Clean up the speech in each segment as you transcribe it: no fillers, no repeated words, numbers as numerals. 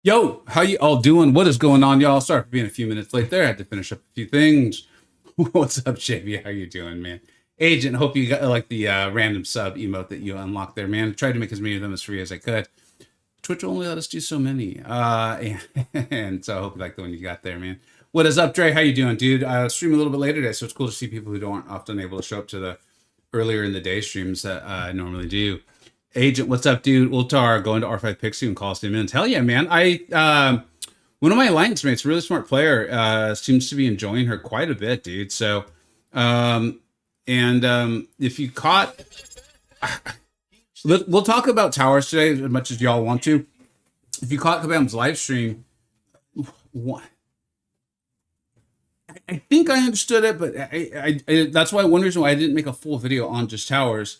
Yo, how you all doing? What is going on, y'all? Sorry for being a few minutes late there. I had to finish up a few things. What's up, JB? How you doing, man? Agent, hope you got like the random sub emote that you unlocked there, man. Tried to make as many of them as free as I could. Twitch only let us do so many. And so I hope you like the one you got there, man. What is up, Dre? How you doing, dude? I stream a little bit later today, so it's cool to see people who aren't often able to show up to the earlier in the day streams that I normally do. Agent, what's up, dude? Ultar going to R5 Pixie and calls him in. Hell yeah, man. One of my alliance mates, really smart player, seems to be enjoying her quite a bit, dude. So, if you caught, we'll talk about towers today as much as y'all want to. If you caught Kabam's live stream, what? I think I understood it, but that's why one reason why I didn't make a full video on just towers.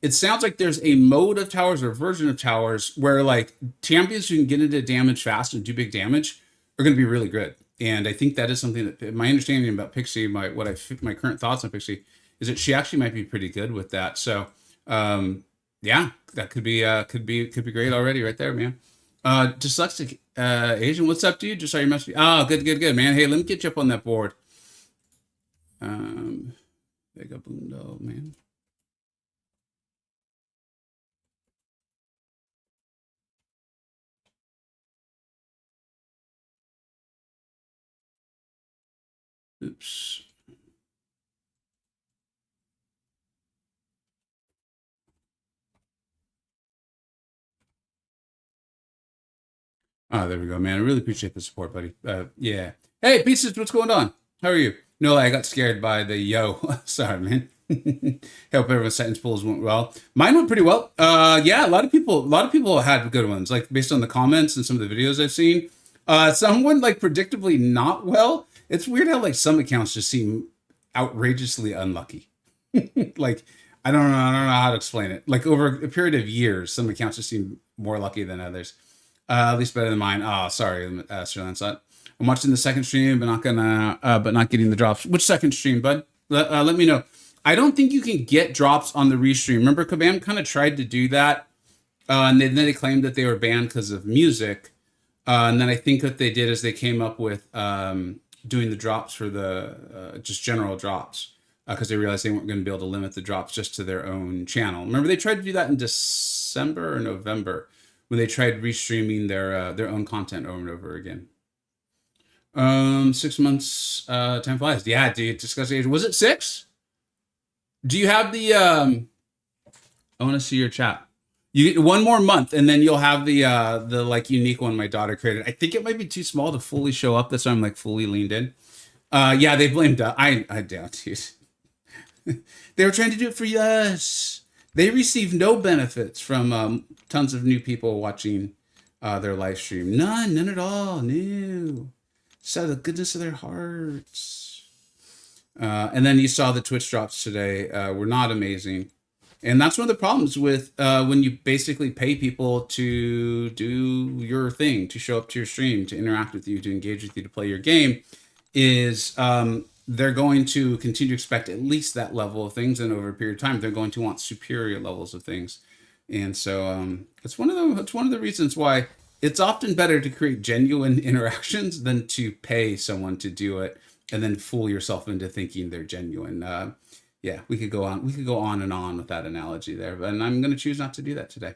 It sounds like there's a mode of towers or a version of towers where like champions who can get into damage fast and do big damage are going to be really good. And I think that is something that my understanding about Pixie, my current thoughts on Pixie is that she actually might be pretty good with that. So yeah, that could be great already right there, man. Dyslexic Asian, what's up, dude? Just saw your message. Oh, good, man. Hey, let me get you up on that board. Vega Bundo, man. Oops. Oh, there we go, man. I really appreciate the support, buddy. Yeah. Hey, Pieces, what's going on? How are you? No, I got scared by the yo. Sorry, man. Hope everyone's sentence pulls went well. Mine went pretty well. Yeah, a lot of people had good ones, like based on the comments and some of the videos I've seen. Some went like predictably not well. It's weird how like some accounts just seem outrageously unlucky. Like I don't know how to explain it. Like over a period of years, some accounts just seem more lucky than others. At least better than mine. Oh, sorry, Sir Lancelot. I'm watching the second stream, but not getting the drops. Which second stream, bud? Let me know. I don't think you can get drops on the restream. Remember, Kabam kind of tried to do that, and then they claimed that they were banned because of music. And then I think what they did is they came up with doing the drops for the just general drops because they realized they weren't going to be able to limit the drops just to their own channel. Remember, they tried to do that in December or November when they tried restreaming their own content over and over again. 6 months, time flies. Yeah, dude. Discussing. Was it 6? Do you have the? I want to see your chat. You get one more month, and then you'll have the like unique one my daughter created. I think it might be too small to fully show up. That's why I'm like fully leaned in. Yeah, they blamed. I doubt, dude. They were trying to do it for us. They receive no benefits from tons of new people watching their live stream. None at all. No. Just out of the goodness of their hearts. And then you saw the Twitch drops today were not amazing. And that's one of the problems with when you basically pay people to do your thing, to show up to your stream, to interact with you, to engage with you, to play your game, is they're going to continue to expect at least that level of things. And over a period of time, they're going to want superior levels of things. And so it's one of the reasons why it's often better to create genuine interactions than to pay someone to do it and then fool yourself into thinking they're genuine. Yeah, we could go on and on with that analogy there, but I'm going to choose not to do that today.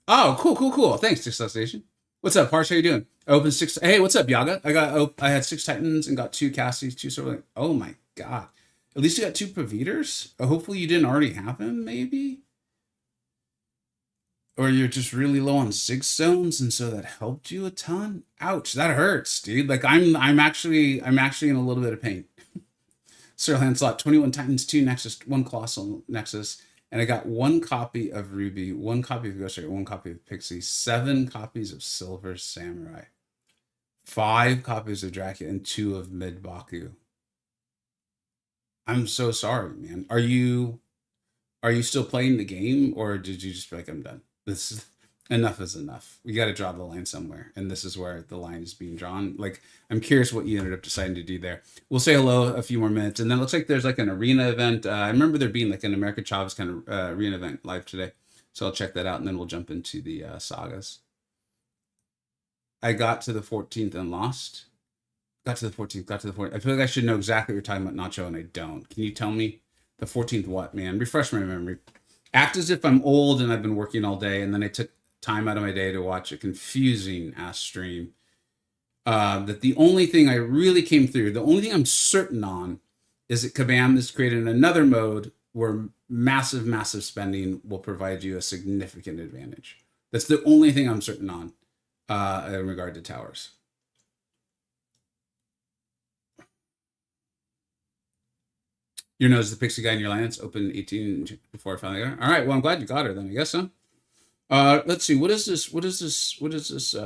Oh, cool. Thanks, Dissociation. What's up, Parsh? How you doing? I opened 6. Hey, what's up, Yaga? I had 6 Titans and got 2 Cassies, 2 Silver. Oh my god! At least you got 2 Providers. Hopefully, you didn't already have them, maybe. Or you're just really low on Sig Stones, and so that helped you a ton. Ouch, that hurts, dude. Like I'm actually in a little bit of pain. Sir Lancelot, 21 Titans, 2 Nexus, 1 Colossal Nexus, and I got 1 copy of Ruby, 1 copy of Ghost Rider, 1 copy of Pixie, 7 copies of Silver Samurai, 5 copies of Dracula, and 2 of Mid Baku. I'm so sorry, man. Are you still playing the game, or did you just be like, I'm done? Enough is enough. We got to draw the line somewhere, and this is where the line is being drawn. Like, I'm curious what you ended up deciding to do there. We'll say hello a few more minutes, and then it looks like there's like an arena event. I remember there being like an American Chavez kind of arena event live today. So I'll check that out, and then we'll jump into the sagas. I got to the 14th and lost. Got to the 14th, got to the 14th. I feel like I should know exactly what you're talking about, Nacho, and I don't. Can you tell me the 14th what, man? Refresh my memory. Act as if I'm old and I've been working all day, and then I took time out of my day to watch a confusing ass stream. That the only thing I really came through, the only thing I'm certain on, is that Kabam is creating another mode where massive, massive spending will provide you a significant advantage. That's the only thing I'm certain on in regard to towers. Your nose, the pixie guy in your lance, open 18 before I finally got her. All right, well, I'm glad you got her then, I guess, huh? Let's see, what is this? What is this? What is this?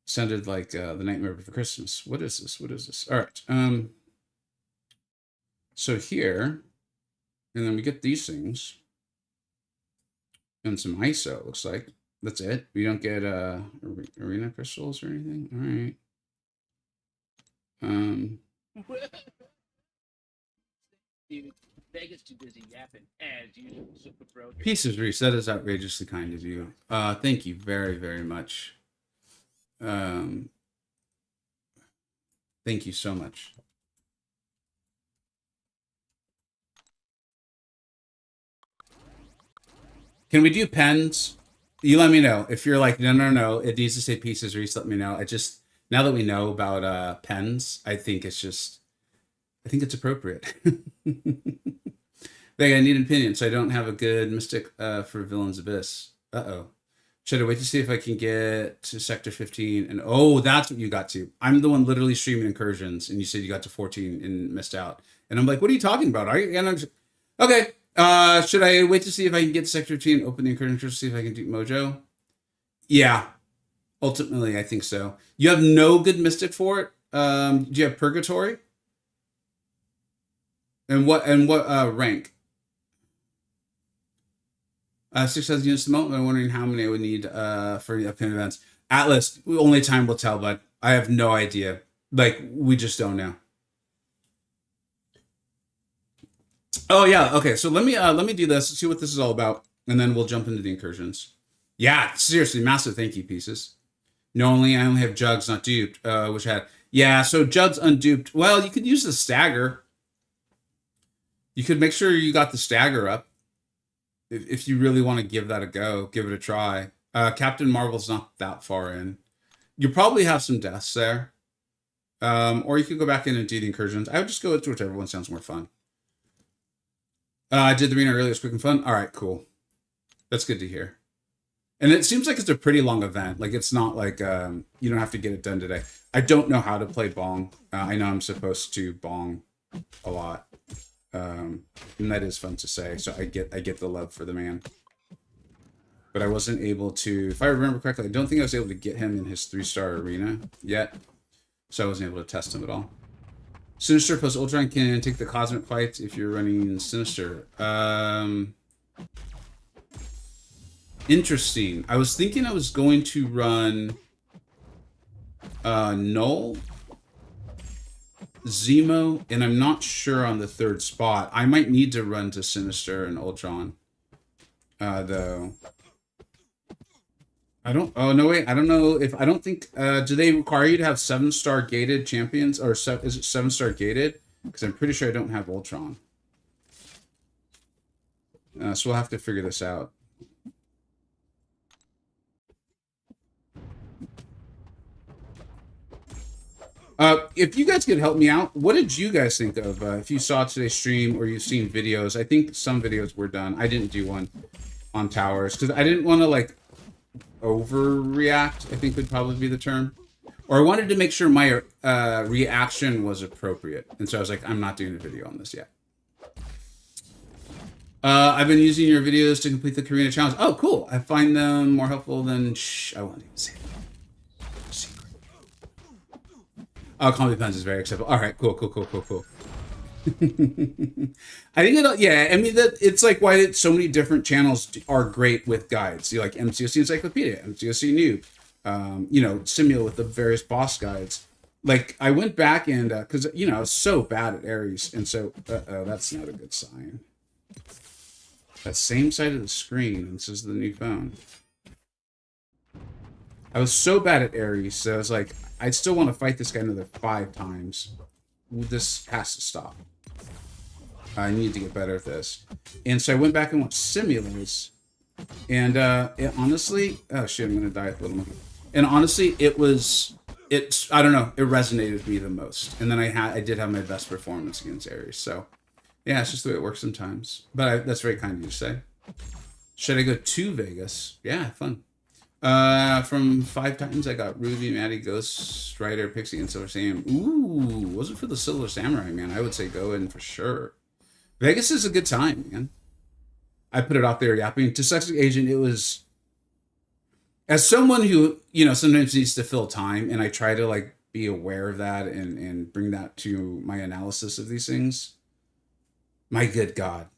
Sounded like the Nightmare Before Christmas. What is this? What is this? All right. So here, and then we get these things. And some ISO, it looks like. That's it. We don't get arena crystals or anything. All right. Dude, Vega's too busy yapping as usual. Super bro. Pieces, Reese. That is outrageously kind of you. Thank you very, very much. Thank you so much. Can we do pens? You let me know. If you're like, no, it needs to say pieces, Reese, let me know. I just, now that we know about pens, I think it's appropriate. Vega, I need an opinion, so I don't have a good mystic for Villain's Abyss. Uh-oh. Should I wait to see if I can get to Sector 15? And oh, that's what you got to. I'm the one literally streaming Incursions, and you said you got to 14 and missed out. And I'm like, what are you talking about? Okay. Should I wait to see if I can get to Sector 15 and open the Incursions to see if I can do Mojo? Yeah. Ultimately, I think so. You have no good mystic for it? Do you have Purgatory? And what rank? 6,000 units a month. I'm wondering how many I would need for the upcoming events. Atlas, only time will tell, bud. I have no idea. Like, we just don't know. Oh yeah, okay. So let me do this. See what this is all about, and then we'll jump into the Incursions. Yeah, seriously, massive thank you pieces. I only have Jugs, not duped. Which had so Jugs unduped. Well, you could use the stagger. You could make sure you got the stagger up. If you really want to give that a go, give it a try. Captain Marvel's not that far in. You probably have some deaths there. Or you could go back in and do the Incursions. I would just go to whichever one sounds more fun. I did the arena earlier. It was quick and fun. All right, cool. That's good to hear. And it seems like it's a pretty long event. Like, it's not like you don't have to get it done today. I don't know how to play Bong. I know I'm supposed to Bong a lot. And that is fun to say. So I get the love for the man. But I wasn't able to, if I remember correctly, I don't think I was able to get him in his 3-star arena yet. So I wasn't able to test him at all. Sinister plus Ultron can take the cosmic fights if you're running Sinister. Interesting. I was thinking I was going to run Null, Zemo, and I'm not sure on the 3rd spot. I might need to run to Sinister and Ultron, though. I don't. Oh no, wait. I don't know if I don't think. Do they require you to have 7-star gated champions, or is it 7-star gated? Because I'm pretty sure I don't have Ultron. So we'll have to figure this out. If you guys could help me out, what did you guys think of, if you saw today's stream or you've seen videos? I think some videos were done. I didn't do one on towers because I didn't want to like overreact, I think would probably be the term. Or I wanted to make sure my reaction was appropriate. And so I was like, I'm not doing a video on this yet. I've been using your videos to complete the Karina challenge. Oh, cool. I find them more helpful than... I won't even say that. Oh, comedy puns is very acceptable. All right, cool. I think I mean, it's like why so many different channels are great with guides. You like MCoC Encyclopedia, MCoC Noob, you know, Simula with the various boss guides. Like, I went back and, because, you know, I was so bad at Ares, and so, that's not a good sign. That same side of the screen. This is the new phone. I was so bad at Ares, so I was like, I still want to fight this guy another 5 times. This has to stop. I need to get better at this. And so I went back and watched simulators. And it honestly, oh shit, I'm gonna die with Little Monkey. And honestly, I don't know, it resonated with me the most. And then I did have my best performance against Ares. So yeah, it's just the way it works sometimes. But that's very kind of you to say. Should I go to Vegas? Yeah, fun. From 5 Titans, I got Ruby, Maddie, Ghost Rider, Pixie, and Silver Sam. Ooh, wasn't for the Silver Samurai, man. I would say go in for sure. Vegas is a good time, man. I put it out there yapping. To Sex Agent, it was... As someone who, you know, sometimes needs to fill time, and I try to, like, be aware of that and bring that to my analysis of these things. My good God.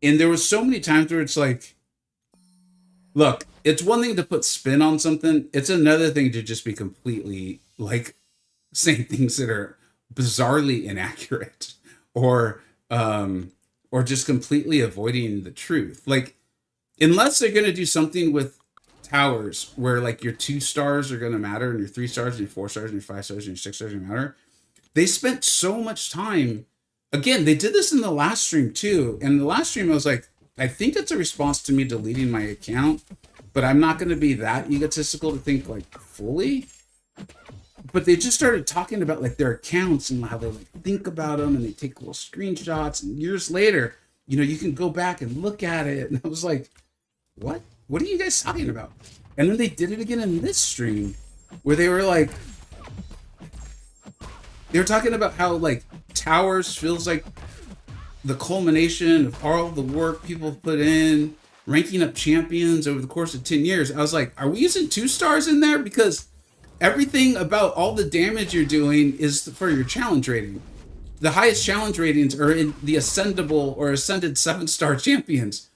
And there was so many times where it's like... Look, it's one thing to put spin on something. It's another thing to just be completely, like, saying things that are bizarrely inaccurate. Or just completely avoiding the truth. Like, unless they're going to do something with towers where, like, your 2 stars are going to matter and your 3 stars and your 4 stars and your 5 stars and your 6 stars are going to matter. They spent so much time. Again, they did this in the last stream too. And the last stream, I was like, I think it's a response to me deleting my account, but I'm not going to be that egotistical to think, like, fully. But they just started talking about, like, their accounts and how they, like, think about them, and they take little screenshots, and years later, you know, you can go back and look at it. And I was like, what are you guys talking about? And then they did it again in this stream where they were like, they were talking about how, like, Towers feels like the culmination of all the work people put in, ranking up champions over the course of 10 years. I was like, are we using 2 stars in there? Because everything about all the damage you're doing is for your challenge rating. The highest challenge ratings are in the ascendable or ascended 7-star champions.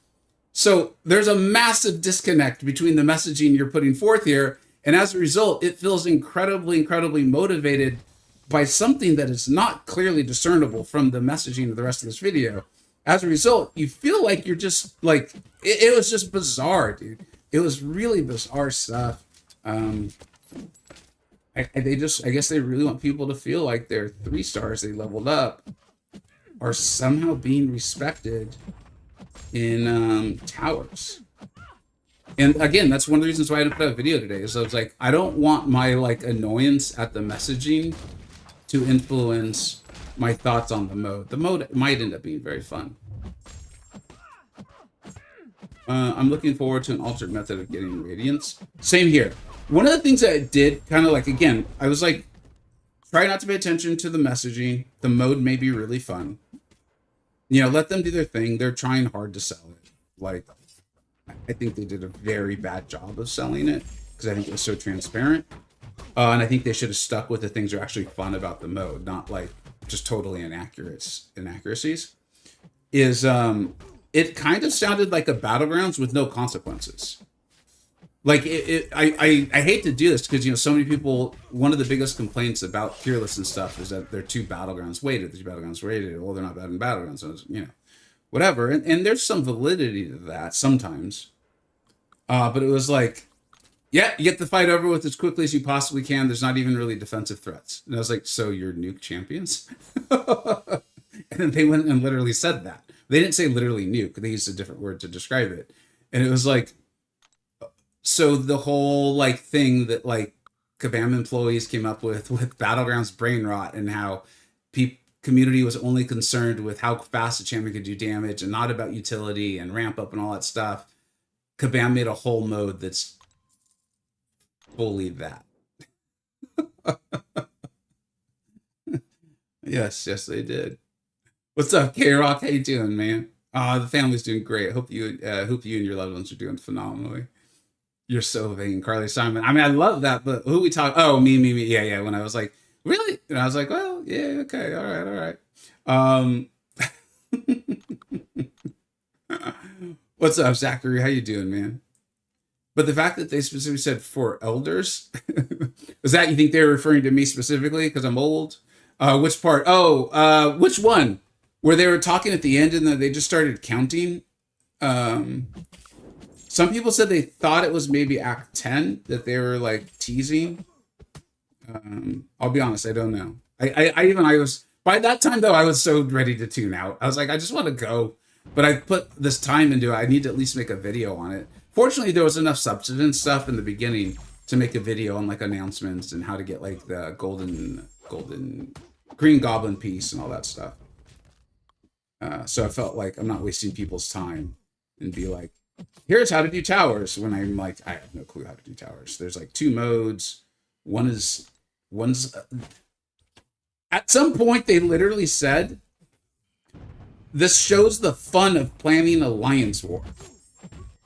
So there's a massive disconnect between the messaging you're putting forth here. And as a result, it feels incredibly, incredibly motivated by something that is not clearly discernible from the messaging of the rest of this video. As a result, you feel like you're just like, it was just bizarre, dude. It was really bizarre stuff. I guess they really want people to feel like their 3 stars they leveled up are somehow being respected in towers. And again, that's one of the reasons why I didn't put out a video today, is I was like, I don't want my, like, annoyance at the messaging to influence my thoughts on the mode. The mode might end up being very fun. I'm looking forward to an alternate method of getting radiance. Same here. One of the things that I did, kind of like, again, I was like, try not to pay attention to the messaging. The mode may be really fun. You know, let them do their thing. They're trying hard to sell it. Like, I think they did a very bad job of selling it because I think it was so transparent. And I think they should have stuck with the things that are actually fun about the mode, not like just totally inaccuracies. It kind of sounded like a Battlegrounds with no consequences. Like, I hate to do this because, you know, so many people, one of the biggest complaints about Fearless and stuff is that they're too Battlegrounds weighted. Well, they're not bad in Battlegrounds, so you know, whatever. And there's some validity to that sometimes. But it was like, yeah, you get the fight over with as quickly as you possibly can. There's not even really defensive threats. And I was like, so you're nuke champions? And then they went and literally said that. They didn't say literally nuke. They used a different word to describe it. And it was like, so the whole, like, thing that, like, Kabam employees came up with Battlegrounds brain rot and how community was only concerned with how fast a champion could do damage and not about utility and ramp up and all that stuff. Kabam made a whole mode that's fully that. Yes, they did. What's up, K-Rock? How you doing, man? The family's doing great. Hope you and your loved ones are doing phenomenally. You're so vain, Carly Simon. I mean, I love that, but who we talk? Oh, me. Yeah. When I was like, really? And I was like, well, yeah, okay, all right. What's up, Zachary? How you doing, man? But the fact that they specifically said for elders, was that, you think they're referring to me specifically because I'm old? Which part? Oh, which one? where they were talking at the end and then they just started counting. Some people said they thought it was maybe Act 10 that they were like teasing. I'll be honest, I don't know. I was by that time though, I was so ready to tune out. I was like, I just want to go, but I put this time into it. I need to at least make a video on it. Fortunately, there was enough substance stuff in the beginning to make a video on like announcements and how to get like the golden green goblin piece and all that stuff. So I felt like I'm not wasting people's time and be like, here's how to do towers, when I'm like, I have no clue how to do towers. There's like 2 modes. One's at some point they literally said, this shows the fun of planning Alliance War.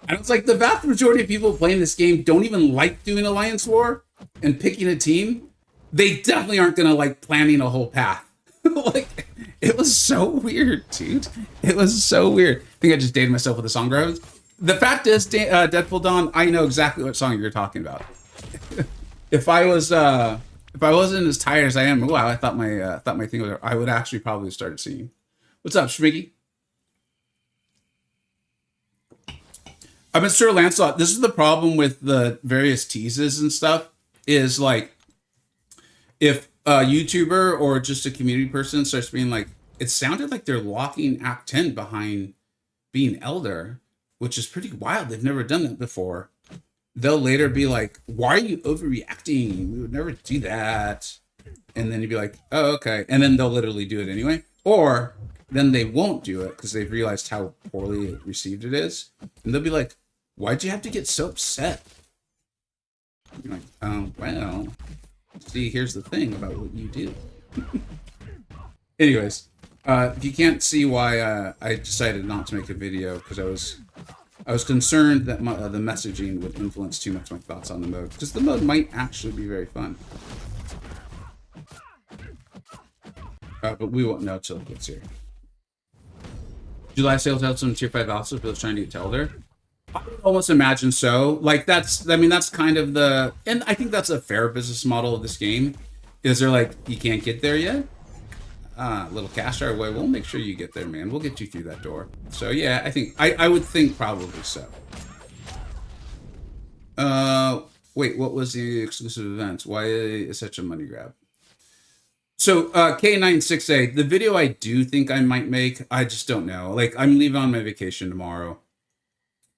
And it's like the vast majority of people playing this game don't even like doing Alliance War and picking a team. They definitely aren't going to like planning a whole path. Like, it was so weird, dude. It was so weird. I think I just dated myself with a song reference. The fact is, Deadpool Dawn, I know exactly what song you're talking about. If I wasn't as tired as I am, wow, I thought my thing was, I would actually probably start singing. What's up, Schmiggy? I've been Sir Lancelot. This is the problem with the various teases and stuff, is like, if a YouTuber or just a community person starts being like, it sounded like they're locking Act 10 behind being Elder, which is pretty wild. They've never done that before. They'll later be like, why are you overreacting? We would never do that. And then you'd be like, oh, okay. And then they'll literally do it anyway. Or then they won't do it because they've realized how poorly received it is. And they'll be like, why'd you have to get so upset? You're like, well, see, here's the thing about what you do. Anyways, if you can't see why I decided not to make a video, because I was concerned that the messaging would influence too much my thoughts on the mode, because the mode might actually be very fun. But we won't know till it gets here. July sales out some tier 5 also for those trying to get to Elder. I would almost imagine so. Like that's kind of the, and I think that's a fair business model of this game. Is they're like, you can't get there yet? Little cash our way. We'll make sure you get there, man. We'll get you through that door. So yeah, I think I would think probably so. Wait, what was the exclusive events? Why is such a money grab? So K96A, the video I do think I might make, I just don't know. Like, I'm leaving on my vacation tomorrow.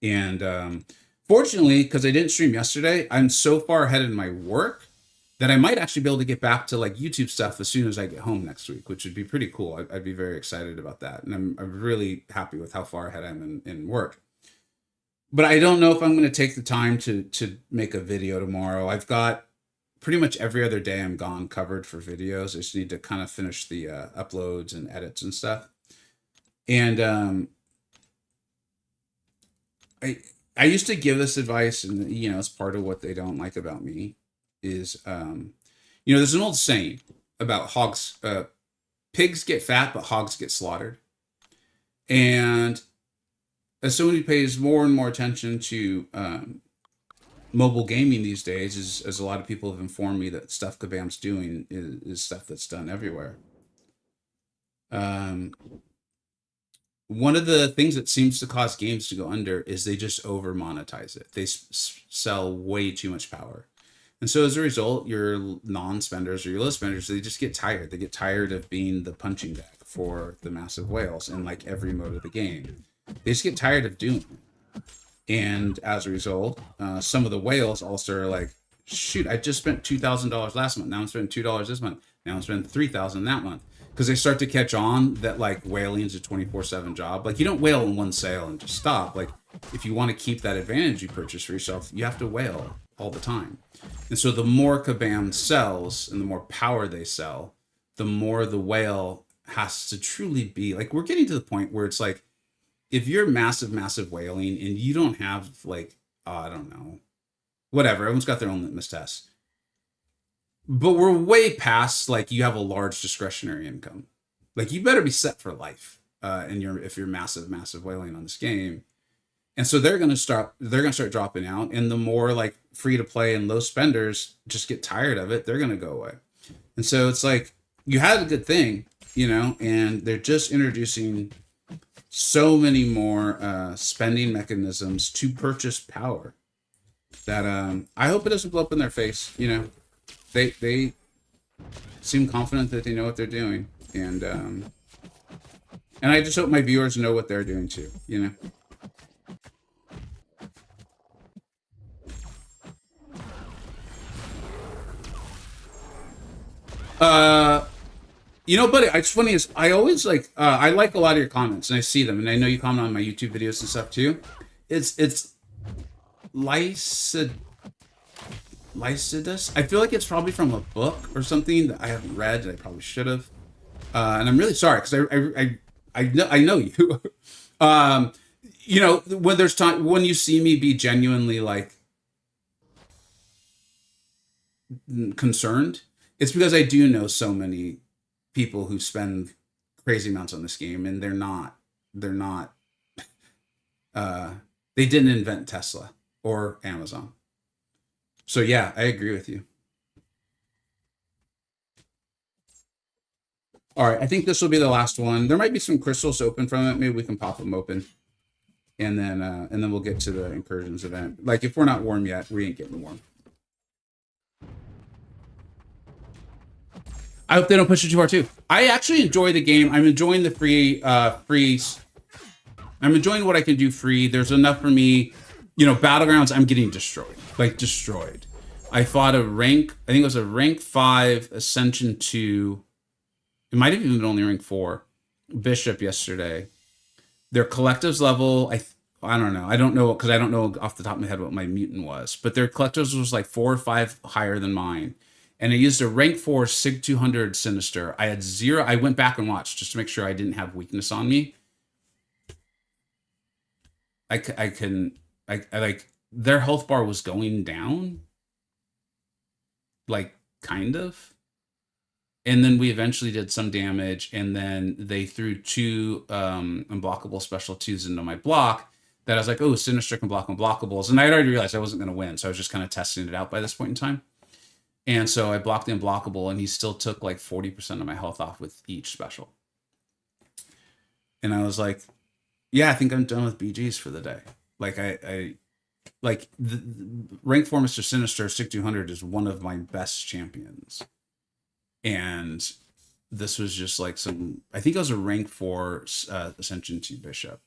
And fortunately, because I didn't stream yesterday, I'm so far ahead in my work that I might actually be able to get back to like YouTube stuff as soon as I get home next week, which would be pretty cool. I'd be very excited about that. And I'm really happy with how far ahead I am in work. But I don't know if I'm going to take the time to make a video tomorrow. I've got pretty much every other day I'm gone covered for videos. I just need to kind of finish the uploads and edits and stuff. And I used to give this advice, and you know, it's part of what they don't like about me is, you know, there's an old saying about hogs, pigs get fat, but hogs get slaughtered. And as someone who pays more and more attention to mobile gaming these days, as a lot of people have informed me that stuff Kabam's doing is stuff that's done everywhere. One of the things that seems to cause games to go under is they just over monetize it. They sell way too much power. And so as a result, your non-spenders or your low spenders, they just get tired. They get tired of being the punching bag for the massive whales in like every mode of the game. They just get tired of doing it. And as a result, some of the whales also are like, shoot, I just spent $2,000 last month. Now I'm spending $2 this month. Now I'm spending $3,000 that month. Because they start to catch on that like whaling is a 24/7 job. Like you don't whale in one sale and just stop. Like if you want to keep that advantage you purchase for yourself, you have to whale all the time. And so the more Kabam sells and the more power they sell, the more the whale has to truly be like, we're getting to the point where it's like, if you're massive whaling and you don't have like, I don't know, whatever, everyone's got their own litmus test. But we're way past like you have a large discretionary income. Like you better be set for life if you're massive whaling on this game. And so they're gonna start dropping out. And the more like free to play and low spenders just get tired of it, they're gonna go away. And so it's like you had a good thing, you know, and they're just introducing so many more spending mechanisms to purchase power that I hope it doesn't blow up in their face. You know, they seem confident that they know what they're doing, and I just hope my viewers know what they're doing too. You know. You know, buddy, it's funny is I always like I like a lot of your comments and I see them and I know you comment on my YouTube videos and stuff too. It's Lycidas. I feel like it's probably from a book or something that I haven't read and I probably should have. And I'm really sorry because I know you. You know, when there's time when you see me be genuinely like concerned, it's because I do know so many people who spend crazy amounts on this game and they're not they didn't invent Tesla or Amazon. So yeah, I agree with you. All right, I think this will be the last one. There might be some crystals open from it. Maybe we can pop them open. And then we'll get to the Incursions event. Like if we're not warm yet, we ain't getting warm. I hope they don't push it too hard too. I actually enjoy the game. I'm enjoying the freeze. I'm enjoying what I can do free. There's enough for me. You know, Battlegrounds, I'm getting destroyed. Like destroyed. I fought a rank, I think it was a rank 5, Ascension 2. It might have even been only rank 4. Bishop yesterday. Their collectives level, I don't know. I don't know because I don't know off the top of my head what my mutant was. But their collectives was like 4 or 5 higher than mine. And I used a rank 4 Sig 200 Sinister. I had 0. I went back and watched just to make sure I didn't have weakness on me. I like their health bar was going down. Like kind of. And then we eventually did some damage. And then they threw 2 unblockable special 2s into my block that I was like, oh, Sinister can block unblockables. And I had already realized I wasn't going to win. So I was just kind of testing it out by this point in time. And so I blocked the unblockable, and he still took like 40% of my health off with each special. And I was like, yeah, I think I'm done with BGs for the day. Like I like the rank 4 Mr. Sinister Sig 200 is one of my best champions. And this was just like I think it was a rank 4 Ascension 2 Bishop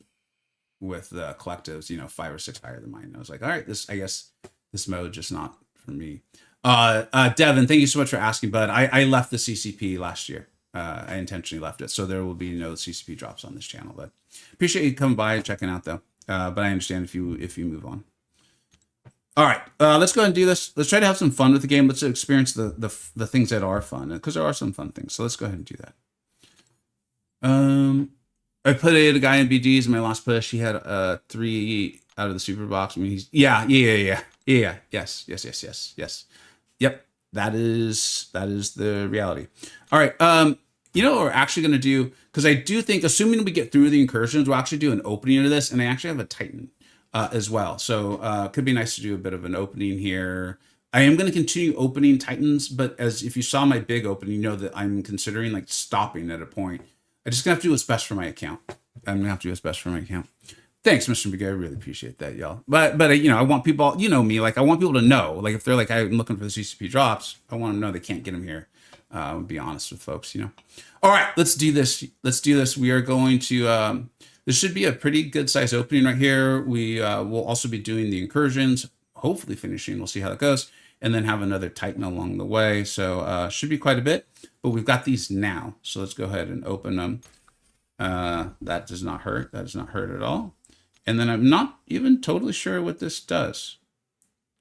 with the collectives, you know, 5 or 6 higher than mine. I was like, all right, I guess this mode just not for me. Devin, thank you so much for asking, bud. I left the CCP last year. I intentionally left it, so there will be no CCP drops on this channel. But appreciate you coming by and checking out, though. But I understand if you move on. All right, let's go ahead and do this. Let's try to have some fun with the game. Let's experience the things that are fun, because there are some fun things. So let's go ahead and do that. I put a guy in BGs in my last push. He had 3 out of the super box. I mean, he's yeah. Yes. Yep, that is the reality. All right, you know what we're actually going to do, because I do think, assuming we get through the Incursions, we'll actually do an opening of this, and I actually have a Titan as well. So it could be nice to do a bit of an opening here. I am going to continue opening Titans, but as if you saw my big opening, you know that I'm considering like stopping at a point. I'm just going to have to do what's best for my account. Thanks, Mr. McGee. I really appreciate that, y'all. But you know, I want people, you know me, like I want people to know, like if they're like, I'm looking for the CCP drops, I want to know they can't get them here. Be honest with folks, you know. All right, let's do this. We are going to, this should be a pretty good size opening right here. We will also be doing the Incursions, hopefully finishing. We'll see how that goes. And then have another Titan along the way. So should be quite a bit, but we've got these now. So let's go ahead and open them. That does not hurt. That does not hurt at all. And then I'm not even totally sure what this does.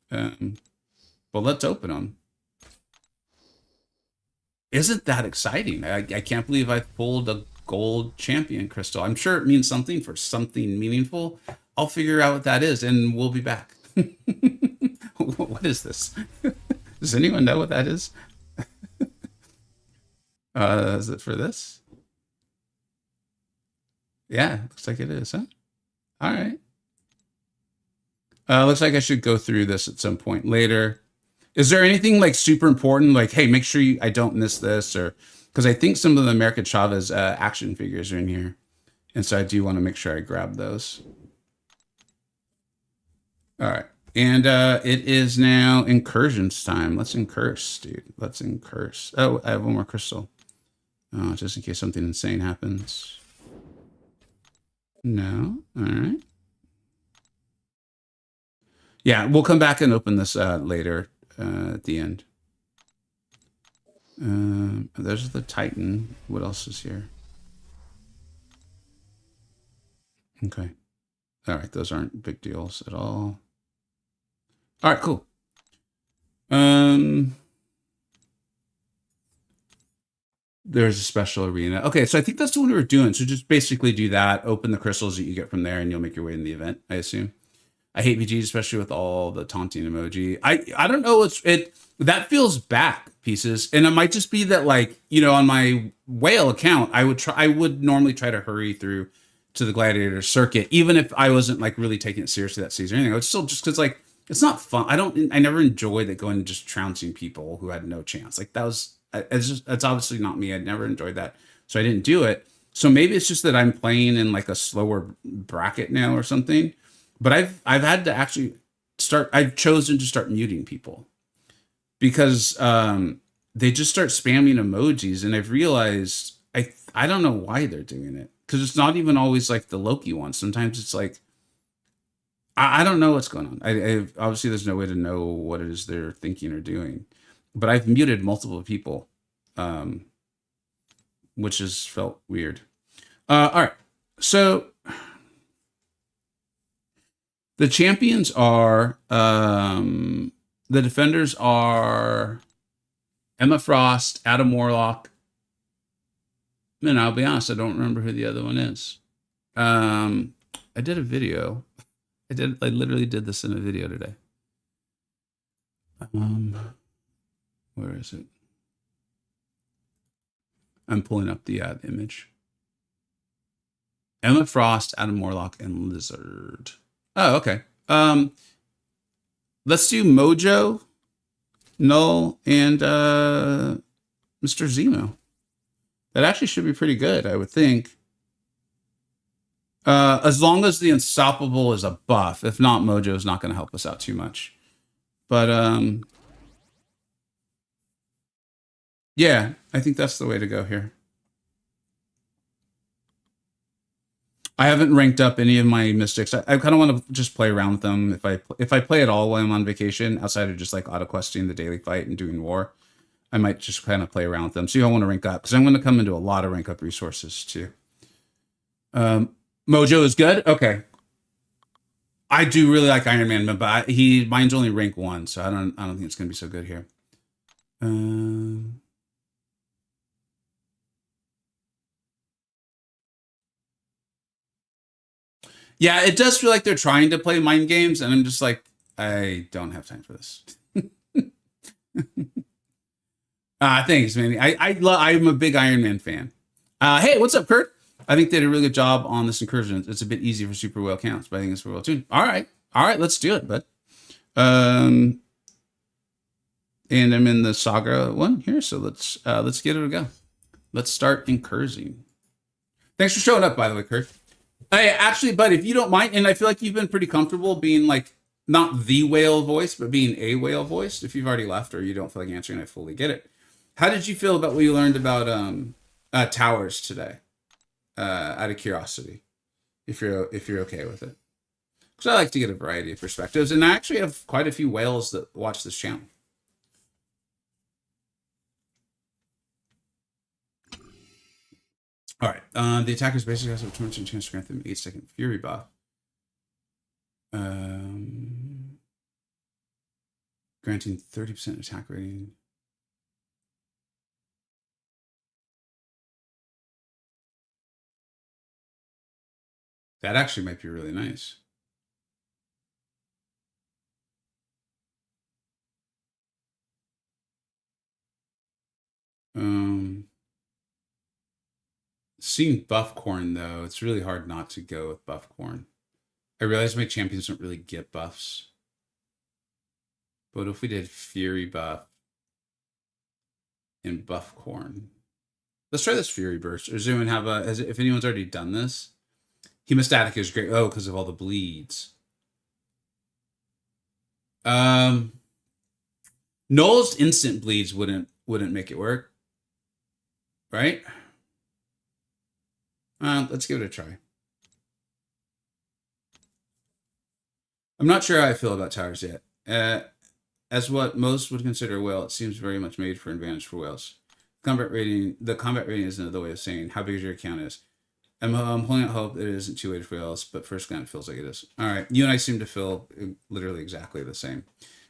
But let's open them. Isn't that exciting? I can't believe I pulled a gold champion crystal. I'm sure it means something for something meaningful. I'll figure out what that is, and we'll be back. What is this? Does anyone know what that is? Is it for this? Yeah, looks like it is, huh? All right. Looks like I should go through this at some point later. Is there anything like super important? Like, hey, make sure I don't miss this, or because I think some of the America Chavez action figures are in here. And so I do want to make sure I grab those. All right. And it is now Incursions time. Let's incurse, dude. Let's incurse. Oh, I have one more crystal. Just in case something insane happens. No. All right. Yeah, we'll come back and open this later at the end. There's the Titan. What else is here? Okay. All right, those aren't big deals at all. All right, cool. There's a special arena. Okay, so I think that's what we were doing. So just basically do that, open the crystals that you get from there, and you'll make your way in the event, I assume. I hate BGs, especially with all the taunting emoji. I don't know, that feels back pieces. And it might just be that, like, you know, on my whale account, I would normally try to hurry through to the gladiator circuit, even if I wasn't like really taking it seriously that season or anything. It's still just because, like, it's not fun. I never enjoyed that, going and just trouncing people who had no chance. Like, it's obviously not me. I'd never enjoyed that. So I didn't do it. So maybe it's just that I'm playing in like a slower bracket now or something. But I've had to actually I've chosen to start muting people because they just start spamming emojis, and I've realized I don't know why they're doing it, because it's not even always like the Loki one. Sometimes it's like I don't know what's going on. I obviously there's no way to know what it is they're thinking or doing, but I've muted multiple people, which has felt weird. All right, so the champions are the defenders are Emma Frost, Adam Warlock. And I'll be honest, I don't remember who the other one is. I did a video. I literally did this in a video today. Where is it? I'm pulling up the image. Emma Frost, Adam Warlock, and Lizard. Oh, okay. Let's do Mojo, Null, and Mr. Zemo. That actually should be pretty good, I would think. As long as the Unstoppable is a buff. If not, Mojo is not going to help us out too much. But yeah, I think that's the way to go here. I haven't ranked up any of my mystics. I kind of want to just play around with them. If I play at all while I'm on vacation, outside of just like auto questing the daily fight and doing war, I might just kind of play around with them. So I want to rank up, because I'm going to come into a lot of rank up resources too. Mojo is good. Okay. I do really like Iron Man, but mine's only rank 1, so I don't think it's going to be so good here. Yeah, it does feel like they're trying to play mind games, and I'm just like, I don't have time for this. Thanks, man. I'm a big Iron Man fan. Hey, what's up, Kurt? I think they did a really good job on this Incursion. It's a bit easy for super whale counts, but I think it's for well tuned. All right, let's do it, bud. And I'm in the Saga one here, so let's get it a go. Let's start Incursion. Thanks for showing up, by the way, Kurt. Hey, actually, bud, if you don't mind, and I feel like you've been pretty comfortable being like not the whale voice, but being a whale voice. If you've already left or you don't feel like answering, I fully get it. How did you feel about what you learned about towers today? Out of curiosity, if you're okay with it, because I like to get a variety of perspectives, and I actually have quite a few whales that watch this channel. All right, the attackers basically has a 20% chance to grant them 8-second fury buff. Granting 30% attack rating. That actually might be really nice. Seeing buff corn, though, it's really hard not to go with buff corn. I realize my champions don't really get buffs. But if we did fury buff and buff corn, Let's try this Fury Burst. Or zoom and have a, if anyone's already done this. Hemostatic is great. Oh, because of all the bleeds. Null's instant bleeds wouldn't make it work. Right? Let's give it a try. I'm not sure how I feel about towers yet. As what most would consider a whale, it seems very much made for advantage for whales. The combat rating is another way of saying how big your account is. I'm holding out hope that it isn't two-weighted for whales, but first glance it feels like it is. All right, you and I seem to feel literally exactly the same.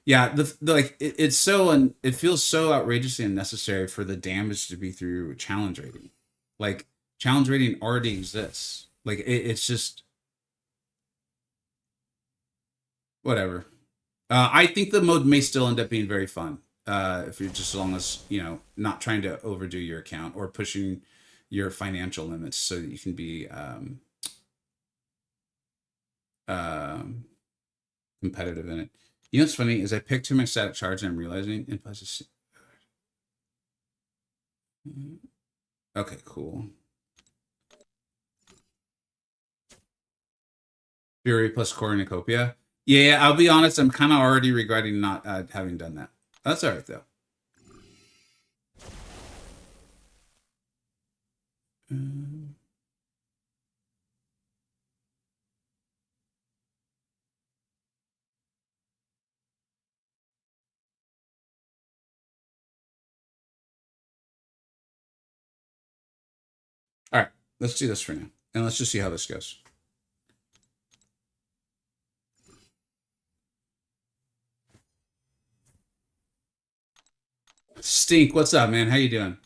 Yeah, it's so, and it feels so outrageously unnecessary for the damage to be through challenge rating. Like, challenge rating already exists. Like, it's just whatever. I think the mode may still end up being very fun. If you're just, as long as, you know, not trying to overdo your account or pushing your financial limits so that you can be competitive in it. You know what's funny is I picked too much static charge and I'm realizing it plus okay, cool. Fury plus Cornucopia. Yeah, I'll be honest, I'm kind of already regretting not having done that. That's all right though. All right, let's do this for now. And let's just see how this goes. Stink, what's up, man? How you doing?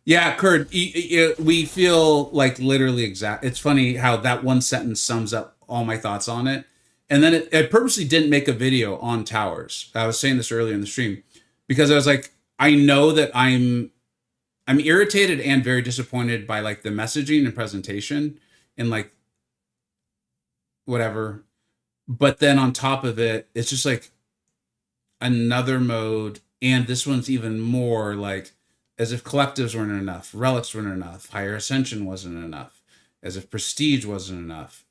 Yeah, Kurt, we feel like literally exact. It's funny how that one sentence sums up all my thoughts on it. And then I purposely didn't make a video on towers. I was saying this earlier in the stream because I was like, I know that I'm irritated and very disappointed by like the messaging and presentation and like whatever. But then on top of it, it's just like another mode, and this one's even more like as if collectives weren't enough, relics weren't enough, higher ascension wasn't enough, as if prestige wasn't enough.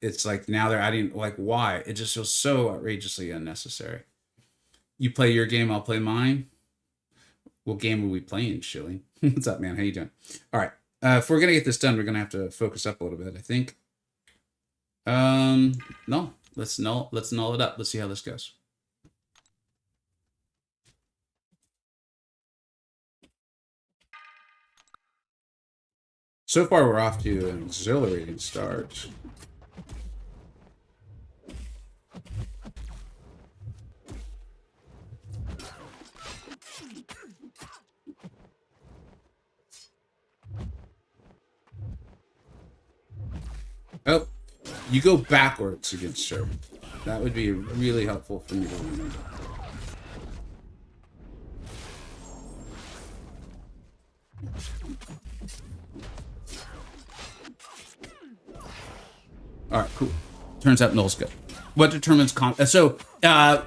It's like now they're adding, like, why? It just feels so outrageously unnecessary. You play your game, I'll play mine. What game are we playing, Shilling? What's up, man? How you doing? All right. If we're gonna get this done, we're gonna have to focus up a little bit, I think. No, let's null it up. Let's see how this goes. So far, we're off to an exhilarating start. Oh, you go backwards against her. That would be really helpful for me to remember. All right, cool. Turns out Null's good. What determines so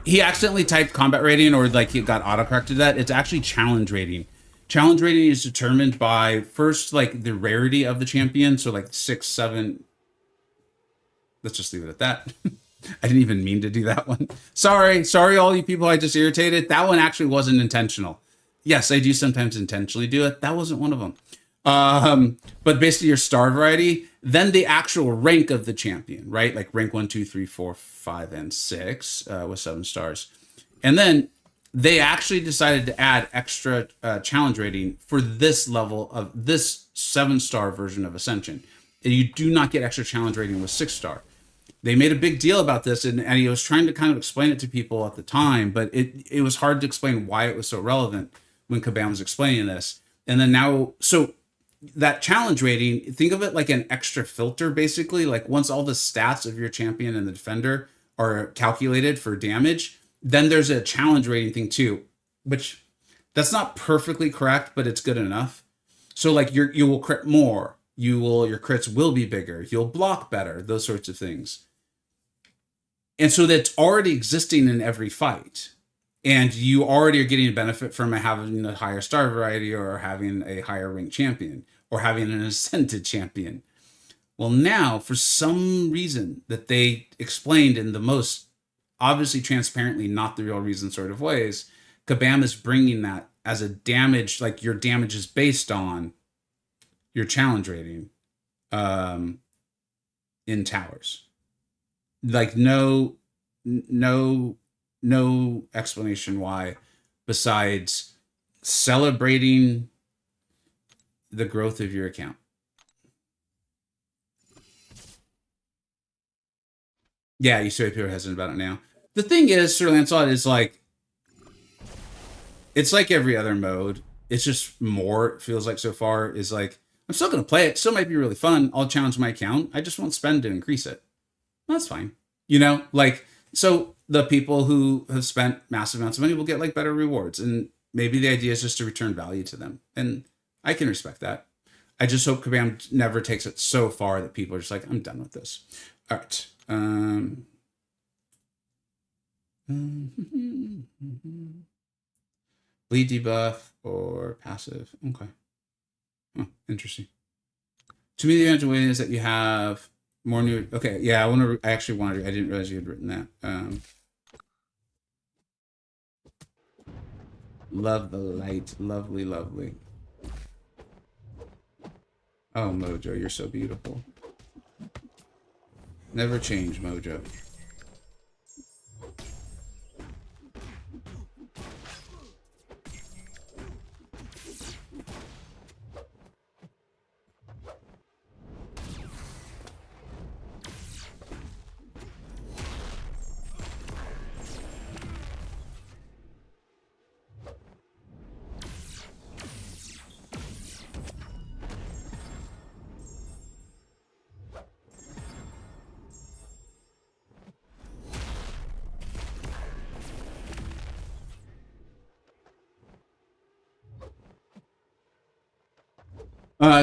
he accidentally typed combat rating, or like he got autocorrected that. It's actually challenge rating. Challenge rating is determined by first like the rarity of the champion. So like 6, 7. Let's just leave it at that. I didn't even mean to do that one. Sorry, all you people I just irritated. That one actually wasn't intentional. Yes, I do sometimes intentionally do it. That wasn't one of them. But basically your star variety, then the actual rank of the champion, right? Like rank 1, 2, 3, 4, 5, and 6 with 7 stars. And then they actually decided to add extra challenge rating for this level of this 7-star version of Ascension. You do not get extra challenge rating with 6-star. They made a big deal about this, and he was trying to kind of explain it to people at the time, but it was hard to explain why it was so relevant when Kabam was explaining this. And then now, so that challenge rating, think of it like an extra filter, basically. Like once all the stats of your champion and the defender are calculated for damage, then there's a challenge rating thing too, which that's not perfectly correct, but it's good enough. So like you will crit more, your crits will be bigger, you'll block better, those sorts of things. And so that's already existing in every fight. and you already are getting a benefit from having a higher star variety or having a higher ranked champion or having an ascended champion. Well, now for some reason that they explained in the most obviously transparently not the real reason sort of ways, Kabam is bringing that as a damage, like your damage is based on your challenge rating in towers. Like no explanation why besides celebrating the growth of your account. Yeah, you see people are hesitant about it now. The thing is, Sir Lancelot is like, it's like every other mode. It's just more, it feels like so far, is like, I'm still going to play it. Still might be really fun. I'll challenge my account. I just won't spend to increase it. That's fine. You know, like, so the people who have spent massive amounts of money will get like better rewards. And maybe the idea is just to return value to them. And I can respect that. I just hope Kabam never takes it so far that people are just like, I'm done with this. All right. Bleed debuff or passive. Okay. Oh, interesting. To me, the advantage of waiting is that you have more new. Okay, yeah, I actually wanted. I didn't realize you had written that. Love the light, lovely, lovely. Oh, Mojo, you're so beautiful. Never change, Mojo.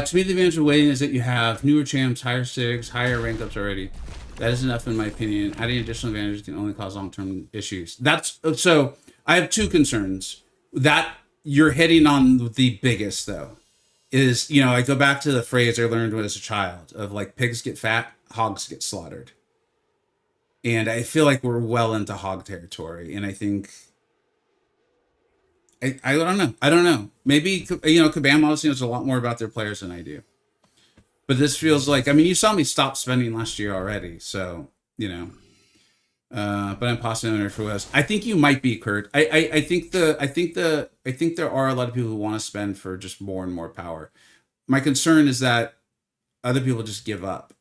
To me, the advantage of waiting is that you have newer champs, higher SIGs, higher rank ups already. That is enough, in my opinion. Adding additional advantages can only cause long-term issues. That's so. I have two concerns. That you're hitting on the biggest, though, is, you know, I go back to the phrase I learned when I was a child of like, pigs get fat, hogs get slaughtered. And I feel like we're well into hog territory, and I think. I don't know. I don't know. Maybe, you know, Kabam obviously knows a lot more about their players than I do. But this feels like, I mean, you saw me stop spending last year already, so, you know. But I'm possibly under for West. I think you might be, Kurt. I think there are a lot of people who want to spend for just more and more power. My concern is that other people just give up,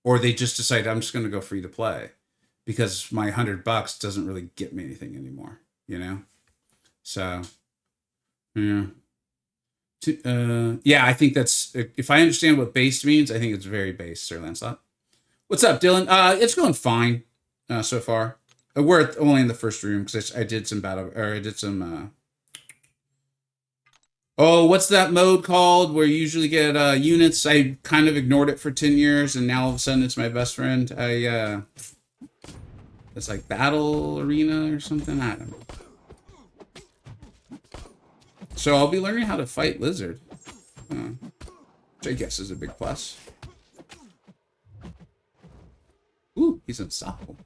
or they just decide I'm just going to go free to play because my $100 doesn't really get me anything anymore, you know. So, yeah. Yeah, I think that's, if I understand what based means, I think it's very base, Sir Lancelot. What's up, Dylan? It's going fine so far. We're only in the first room because I did some battle, or I did some. Oh, what's that mode called where you usually get units? I kind of ignored it for 10 years, and now all of a sudden it's my best friend. It's like Battle Arena or something. I don't know. So I'll be learning how to fight Lizard, which I guess is a big plus. Ooh, he's unstoppable.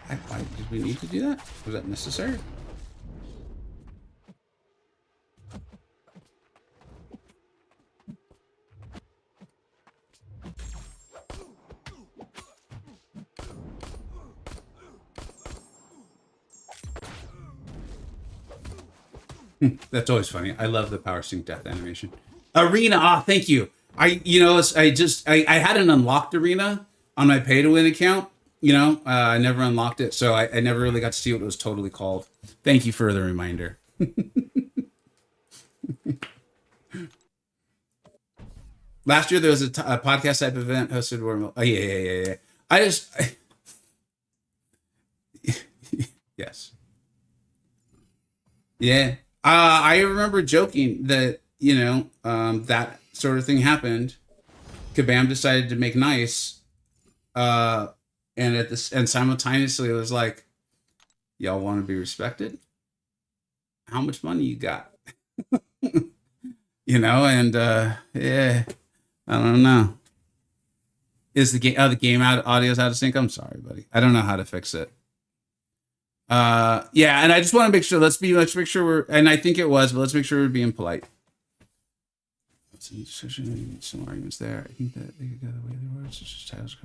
Why did we need to do that? Was that necessary? That's always funny. I love the power sync death animation. Arena, thank you. I had an unlocked arena on my pay to win account. You know, I never unlocked it, so I never really got to see what it was totally called. Thank you for the reminder. Last year there was a podcast type event hosted where, oh yeah. Yes. Yeah. I remember joking that, you know, that sort of thing happened. Kabam decided to make nice, and simultaneously it was like, Y'all want to be respected? How much money you got? You know, and yeah, I don't know. Is the game audio's out of sync? I'm sorry, buddy. I don't know how to fix it. Yeah, and I just want to make sure. Let's make sure we're. And I think it was, but let's make sure we're being polite. Some arguments there. I think that they could go the way they were. It's just titles.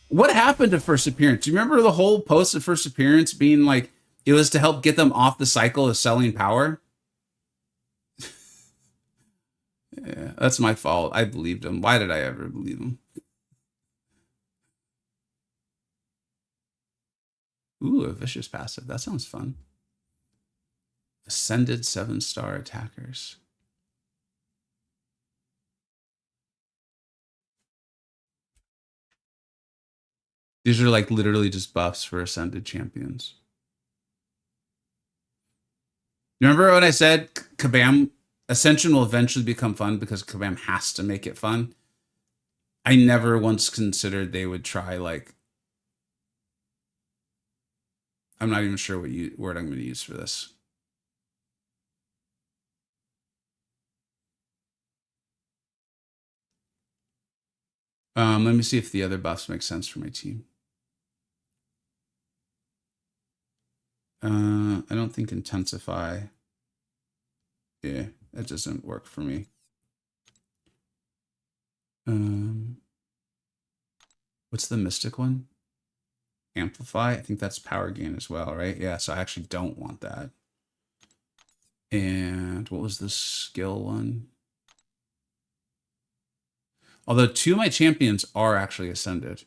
What happened to first appearance? Do you remember the whole post of first appearance being like it was to help get them off the cycle of selling power? Yeah, that's my fault. I believed him. Why did I ever believe him? Ooh, a vicious passive. That sounds fun. Ascended 7-star attackers. These are like literally just buffs for ascended champions. Remember when I said Kabam Ascension will eventually become fun because Kabam has to make it fun? I never once considered they would try like, I'm not even sure what word I'm going to use for this. Let me see if the other buffs make sense for my team. I don't think intensify. Yeah, that doesn't work for me. What's the mystic one? Amplify. I think that's power gain as well, right? Yeah, so I actually don't want that. And what was the skill one? Although 2 of my champions are actually ascended.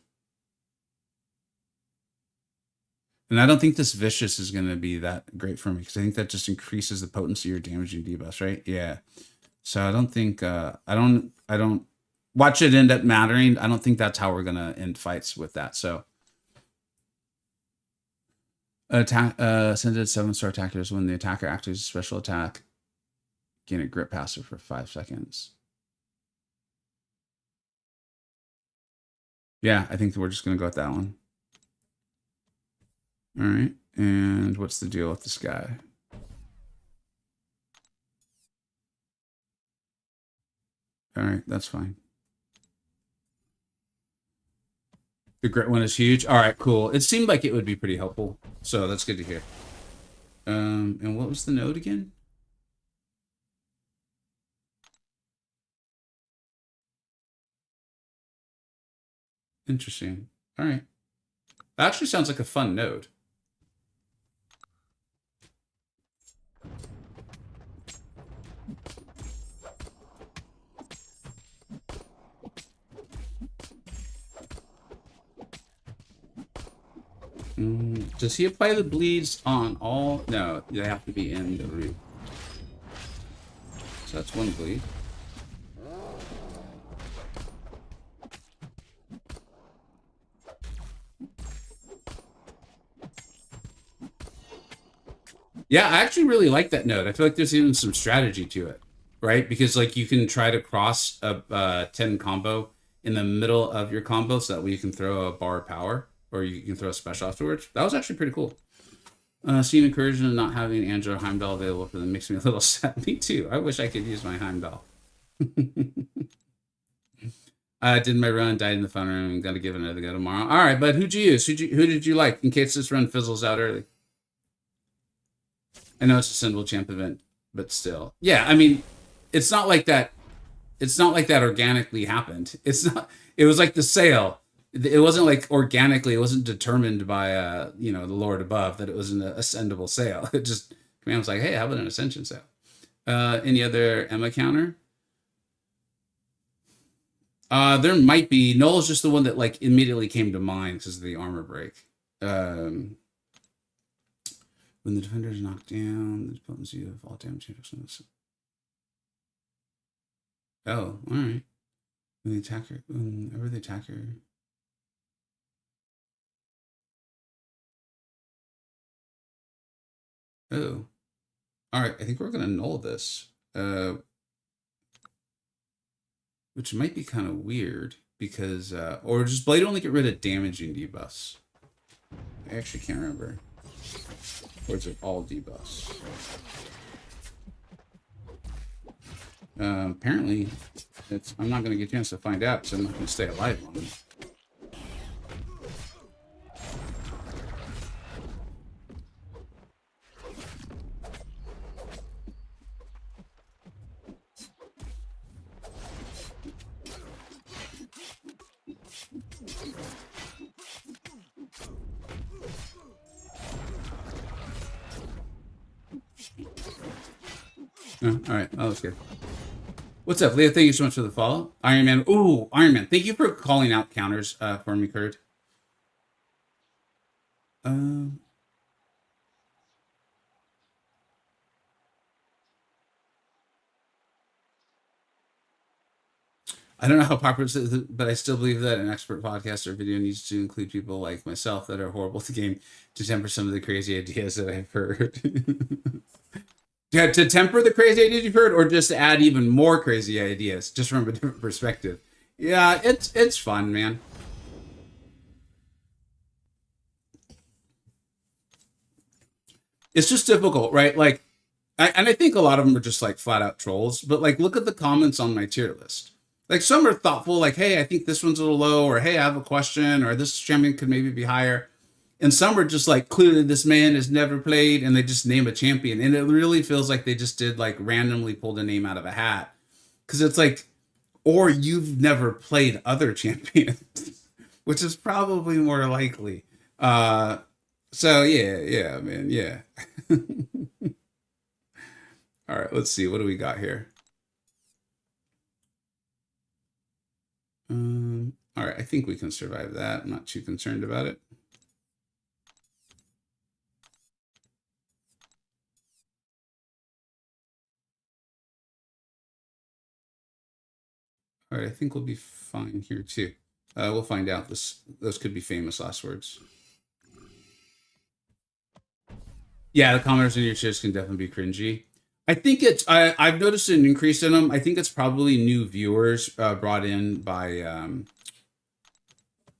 And I don't think this vicious is going to be that great for me because I think that just increases the potency or damaging debuffs, right? Yeah. So I don't think I don't watch it end up mattering. I don't think that's how we're going to end fights with that. So attack ascended 7-star attackers when the attacker activates a special attack, gain a grip passive for 5 seconds. Yeah, I think we're just going to go with that one. All right. And what's the deal with this guy? All right, that's fine. The grit one is huge. All right, cool. It seemed like it would be pretty helpful. So that's good to hear. And what was the node again? Interesting. All right. That actually sounds like a fun node. Does he apply the bleeds on all? No, they have to be in the root. So that's one bleed. Yeah, I actually really like that node. I feel like there's even some strategy to it, right? Because like you can try to cross a 10 combo in the middle of your combo so that way you can throw a bar of power or you can throw a special afterwards. That was actually pretty cool. Seeing Incursions and not having Angela Heimdall available for them makes me a little sad. Me too. I wish I could use my Heimdall. I did my run, died in the fun room. I'm gonna give it another go tomorrow. All right, but who'd you use? Who did you like in case this run fizzles out early? I know it's a Symbol Champ event, but still. Yeah, I mean, it's not like that. It's not like that organically happened. It's not. It was like the sale. It wasn't like organically. It wasn't determined by the Lord above that it was an ascendable sale. It just man was like, hey, how about an ascension sale? Any other Emma counter? There might be. Null's just the one that like immediately came to mind because of the armor break. When the defender is knocked down, the potency of all damage. Oh, all right. When the attacker, whenever the attacker. Oh, all right. I think we're gonna null this, which might be kind of weird because, or just blade only get rid of damaging debuffs. I actually can't remember. Or is it all debuffs? Apparently, I'm not going to get a chance to find out because I'm not going to stay alive long enough. Oh, all right. Oh, that's good. What's up, Leah? Thank you so much for the follow. Iron Man. Ooh, Iron Man. Thank you for calling out counters for me, Kurt. I don't know how popular it is, but I still believe that an expert podcast or video needs to include people like myself that are horrible at the game to temper some of the crazy ideas that I've heard. Yeah, to temper the crazy ideas you've heard, or just to add even more crazy ideas, just from a different perspective. Yeah, it's fun, man. It's just difficult, right? Like, and I think a lot of them are just like flat out trolls. But like, look at the comments on my tier list. Like, some are thoughtful, like, "Hey, I think this one's a little low," or "Hey, I have a question," or "This champion could maybe be higher." And some are just like, "Clearly this man has never played," and they just name a champion, and it really feels like they just did like randomly pulled a name out of a hat, because it's like, or you've never played other champions, which is probably more likely. So yeah, man, yeah. All right, let's see. What do we got here? All right, I think we can survive that. I'm not too concerned about it. All right, I think we'll be fine here too. We'll find out. Those could be famous last words. Yeah, the commenters in your shares can definitely be cringy. I think I've noticed an increase in them. I think it's probably new viewers brought in by.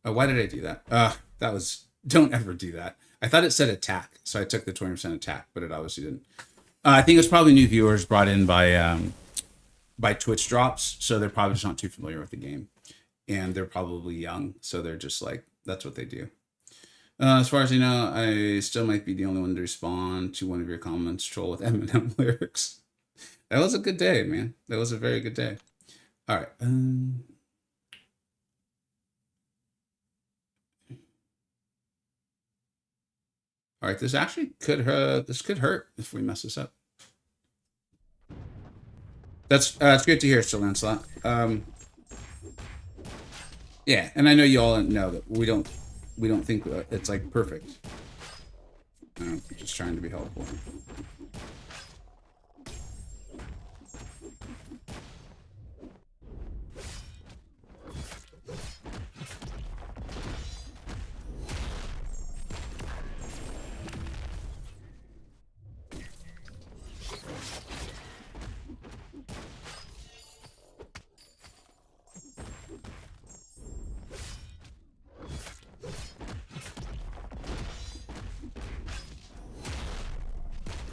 Why did I do that? That was. Don't ever do that. I thought it said attack, so I took the 20% attack, but it obviously didn't. I think it's probably new viewers brought in by Twitch drops, so they're probably just not too familiar with the game, and they're probably young, so they're just like, that's what they do. As far as I know, I still might be the only one to respond to one of your comments, troll with Eminem lyrics. That was a good day, man. That was a very good day. All right. All right. This actually could hurt. This could hurt if we mess this up. That's great to hear, Sir Lancelot. Yeah, and I know you all know that we don't think it's like perfect. I'm just trying to be helpful.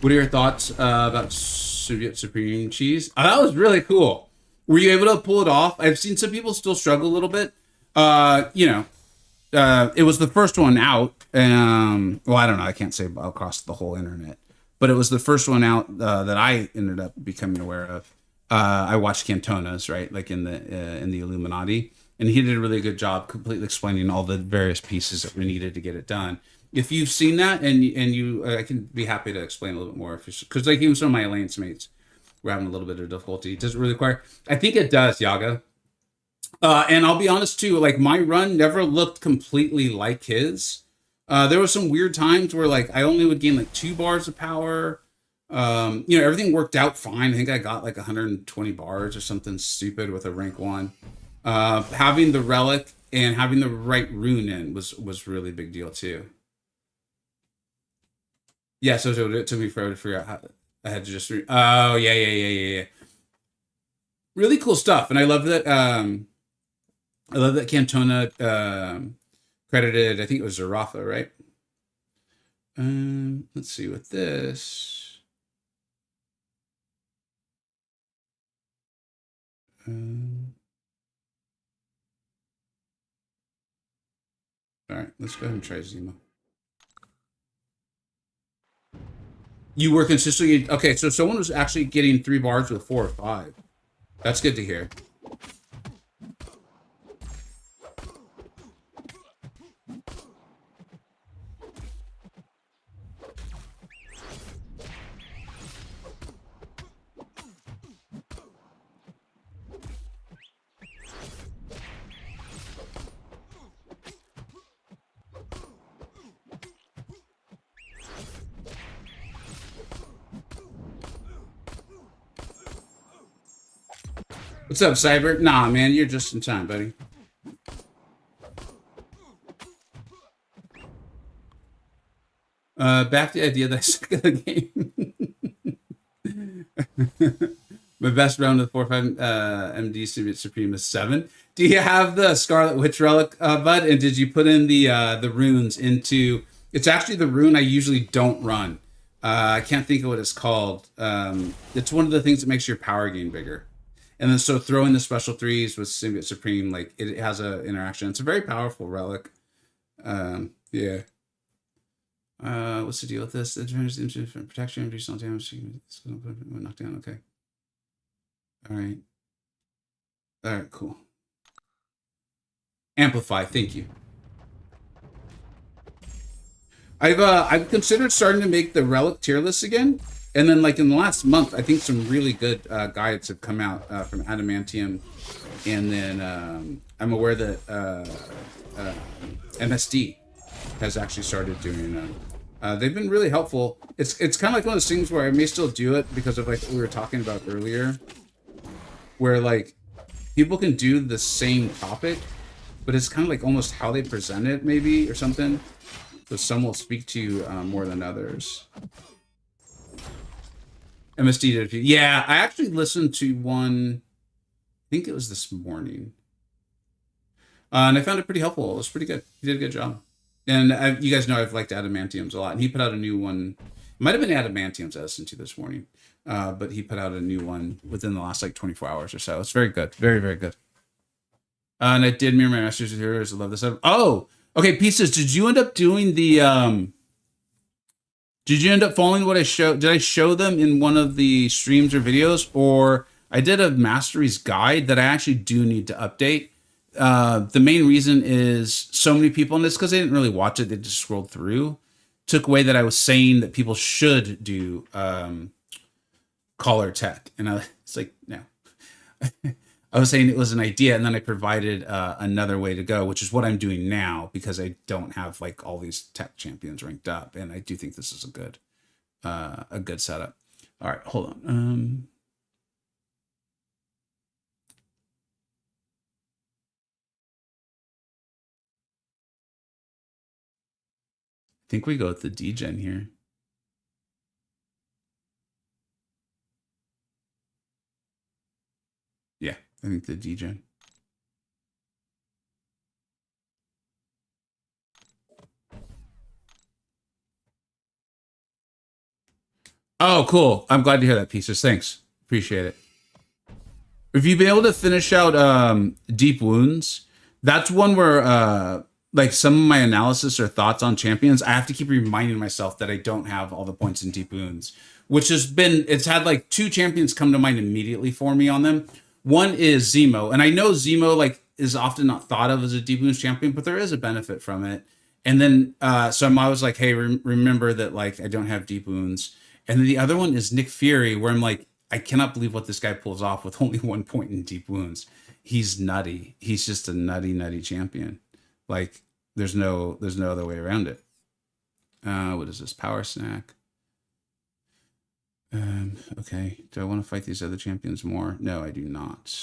What are your thoughts about Soviet Supreme cheese? That was really cool. Were you able to pull it off? I've seen some people still struggle a little bit. It was the first one out. Well, I don't know. I can't say across the whole internet, but it was the first one out that I ended up becoming aware of. I watched Cantona's, right, like in the Illuminati, and he did a really good job completely explaining all the various pieces that we needed to get it done. If you've seen that, and you, I can be happy to explain a little bit more, because like even some of my alliance mates were having a little bit of difficulty. Does it really require? I think it does, Yaga. And I'll be honest too, like my run never looked completely like his. There were some weird times where like I only would gain like 2 bars of power. Everything worked out fine. I think I got like 120 bars or something stupid with a rank 1. Having the relic and having the right rune in was really big deal too. Yeah, so it took me forever to figure out how I had to just. Oh yeah. Really cool stuff, and I love that. I love that Cantona credited. I think it was Zarafa, right? Let's see with this. All right, let's go ahead and try Zima. You were consistently okay. So someone was actually getting 3 bars with 4 or 5. That's good to hear. What's up, Cyber? Nah, man, you're just in time, buddy. Back to the idea that I suck at the game. My best round of 4-5 MD Supreme is 7. Do you have the Scarlet Witch relic, Bud? And did you put in the runes into? It's actually the rune I usually don't run. I can't think of what it's called. It's one of the things that makes your power gain bigger. And then so throwing the special 3s with Symbiote Supreme, like it has a interaction. It's a very powerful relic. Yeah. What's the deal with this? Protection, reduce all damage. Knock down. Okay. All right, cool. Amplify, thank you. I've considered starting to make the relic tier list again. And then, like, in the last month, I think some really good guides have come out from Adamantium. And then I'm aware that MSD has actually started doing them. They've been really helpful. It's kind of like one of those things where I may still do it because of, like, what we were talking about earlier. Where, like, people can do the same topic, but it's kind of like almost how they present it, maybe, or something. So some will speak to you more than others. MSD did a few. Yeah, I actually listened to one, I think it was this morning. And I found it pretty helpful. It was pretty good. He did a good job. And you guys know I've liked Adamantiums a lot. And he put out a new one. It might have been Adamantiums I listened to this morning. But he put out a new one within the last, like, 24 hours or so. It's very good. Very, very good. And I did mirror my Masters of Heroes. I love this. Oh! Okay, Pieces, did you end up doing the... Did you end up following what I showed? Did I show them in one of the streams or videos? Or I did a Masteries guide that I actually do need to update. The main reason is so many people, and it's because they didn't really watch it, they just scrolled through, took away that I was saying that people should do collar tech. And it's like, no. I was saying it was an idea, and then I provided another way to go, which is what I'm doing now, because I don't have, like, all these tech champions ranked up, and I do think this is a good setup. All right, hold on. I think we go with the degen here. Yeah, I think the degen. Oh, cool. I'm glad to hear that, Pieces. Thanks. Appreciate it. If you've been able to finish out Deep Wounds, that's one where like some of my analysis or thoughts on champions, I have to keep reminding myself that I don't have all the points in Deep Wounds, which has been, it's had like 2 champions come to mind immediately for me on them. One is Zemo, and I know Zemo, like, is often not thought of as a Deep Wounds champion, but there is a benefit from it. And then so I'm always like, hey, remember that, like, I don't have Deep Wounds. And then the other one is Nick Fury, where I'm like, I cannot believe what this guy pulls off with only 1 point in Deep Wounds. He's nutty. He's just a nutty champion. Like, there's no other way around it. What is this? Power snack. Okay. Do I want to fight these other champions more? No, I do not.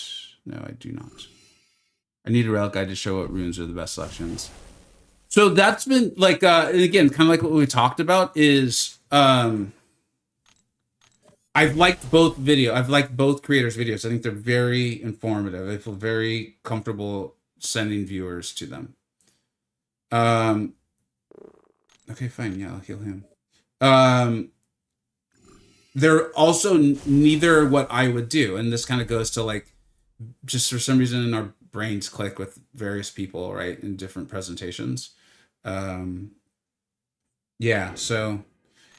No, I do not. I need a relic guide to show what runes are the best selections. So that's been like, and again, kind of like what we talked about is, I've liked both I've liked both creators' videos. I think they're very informative. I feel very comfortable sending viewers to them. Okay, fine. Yeah, I'll heal him. They're also neither what I would do, and this kind of goes to like just for some reason in our brains click with various people, right, in different presentations. Um, yeah, so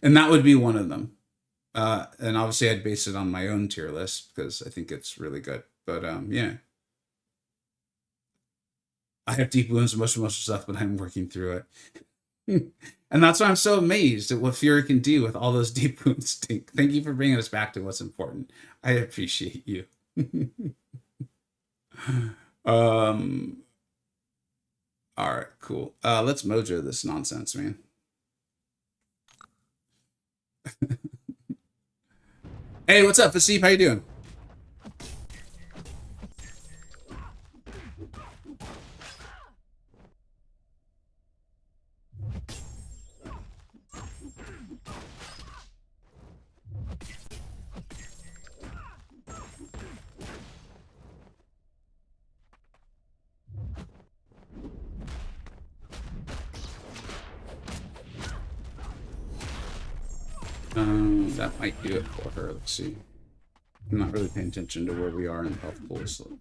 and that would be one of them. And obviously, I'd base it on my own tier list because I think it's really good. But yeah, I have deep wounds and most of stuff, but I'm working through it. And that's why I'm so amazed at what Fury can do with all those deep wounds. Thank you for bringing us back to what's important. I appreciate you. um. All right, cool. Let's mojo this nonsense, man. Hey, what's up, Fasib? How you doing? That might do it for her. Let's see. I'm not really paying attention to where we are in the health pool. So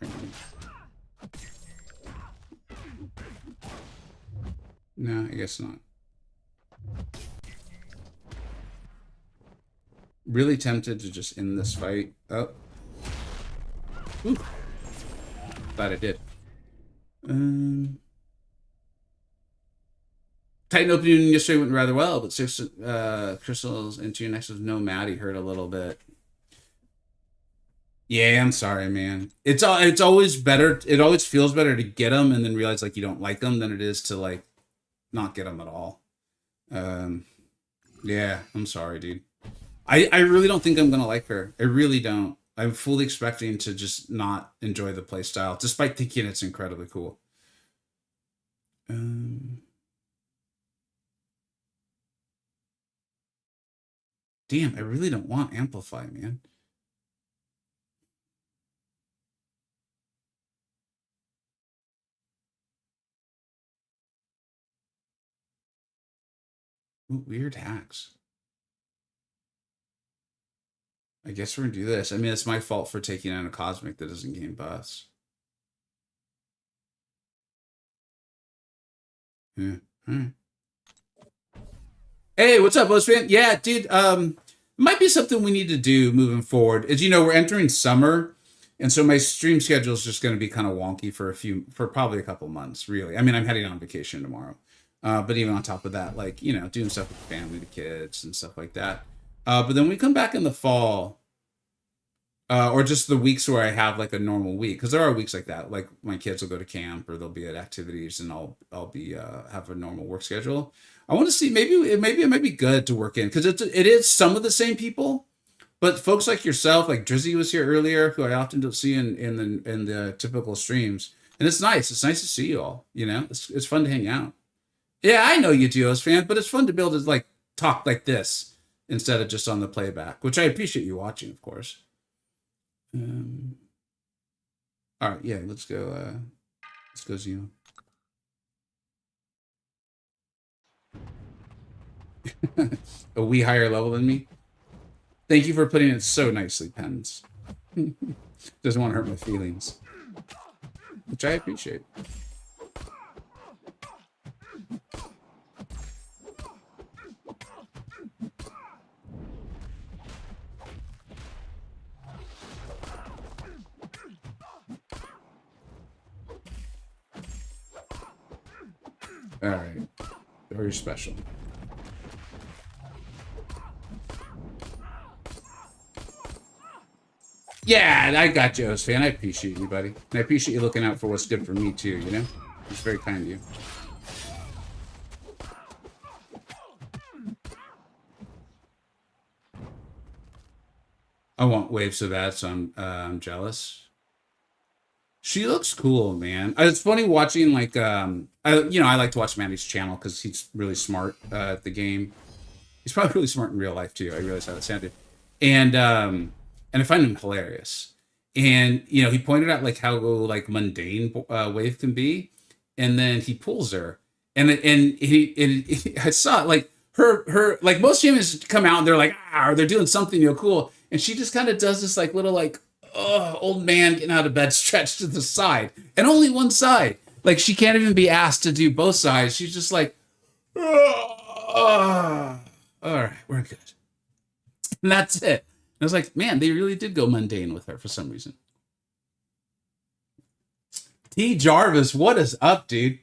no, I guess not. Really tempted to just end this fight. Oh. Ooh. Glad I did. Titan opening yesterday went rather well, but 6 crystals into your next was no Maddie hurt a little bit. Yeah, I'm sorry, man. It's always better. It always feels better to get them and then realize like you don't like them than it is to like not get them at all. Yeah, I'm sorry, dude. I really don't think I'm gonna like her. I really don't. I'm fully expecting to just not enjoy the playstyle, despite thinking it's incredibly cool. Damn, I really don't want Amplify, man. Ooh, weird hacks. I guess we're gonna do this. I mean, it's my fault for taking on a Cosmic that doesn't gain buffs. Yeah. Hey, what's up, Fan? Yeah, dude. Might be something we need to do moving forward. As you know, we're entering summer, and so my stream schedule is just going to be kind of wonky for probably a couple months. Really, I mean, I'm heading on vacation tomorrow, but even on top of that, like doing stuff with the family, the kids, and stuff like that. But then we come back in the fall, or just the weeks where I have like a normal week, because there are weeks like that. Like my kids will go to camp or they'll be at activities, and I'll be have a normal work schedule. I want to see maybe it might be good to work in because it is some of the same people, but folks like yourself, like Drizzy was here earlier, who I often don't see in the typical streams, and it's nice. It's nice to see you all. It's fun to hang out. Yeah, I know you Duos fans, but it's fun to be able to like talk like this instead of just on the playback, which I appreciate you watching, of course. All right, yeah, let's go. Let's go, Zeno. A wee higher level than me. Thank you for putting it so nicely, Pens. Doesn't want to hurt my feelings, which I appreciate. All right, very special. Yeah, I got you, fan. I appreciate you, buddy. And I appreciate you looking out for what's good for me, too, It's very kind of you. I want Wave so bad, so I'm jealous. She looks cool, man. It's funny watching, like, I like to watch Mandy's channel because he's really smart at the game. He's probably really smart in real life, too. I realize how that sounded. And I find him hilarious. And he pointed out like how like mundane Wave can be, and then he pulls her, I saw it, like her like most champions come out and they're like, or they're doing something cool, and she just kind of does this like little like, oh, old man getting out of bed stretch to the side, and only one side. Like she can't even be asked to do both sides. She's just like, oh, all right, we're good, and that's it. And I was like, man, they really did go mundane with her for some reason. T Jarvis, what is up, dude?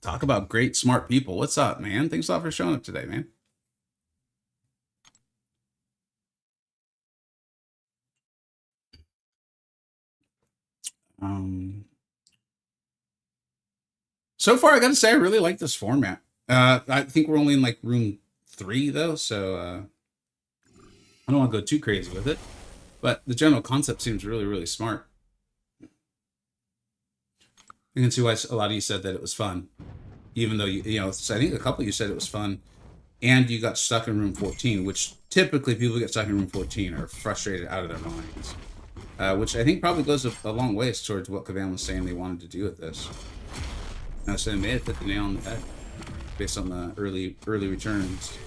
Talk about great, smart people. What's up, man? Thanks a lot for showing up today, man. So far, I got to say, I really like this format. I think we're only in like room 3, though, so I don't want to go too crazy with it. But the general concept seems really, really smart. You can see why a lot of you said that it was fun. Even though, you know, I think a couple of you said it was fun. And you got stuck in room 14, which typically people who get stuck in room 14 are frustrated out of their minds. Which I think probably goes a long ways towards what Kavan was saying they wanted to do with this. So they may have hit the nail on the head based on the early returns.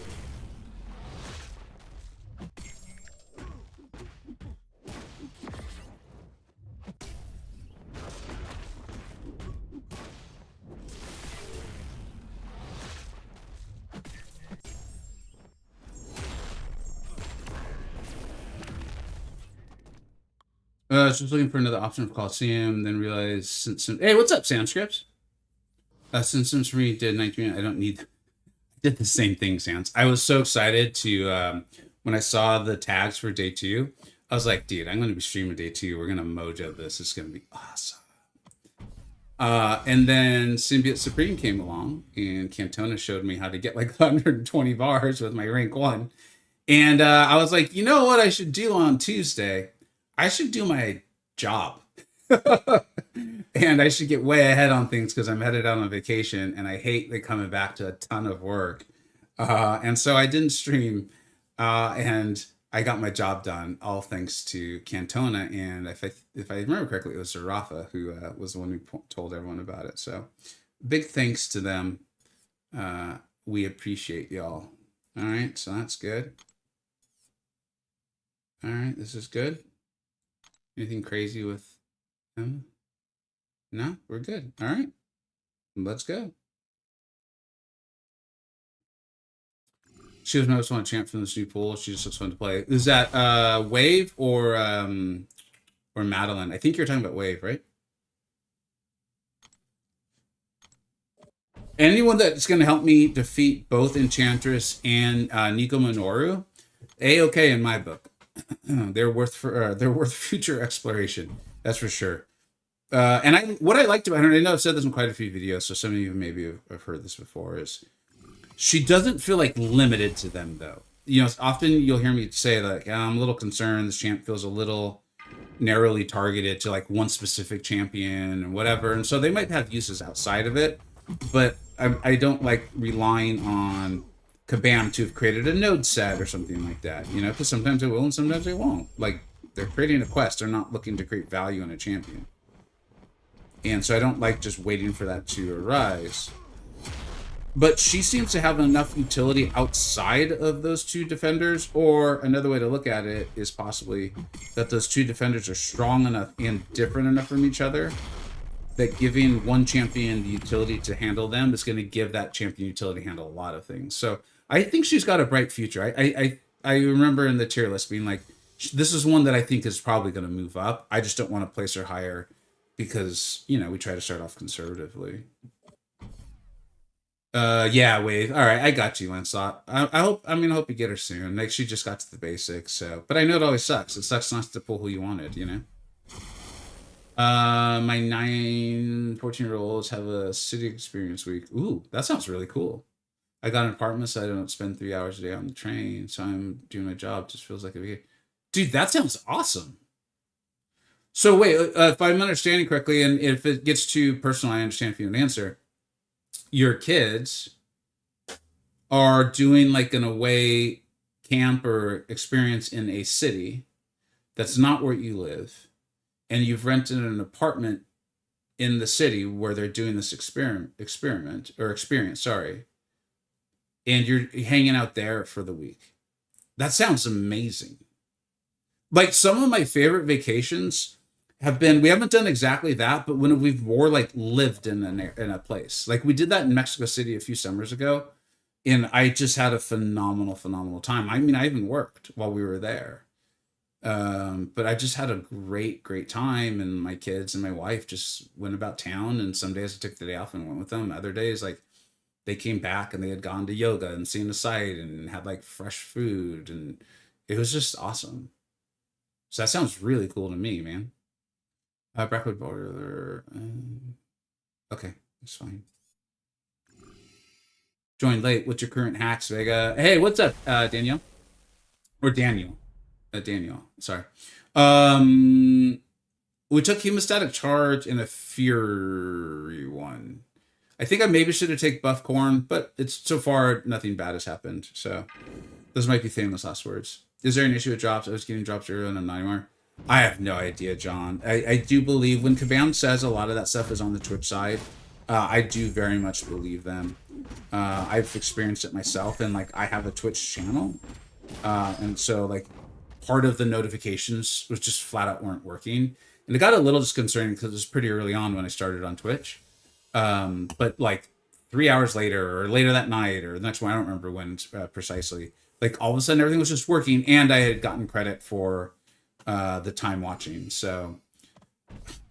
I was just looking for another option for Coliseum, then realized hey, what's up, Sandscripts? Since we did 19, I don't need. I did the same thing, Sans. I was so excited to when I saw the tags for day 2. I was like, dude, I'm going to be streaming day 2. We're going to mojo this. It's going to be awesome. And then Symbiote Supreme came along, and Cantona showed me how to get like 120 bars with my rank 1. And I was like, you know what I should do on Tuesday? I should do my job. And I should get way ahead on things because I'm headed out on vacation and I hate coming back to a ton of work. And so I didn't stream and I got my job done, all thanks to Cantona. And if I remember correctly, it was Rafa who was the one who told everyone about it. So big thanks to them. We appreciate y'all. All right, so that's good. All right, this is good. Anything crazy with him? No, we're good. All right, let's go. She doesn't just want to champ from this new pool. She just looks fun to play. Is that Wave or Madeline? I think you're talking about Wave, right? Anyone that's going to help me defeat both Enchantress and Nico Minoru, A-okay in my book. They're worth future exploration. That's for sure. And what I liked about her, I know I've said this in quite a few videos, so some of you maybe have heard this before, is she doesn't feel like limited to them, though. You know, often you'll hear me say like, I'm a little concerned this champ feels a little narrowly targeted to like one specific champion and whatever, and so they might have uses outside of it, but I don't like relying on Kabam to have created a node set or something like that, you know, because sometimes they will and sometimes they won't. Like, they're creating a quest, they're not looking to create value in a champion. And so I don't like just waiting for that to arise. But she seems to have enough utility outside of those two defenders, or another way to look at it is possibly that those two defenders are strong enough and different enough from each other that giving one champion the utility to handle them is going to give that champion utility to handle a lot of things. So I think she's got a bright future. I remember in the tier list being like, this is one that I think is probably going to move up. I just don't want to place her higher because, you know, we try to start off conservatively. Yeah, Wave. All right, I got you, Lancelot. I hope you get her soon. Like, she just got to the basics, so. But I know it always sucks. It sucks not to pull who you wanted, you know? My 14-year-olds have a city experience week. Ooh, that sounds really cool. I got an apartment, so I don't spend 3 hours a day on the train, so I'm doing my job. Just feels like a week. Dude, that sounds awesome. So wait, if I'm understanding correctly, and if it gets too personal, I understand if you don't answer. Your kids are doing like an away camp or experience in a city that's not where you live, and you've rented an apartment in the city where they're doing this experience, sorry, and you're hanging out there for the week. That sounds amazing. Like some of my favorite vacations have been, we haven't done exactly that, but when we've more like lived in a place. Like we did that in Mexico City a few summers ago, and I just had a phenomenal time. I mean, I even worked while we were there. But I just had a great time, and my kids and my wife just went about town, and some days I took the day off and went with them. Other days, like they came back and they had gone to yoga and seen the site and had like fresh food, and it was just awesome. So that sounds really cool to me, man. Brackwood boiler. Okay, that's fine. Joined late. What's your current hacks, Vega? Hey, what's up, Danielle? Or Daniel? Daniel. Sorry. We took hemostatic charge in a Fury one. I think I maybe should have taken buff corn, but it's so far nothing bad has happened. So those might be famous last words. Is there an issue with drops? I was getting drops earlier and I'm not anymore. I have no idea, John. I do believe when Kabam says a lot of that stuff is on the Twitch side, I do very much believe them. I've experienced it myself, and like I have a Twitch channel, and so like part of the notifications was just flat out weren't working, and it got a little disconcerting because it was pretty early on when I started on Twitch. But like 3 hours later or later that night or the next one, I don't remember when precisely, like all of a sudden everything was just working, and I had gotten credit for the time watching. So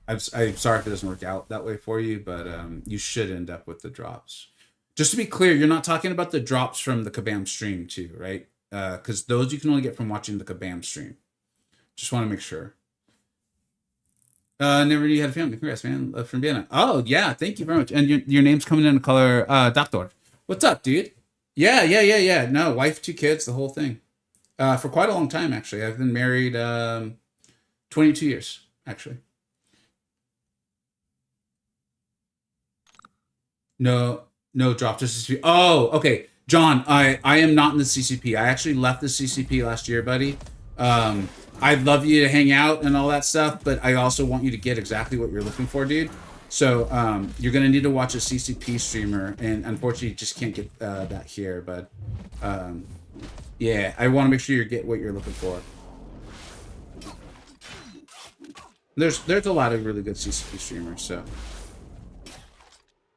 I'm sorry if it doesn't work out that way for you, but you should end up with the drops. Just to be clear, you're not talking about the drops from the Kabam stream too, right? Because those you can only get from watching the Kabam stream. Just want to make sure. Never knew you had a family. Congrats, man. Love from Vienna. Oh, yeah. Thank you very much. And your name's coming in color, Doctor. What's up, dude? Yeah. No, wife, 2 kids, the whole thing. For quite a long time, actually. I've been married 22 years, actually. No drop, just CCP. Oh, okay. John, I am not in the CCP. I actually left the CCP last year, buddy. I'd love you to hang out and all that stuff, but I also want you to get exactly what you're looking for, dude. So you're gonna need to watch a CCP streamer, and unfortunately, you just can't get that here. But yeah, I want to make sure you get what you're looking for. There's a lot of really good CCP streamers, so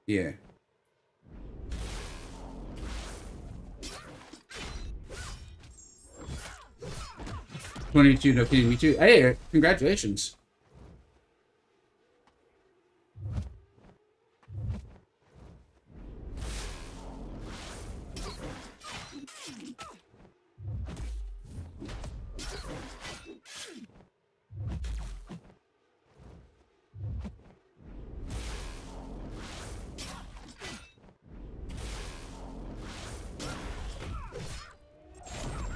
yeah. 22, no kidding, me too. Hey, congratulations.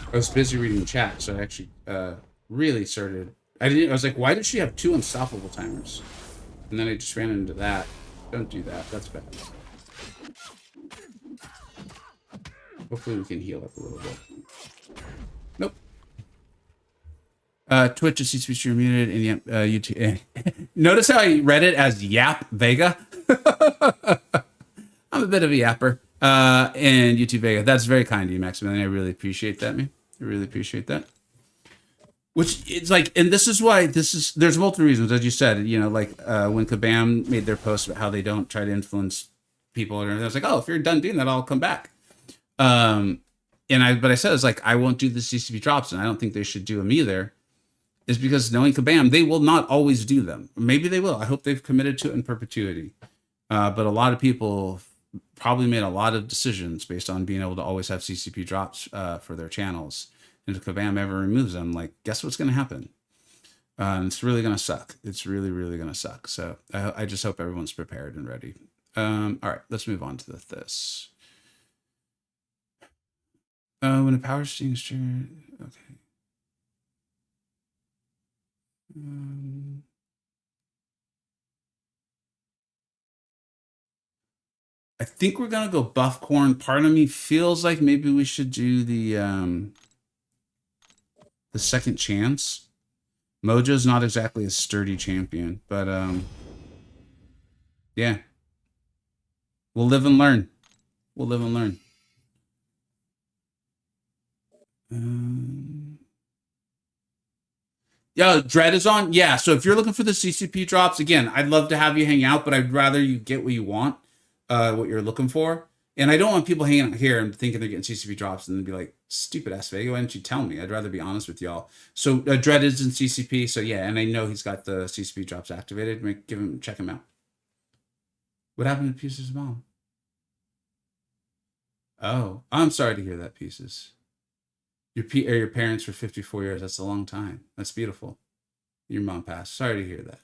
I was busy reading chat, so I actually really started. I was like, why did she have 2 unstoppable timers? And then I just ran into that. Don't do that. That's bad. Hopefully we can heal up a little bit. Nope. Twitch is CCP stream muted and YouTube. Notice how I read it as Yap Vega. I'm a bit of a yapper. And YouTube Vega. That's very kind of you, Maximilian. I really appreciate that, man. I really appreciate that. Which it's like, and this is why there's multiple reasons, as you said, you know, like when Kabam made their post about how they don't try to influence people and everything, I was like, oh, if you're done doing that, I'll come back. But I said, it's like, I won't do the CCP drops, and I don't think they should do them either. Is because knowing Kabam, they will not always do them. Maybe they will. I hope they've committed to it in perpetuity. But a lot of people probably made a lot of decisions based on being able to always have CCP drops for their channels. And if Kabam ever removes them, like, guess what's going to happen? It's really going to suck. It's really going to suck. So I just hope everyone's prepared and ready. All right, let's move on to this. When a power extinguisher, okay. I think we're gonna go buff corn. Part of me feels like maybe we should do the second chance. Mojo's not exactly a sturdy champion, but Yeah. We'll live and learn. We'll live and learn. Yeah, Dread is on. Yeah, so if you're looking for the CCP drops, again, I'd love to have you hang out, but I'd rather you get what you want, what you're looking for. And I don't want people hanging out here and thinking they're getting CCP drops and then be like, stupid ass Vega, why didn't you tell me? I'd rather be honest with y'all. So Dread is in CCP, so yeah, and I know he's got the CCP drops activated. Check him out. What happened to Pieces' mom? Oh, I'm sorry to hear that, Pieces. Your parents for 54 years. That's a long time. That's beautiful. Your mom passed. Sorry to hear that.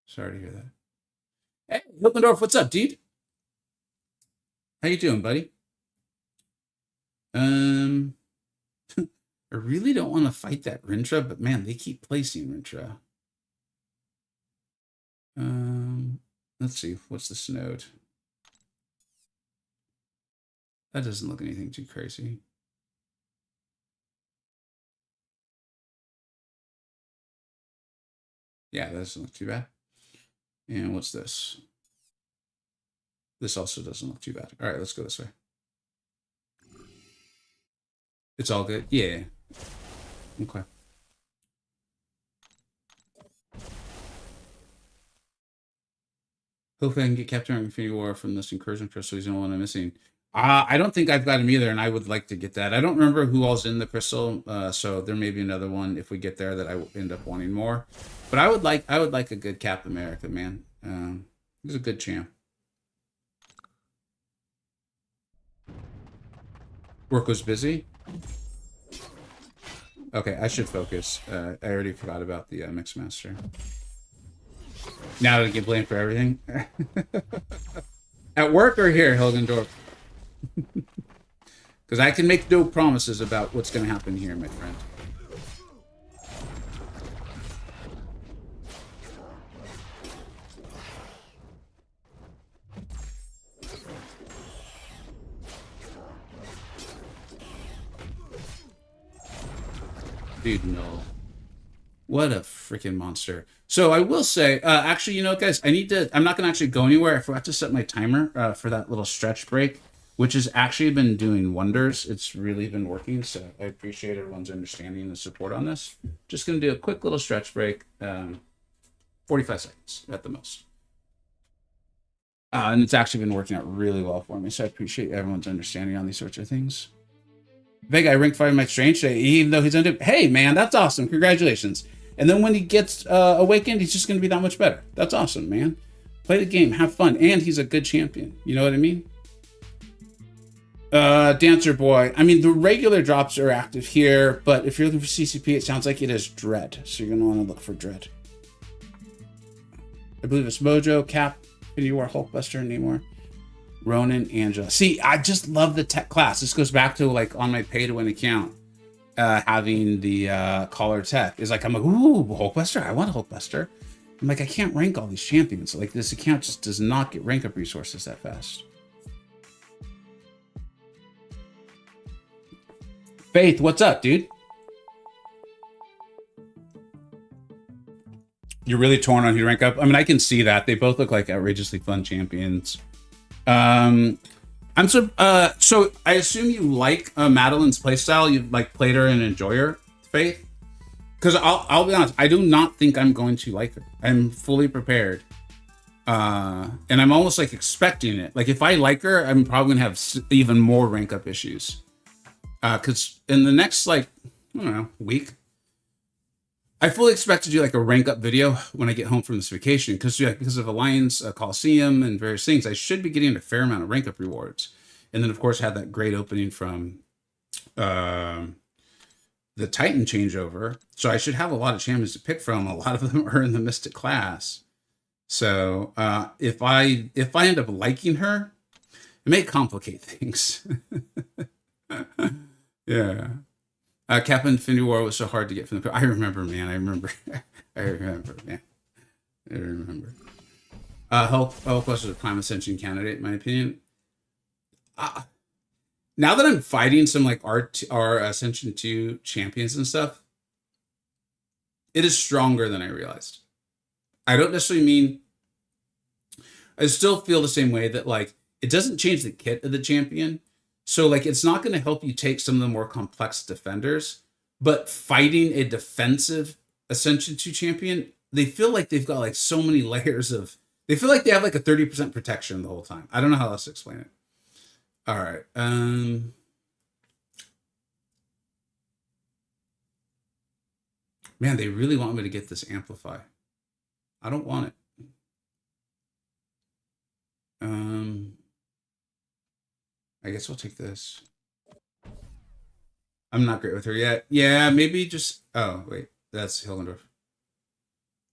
Sorry to hear that. Hey, Hilkendorf, what's up, dude? How you doing, buddy? I really don't want to fight that Rintra, but man, they keep placing Rintra. Let's see. What's this node? That doesn't look anything too crazy. Yeah, that doesn't look too bad. And what's this? This also doesn't look too bad. All right, let's go this way. It's all good? Yeah. Okay. Hopefully I can get Captain Infinity War from this Incursion crystal. He's the only one I'm missing. I don't think I've got him either, and I would like to get that. I don't remember who all's in the crystal, so there may be another one if we get there that I will end up wanting more. But I would like a good Cap America, man. He's a good champ. Work was busy. Okay, I should focus. I already forgot about the Mixmaster. Now to get blamed for everything. At work or here, Hilgendorf? Because I can make no promises about what's going to happen here, my friend. Dude, no. What a freaking monster. So I will say, actually, you know, guys, I'm not going to actually go anywhere. I forgot to set my timer for that little stretch break, which has actually been doing wonders. It's really been working. So I appreciate everyone's understanding and support on this. Just going to do a quick little stretch break, 45 seconds at the most. And it's actually been working out really well for me. So I appreciate everyone's understanding on these sorts of things. Vega, I ranked 5 in my strange today, even though he's under. Hey, man, that's awesome. Congratulations. And then when he gets awakened, he's just going to be that much better. That's awesome, man. Play the game, have fun, and he's a good champion. You know what I mean? Dancer Boy. I mean, the regular drops are active here, but if you're looking for CCP, it sounds like it is Dread. So you're going to want to look for Dread. I believe it's Mojo, Cap, Infinity War, Hulkbuster, Namor, Ronan, Angela. See, I just love the tech class. This goes back to like on my pay to win account. Having the collar tech is like, I'm like, ooh, Hulkbuster. I want a Hulkbuster. I'm like, I can't rank all these champions. Like, this account just does not get rank up resources that fast. Faith, what's up, dude? You're really torn on who to rank up. I mean, I can see that. They both look like outrageously fun champions. So I assume you like Madeline's playstyle. You like played her and enjoy her, Faith? Because I'll be honest, I do not think I'm going to like her. I'm fully prepared. And I'm almost like expecting it. Like if I like her, I'm probably gonna have even more rank up issues. Because in the next I don't know, week, I fully expect to do like a rank up video when I get home from this vacation. Because of Alliance, Coliseum, and various things, I should be getting a fair amount of rank up rewards. And then of course had that great opening from the Titan changeover. So I should have a lot of champions to pick from. A lot of them are in the Mystic class. So if I end up liking her, it may complicate things. Yeah. Captain Infinity War was so hard to get from the. I remember, man. I remember, man. Hulk was a prime ascension candidate, in my opinion. Now that I'm fighting some like our Ascension 2 champions and stuff, it is stronger than I realized. I don't necessarily mean. I still feel the same way that like it doesn't change the kit of the champion. So like it's not going to help you take some of the more complex defenders, but fighting a defensive Ascension 2 champion, they feel like they've got like so many layers of they feel like they have like a 30% protection the whole time. I don't know how else to explain it. All right. Man, they really want me to get this amplify. I don't want it. I guess we'll take this. I'm not great with her yet. Yeah, maybe just. Oh wait, that's Hildendorf.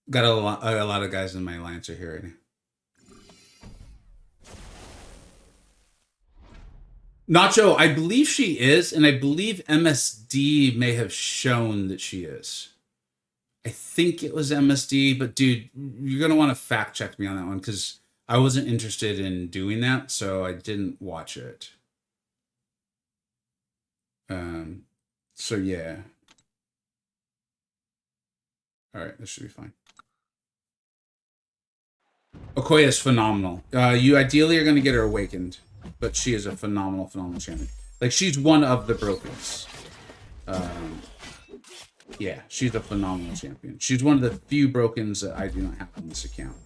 Got a lot of guys in my alliance are here right now. Nacho, I believe she is, and I believe MSD may have shown that she is. I think it was MSD, but dude, you're gonna want to fact check me on that one because I wasn't interested in doing that, so I didn't watch it. So yeah. All right, this should be fine. Okoye is phenomenal. You ideally are going to get her awakened, but she is a phenomenal champion. Like she's one of the brokens. Yeah, she's a phenomenal champion. She's one of the few brokens that I do not have on this account.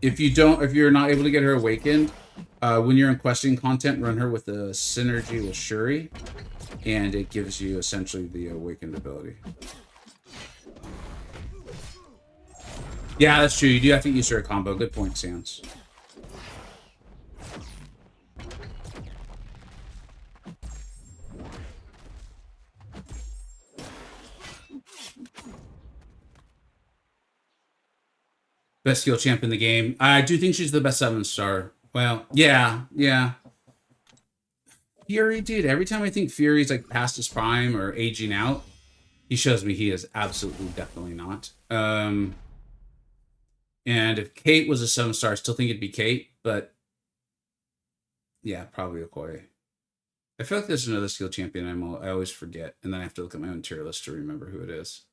If you're not able to get her awakened, when you're in questing content, run her with the synergy with Shuri, and it gives you essentially the awakened ability. Yeah, that's true. You do have to use her combo. Good point, Sans. Best skill champ in the game. I do think she's the best 7-star. Well, yeah. Fury, dude, every time I think Fury's like past his prime or aging out, he shows me he is absolutely definitely not. And if Kate was a 7-star, I still think it'd be Kate, but yeah, probably Okoye. I feel like there's another skill champion I always forget, and then I have to look at my own tier list to remember who it is.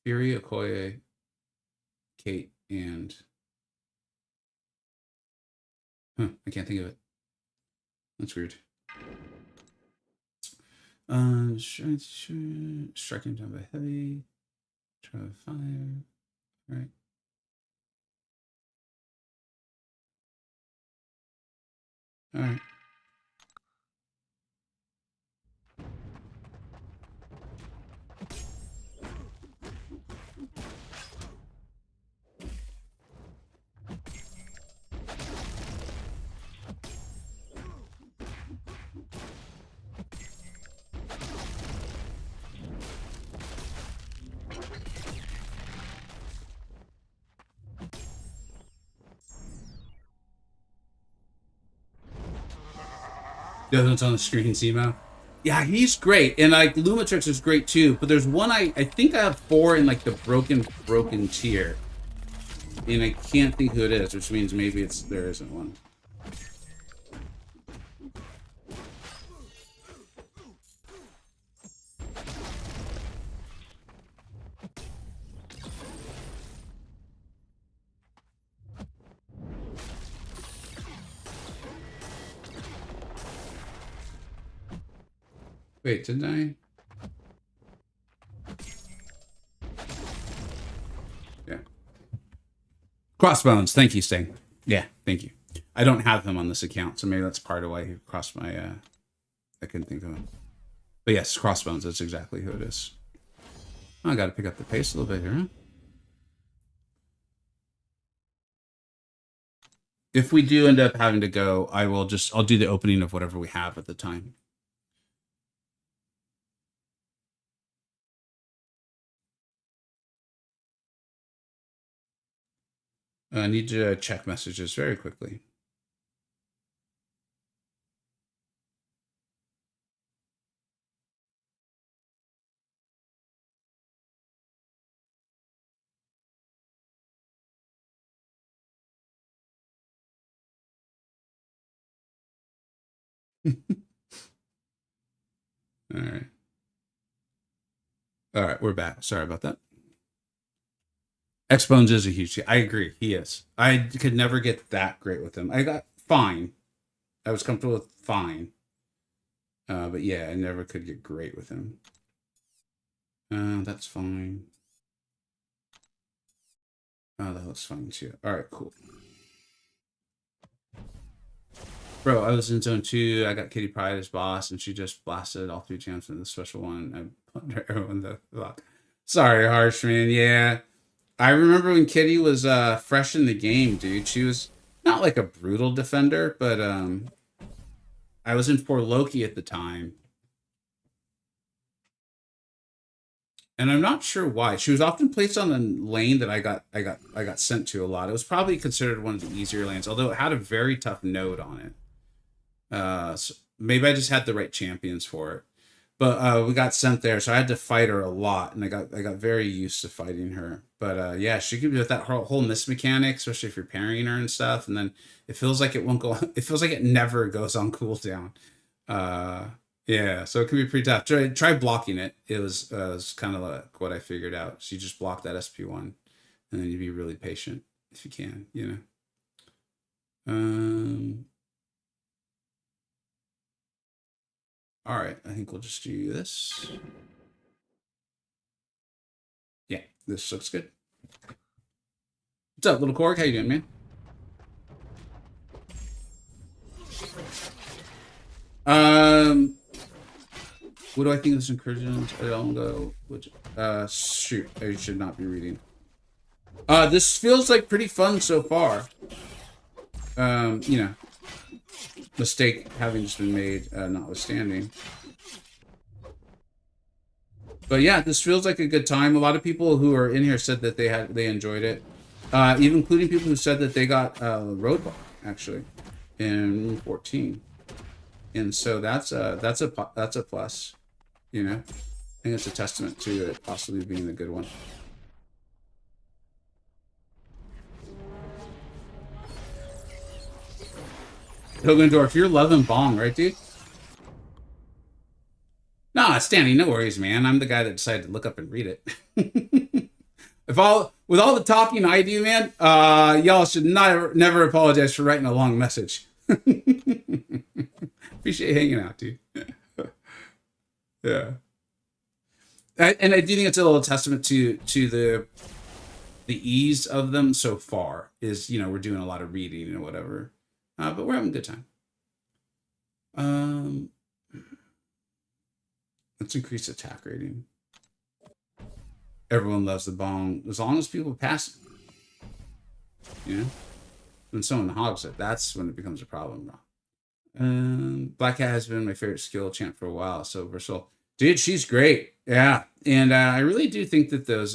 Fury, Okoye, Kate, and I can't think of it. That's weird. Striking down by heavy. Try to fire. All right. All right. The other one's on the screen, Zemo. Yeah, he's great. And like Lumitrix is great too. But there's one I think I have 4 in like the broken tier. And I can't think who it is, which means maybe there isn't one. Wait, didn't I? Yeah. Crossbones. Thank you, Sting. Yeah, thank you. I don't have him on this account, so maybe that's part of why he crossed my. I couldn't think of him. But yes, Crossbones. That's exactly who it is. Oh, I got to pick up the pace a little bit here. Huh? If we do end up having to go, I'll do the opening of whatever we have at the time. I need to check messages very quickly. All right. All right, we're back. Sorry about that. X-Bones is a huge. I agree. He is. I could never get that great with him. I got fine. I was comfortable with fine. But yeah, I never could get great with him. That's fine. Oh, that looks fine too. All right, cool. Bro, I was in zone 2. I got Kitty Pryde as boss, and she just blasted all 3 champs in the special one. I put her arrow in the lock. Sorry, Harsh, man. Yeah. I remember when Kitty was fresh in the game, dude. She was not like a brutal defender, but I was in for Loki at the time. And I'm not sure why. She was often placed on a lane that I got sent to a lot. It was probably considered one of the easier lanes, although it had a very tough node on it. So maybe I just had the right champions for it. But we got sent there, so I had to fight her a lot, and I got very used to fighting her. But yeah, she could be with that whole miss mechanic, especially if you're parrying her and stuff. And then it feels like it won't go. It feels like it never goes on cooldown. Yeah, so it could be pretty tough. Try blocking it. It was kind of like what I figured out. So you just block that SP1, and then you'd be really patient if you can, you know. All right, I think we'll just do this. Yeah, this looks good. What's up, little Korg? How you doing, man? What do I think of this Incursions? I don't know. Shoot, I should not be reading. This feels like pretty fun so far. You know, mistake having just been made, notwithstanding. But yeah, this feels like a good time. A lot of people who are in here said that they enjoyed it, even including people who said that they got Roadblock actually in 14, and so that's a plus. You know, I think it's a testament to it possibly being a good one. Hogendorf, you're loving Bong, right, dude? Nah, Stanley, no worries, man. I'm the guy that decided to look up and read it. With all the talking I do, man, y'all should never apologize for writing a long message. Appreciate hanging out, dude. Yeah. And I do think it's a little testament to the ease of them so far. Is, you know, we're doing a lot of reading and whatever, but we're having a good time. Let's increase attack rating. Everyone loves the Bong as long as people pass it. You know, when someone hogs it, that's when it becomes a problem, bro. Black Cat has been my favorite skill champ for a while. So versatile, dude. She's great. Yeah, and I really do think that those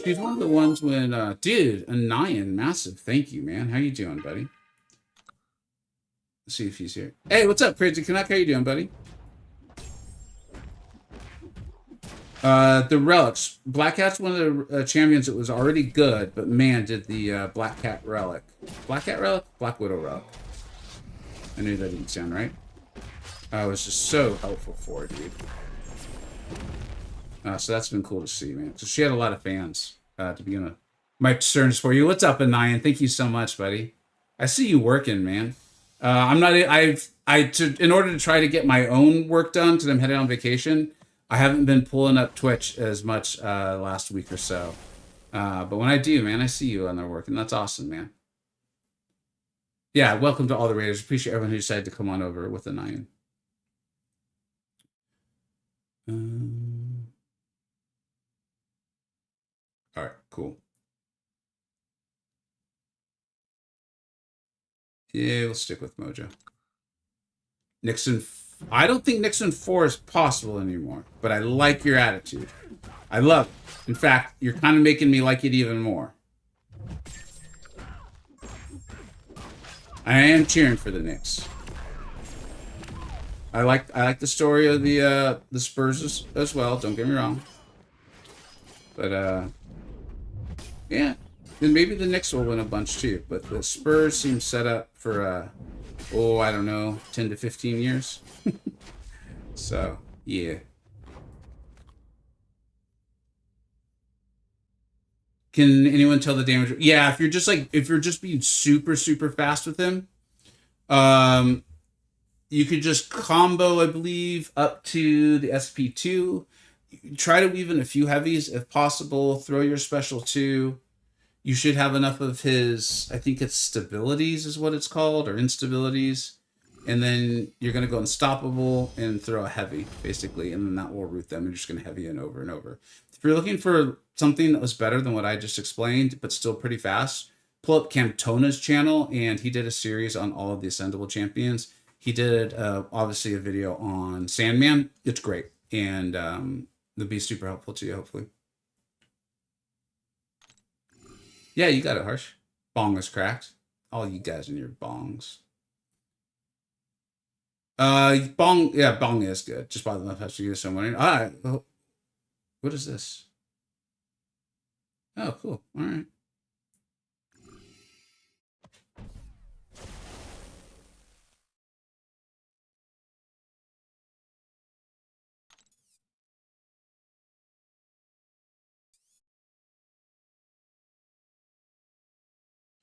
she's one of the ones when dude, Anayan, massive thank you, man. How you doing, buddy? Let's see if he's here. Hey, what's up, Crazy Canuck? How you doing, buddy? The relics. Black Cat's one of the champions that was already good, but man, did the Black Cat relic. Black Cat relic? Black Widow relic. I knew that didn't sound right. It was just so helpful for it, dude. So that's been cool to see, man. So she had a lot of fans to begin with. Mike Stearns for you. What's up, Anayan? Thank you so much, buddy. I see you working, man. I'm not. In order to try to get my own work done, because I'm headed on vacation, I haven't been pulling up Twitch as much last week or so. But when I do, man, I see you on there working. That's awesome, man. Yeah, welcome to all the Raiders. Appreciate everyone who decided to come on over with Anayan. All right, cool. Yeah, we'll stick with Mojo. Nixon. I don't think Nixon 4 is possible anymore, but I like your attitude. I love it. In fact, you're kind of making me like it even more. I am cheering for the Knicks. I like the story of the Spurs as well. Don't get me wrong. But yeah, then maybe the Knicks will win a bunch too. But the Spurs seem set up for I don't know, 10 to 15 years. So yeah. Can anyone tell the damage? Yeah, if you're just being super fast with him, you could just combo, I believe, up to the SP2. Try to weave in a few heavies if possible. Throw your special 2. You should have enough of his, I think it's stabilities is what it's called, or instabilities. And then you're going to go unstoppable and throw a heavy, basically. And then that will root them. And you're just going to heavy in over and over. If you're looking for something that was better than what I just explained, but still pretty fast, pull up Camtona's channel. And he did a series on all of the Ascendable champions. He did, obviously, a video on Sandman. It's great. And it'll be super helpful to you, hopefully. Yeah, you got it, Harsh. Bong is cracked. All you guys and your bongs. Bong is good. Just by the enough has to use someone. Alright. What is this? Oh, cool. Alright.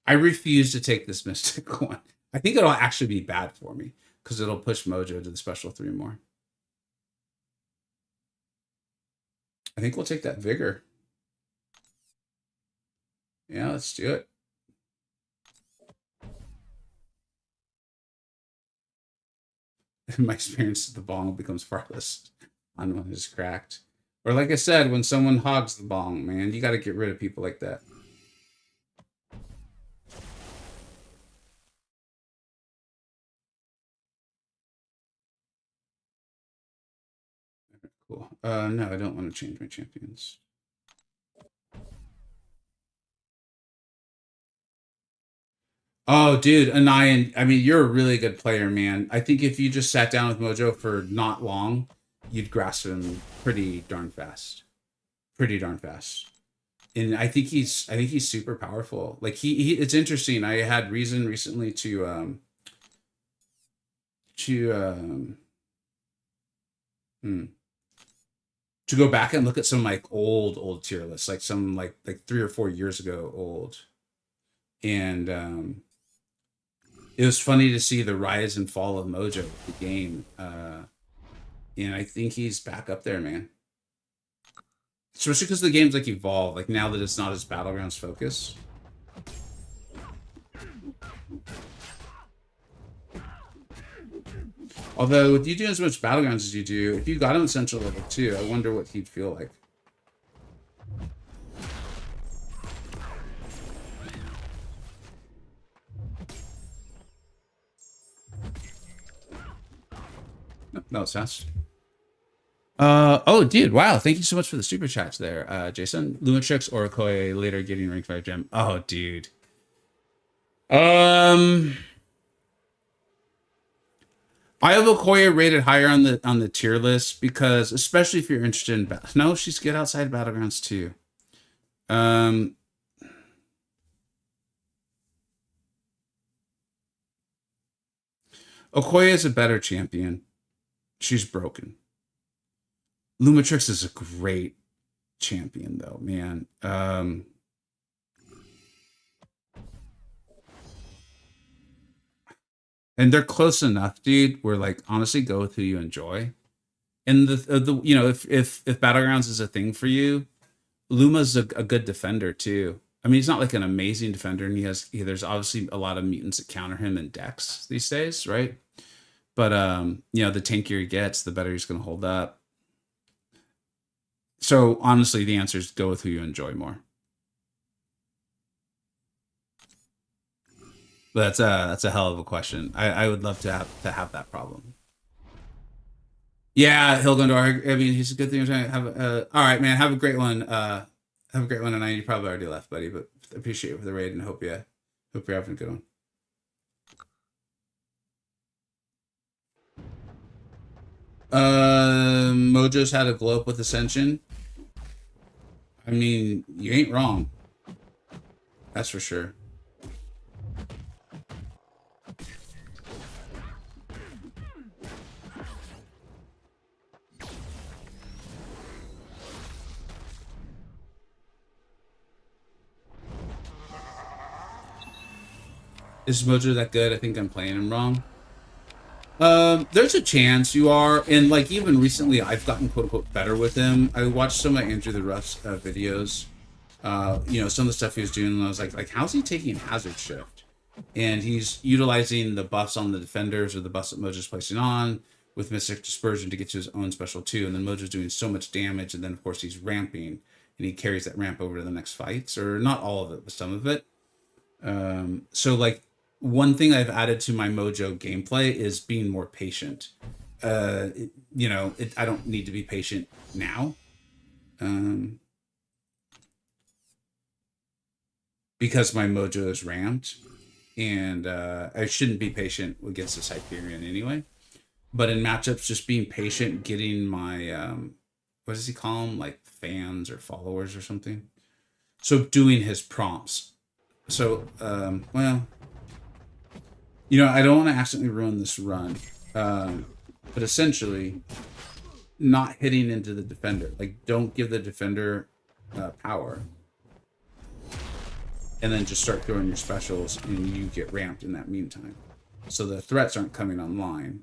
I refuse to take this Mystic one. I think it'll actually be bad for me because it'll push Mojo to the special 3 more. I think we'll take that Vigor. Yeah, let's do it. My experience with the bong becomes far less on when it's cracked. Or like I said, when someone hogs the bong, man, you got to get rid of people like that. Cool. No, I don't want to change my champions. Oh, dude, Anayan, I mean, you're a really good player, man. I think if you just sat down with Mojo for not long, you'd grasp him pretty darn fast. Pretty darn fast. And I think he's super powerful. Like he it's interesting. I had reason recently to go back and look at some like old tier lists, like some like 3 or 4 years ago old. And it was funny to see the rise and fall of Mojo with the game. And I think he's back up there, man. Especially because the game's like evolved, like now that it's not as Battlegrounds focus. Although with you doing as much Battlegrounds as you do, if you got him Essential level 2, I wonder what he'd feel like. No, it's fast. Oh, dude, wow. Thank you so much for the super chats there, Jason. Lunatrix or Okoye later getting rank 5 gem. Oh, dude. I have Okoye rated higher on the tier list because, especially if you're interested in no, she's good outside Battlegrounds too. Okoye is a better champion. She's broken. Lumatrix is a great champion, though, man. And they're close enough, dude. Where like honestly, go with who you enjoy. And the you know if Battlegrounds is a thing for you, Luma's a good defender too. I mean, he's not like an amazing defender, and there's obviously a lot of mutants that counter him in decks these days, right? But you know, the tankier he gets, the better he's going to hold up. So honestly, the answer is go with who you enjoy more. But that's a hell of a question. I would love to have that problem. Yeah, Hilgundor. I mean, he's a good thing. All right, man. Have a great one. Have a great one. And you probably already left, buddy. But appreciate it for the raid and hope you're having a good one. Mojo's had a glow up with Ascension. I mean, you ain't wrong. That's for sure. Is Mojo that good? I think I'm playing him wrong. There's a chance you are, and like even recently, I've gotten quote unquote better with him. I watched some of Andrew the Ruff's videos. You know, some of the stuff he was doing, and I was like, how's he taking hazard shift? And he's utilizing the buffs on the defenders or the buffs that Mojo's placing on with Mystic Dispersion to get to his own special too. And then Mojo's doing so much damage, and then of course he's ramping, and he carries that ramp over to the next fights, or not all of it, but some of it. So like one thing I've added to my Mojo gameplay is being more patient. You know, I don't need to be patient now. Because my Mojo is ramped, and I shouldn't be patient against this Hyperion anyway. But in matchups, just being patient, getting my what does he call them, like fans or followers or something. So doing his prompts. So well, you know, I don't want to accidentally ruin this run, but essentially, not hitting into the defender. Like, don't give the defender power. And then just start throwing your specials, and you get ramped in that meantime. So the threats aren't coming online.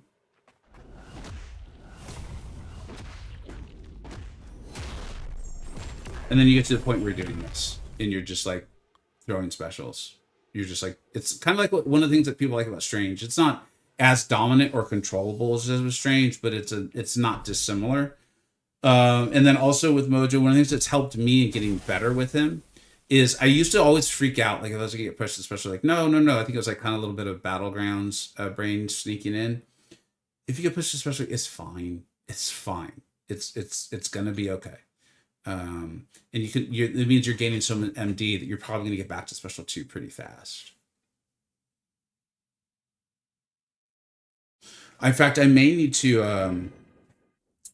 And then you get to the point where you're doing this, and you're just like throwing specials. You're just like, it's kind of like one of the things that people like about Strange. It's not as dominant or controllable as with Strange, but it's not dissimilar. And then also with Mojo, one of the things that's helped me in getting better with him is I used to always freak out, like if I was gonna get pushed, especially like no. I think it was like kind of a little bit of Battlegrounds brain sneaking in. If you get pushed, especially, it's fine. It's fine. It's gonna be okay. And it means you're gaining some MD that you're probably gonna get back to special 2 pretty fast. In fact, I may need to,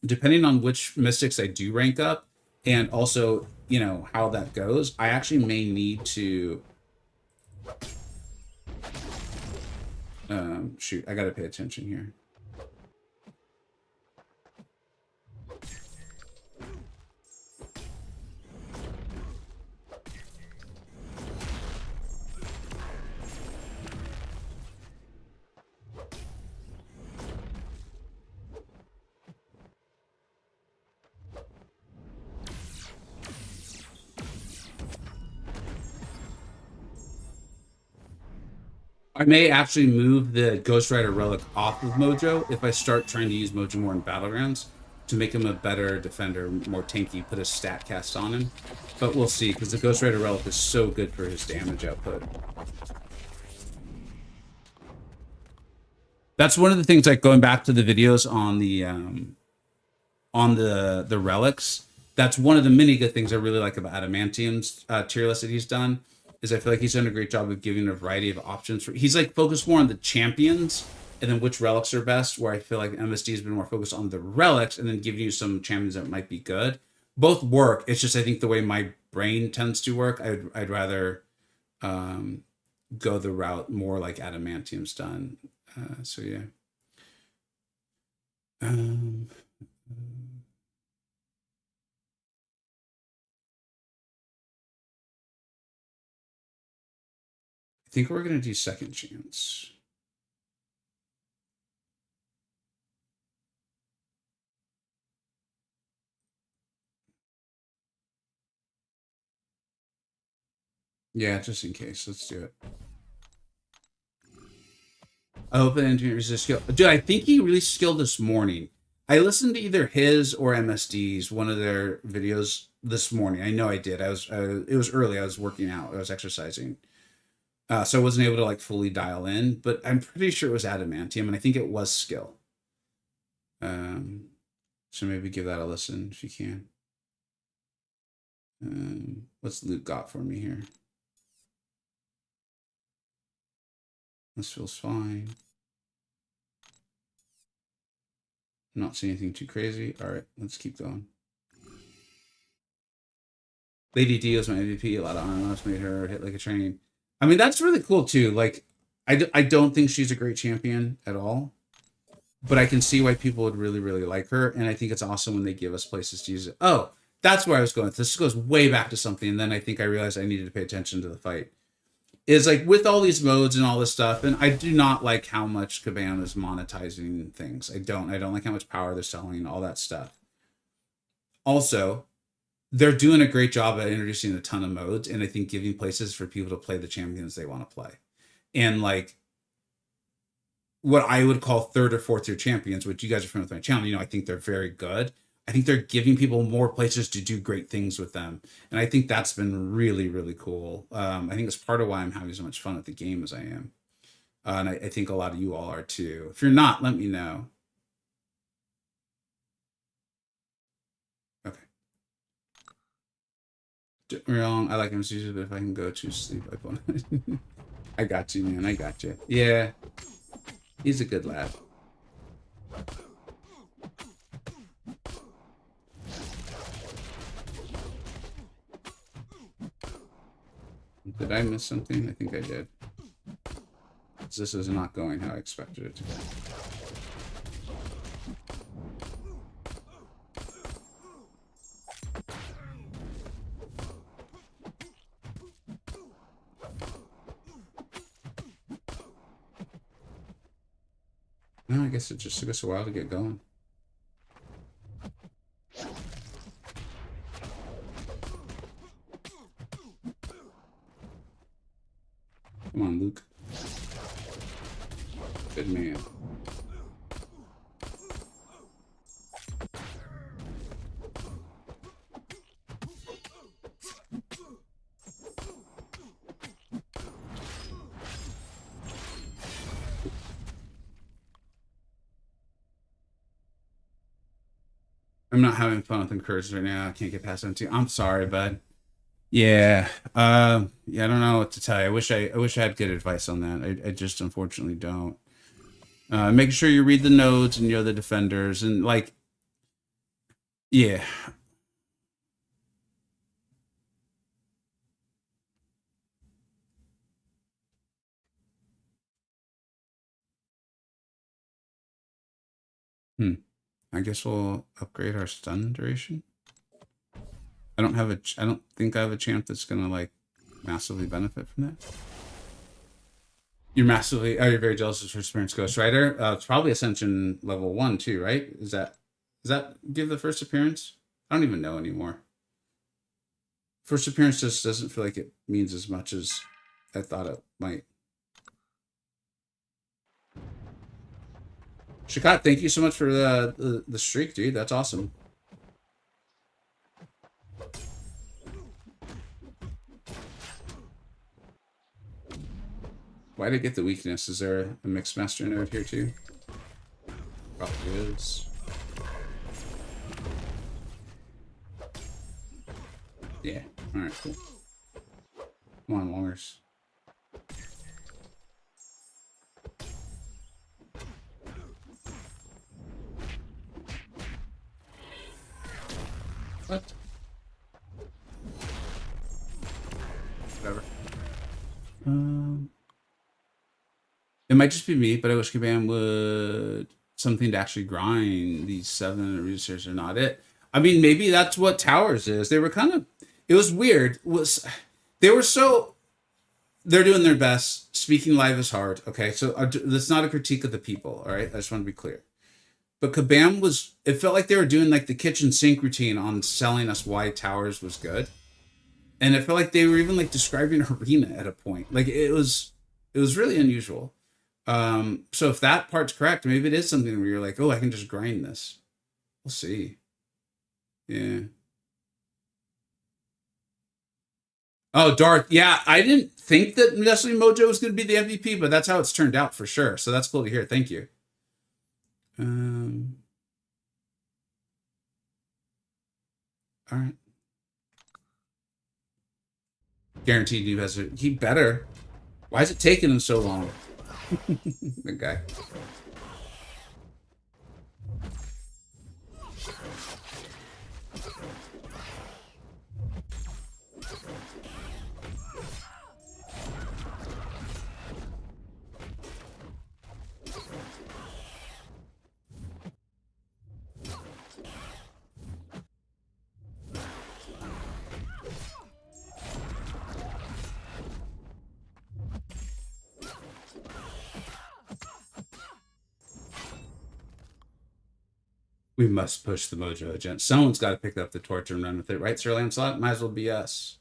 depending on which mystics I do rank up, and also, you know, how that goes, I actually may need to shoot, I gotta pay attention here. I may actually move the Ghost Rider relic off of Mojo if I start trying to use Mojo more in Battlegrounds to make him a better defender, more tanky, put a stat cast on him. But we'll see, because the Ghost Rider relic is so good for his damage output. That's one of the things, like going back to the videos on the relics. That's one of the many good things I really like about Adamantium's tier list that he's done. Is I feel like he's done a great job of giving a variety of options. He's like focused more on the champions and then which relics are best, where I feel like MSD has been more focused on the relics and then giving you some champions that might be good. Both work. It's just I think the way my brain tends to work, I'd rather go the route more like Adamantium's done. So yeah. I think we're gonna do second chance. Yeah, just in case. Let's do it. I hope that engineer resist skill. Dude, I think he released skill this morning. I listened to either his or MSD's, one of their videos this morning. I know I did. It was early. I was working out. I was exercising. So I wasn't able to like fully dial in, but I'm pretty sure it was Adamantium, and I think it was skill. So maybe give that a listen if you can. What's Luke got for me here? This feels fine. I'm not seeing anything too crazy. All right, let's keep going. Lady D was my MVP. A lot of RMS made her hit like a train. I mean, that's really cool too. Like, I don't think she's a great champion at all, but I can see why people would really, really like her. And I think it's awesome when they give us places to use it. Oh, that's where I was going. This goes way back to something. And then I think I realized I needed to pay attention to the fight. is like with all these modes and all this stuff, and I do not like how much Kabam is monetizing things. I don't like how much power they're selling and all that stuff. Also, they're doing a great job at introducing a ton of modes, and I think giving places for people to play the champions they want to play. And like what I would call third or fourth tier champions, which you guys are familiar with my channel, you know, I think they're very good. I think they're giving people more places to do great things with them. And I think that's been really, really cool. I think it's part of why I'm having so much fun with the game as I am. And I think a lot of you all are too. If you're not, let me know. Okay. Don't get me wrong, I like MCoC, but if I can go to sleep, I want. I got you, man. I got you. Yeah. He's a good lad. Did I miss something? I think I did. This is not going how I expected it to go. No, I guess it just took us a while to get going. Come on, Luke. Good man. I'm not having fun with Incursions right now. I can't get past MT. I'm sorry, bud. Yeah. Yeah, I don't know what to tell you. I wish I had good advice on that. I just unfortunately don't. Making sure you read the nodes and you're the defenders and like, yeah. I guess we'll upgrade our stun duration. I don't think I have a champ that's gonna like massively benefit from that. You're very jealous of first appearance Ghost Rider. It's probably Ascension level 1 too, right? Does that give the first appearance? I don't even know anymore. First appearance just doesn't feel like it means as much as I thought it might. Shakat, thank you so much for the streak, dude. That's awesome. Why did I get the weakness? Is there a mixed master node here too? Probably is. Yeah. Alright, cool. Come on, Longers. What? Whatever. It might just be me, but I wish Kabam would something to actually grind. These 7 researchers are not it. I mean, maybe that's what Towers is. They were kind of, it was weird. They're doing their best. Speaking live is hard. Okay, so that's not a critique of the people. All right, I just want to be clear. But Kabam it felt like they were doing like the kitchen sink routine on selling us why Towers was good. And it felt like they were even like describing Arena at a point. Like it was really unusual. So if that part's correct, maybe it is something where you're like, oh, I can just grind this. We'll see. Yeah. Oh, Darth. Yeah, I didn't think that necessarily Mojo was going to be the MVP, but that's how it's turned out for sure. So that's cool to hear. Thank you. All right. Guaranteed he has he better. Why is it taking him so long? The guy. We must push the mojo agenda. Someone's got to pick up the torch and run with it, right, Sir Lancelot? Might as well be us.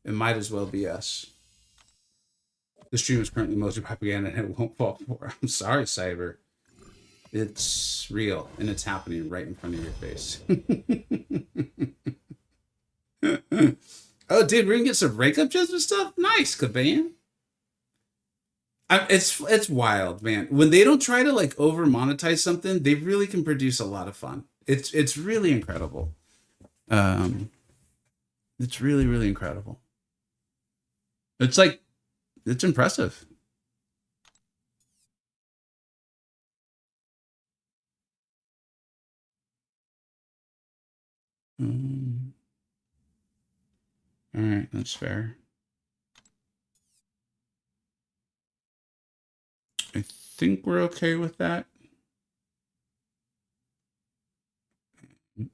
It might as well be us. The stream is currently mostly propaganda and it won't fall for. I'm sorry, Cyber. It's real and it's happening right in front of your face. Oh, dude, we're gonna get some breakup jokes and stuff. Nice, Kabam. It's wild, man. When they don't try to like over monetize something, they really can produce a lot of fun. It's really incredible. It's really incredible. It's like it's impressive. All right, that's fair. I think we're okay with that.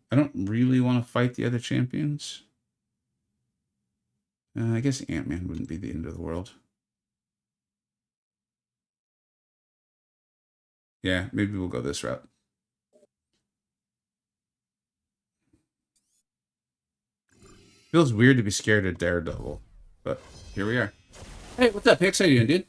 I don't really want to fight the other champions. I guess Ant-Man wouldn't be the end of the world. Yeah, maybe we'll go this route. Feels weird to be scared of Daredevil, but here we are. Hey, what's up, Hicks? How you doing, dude?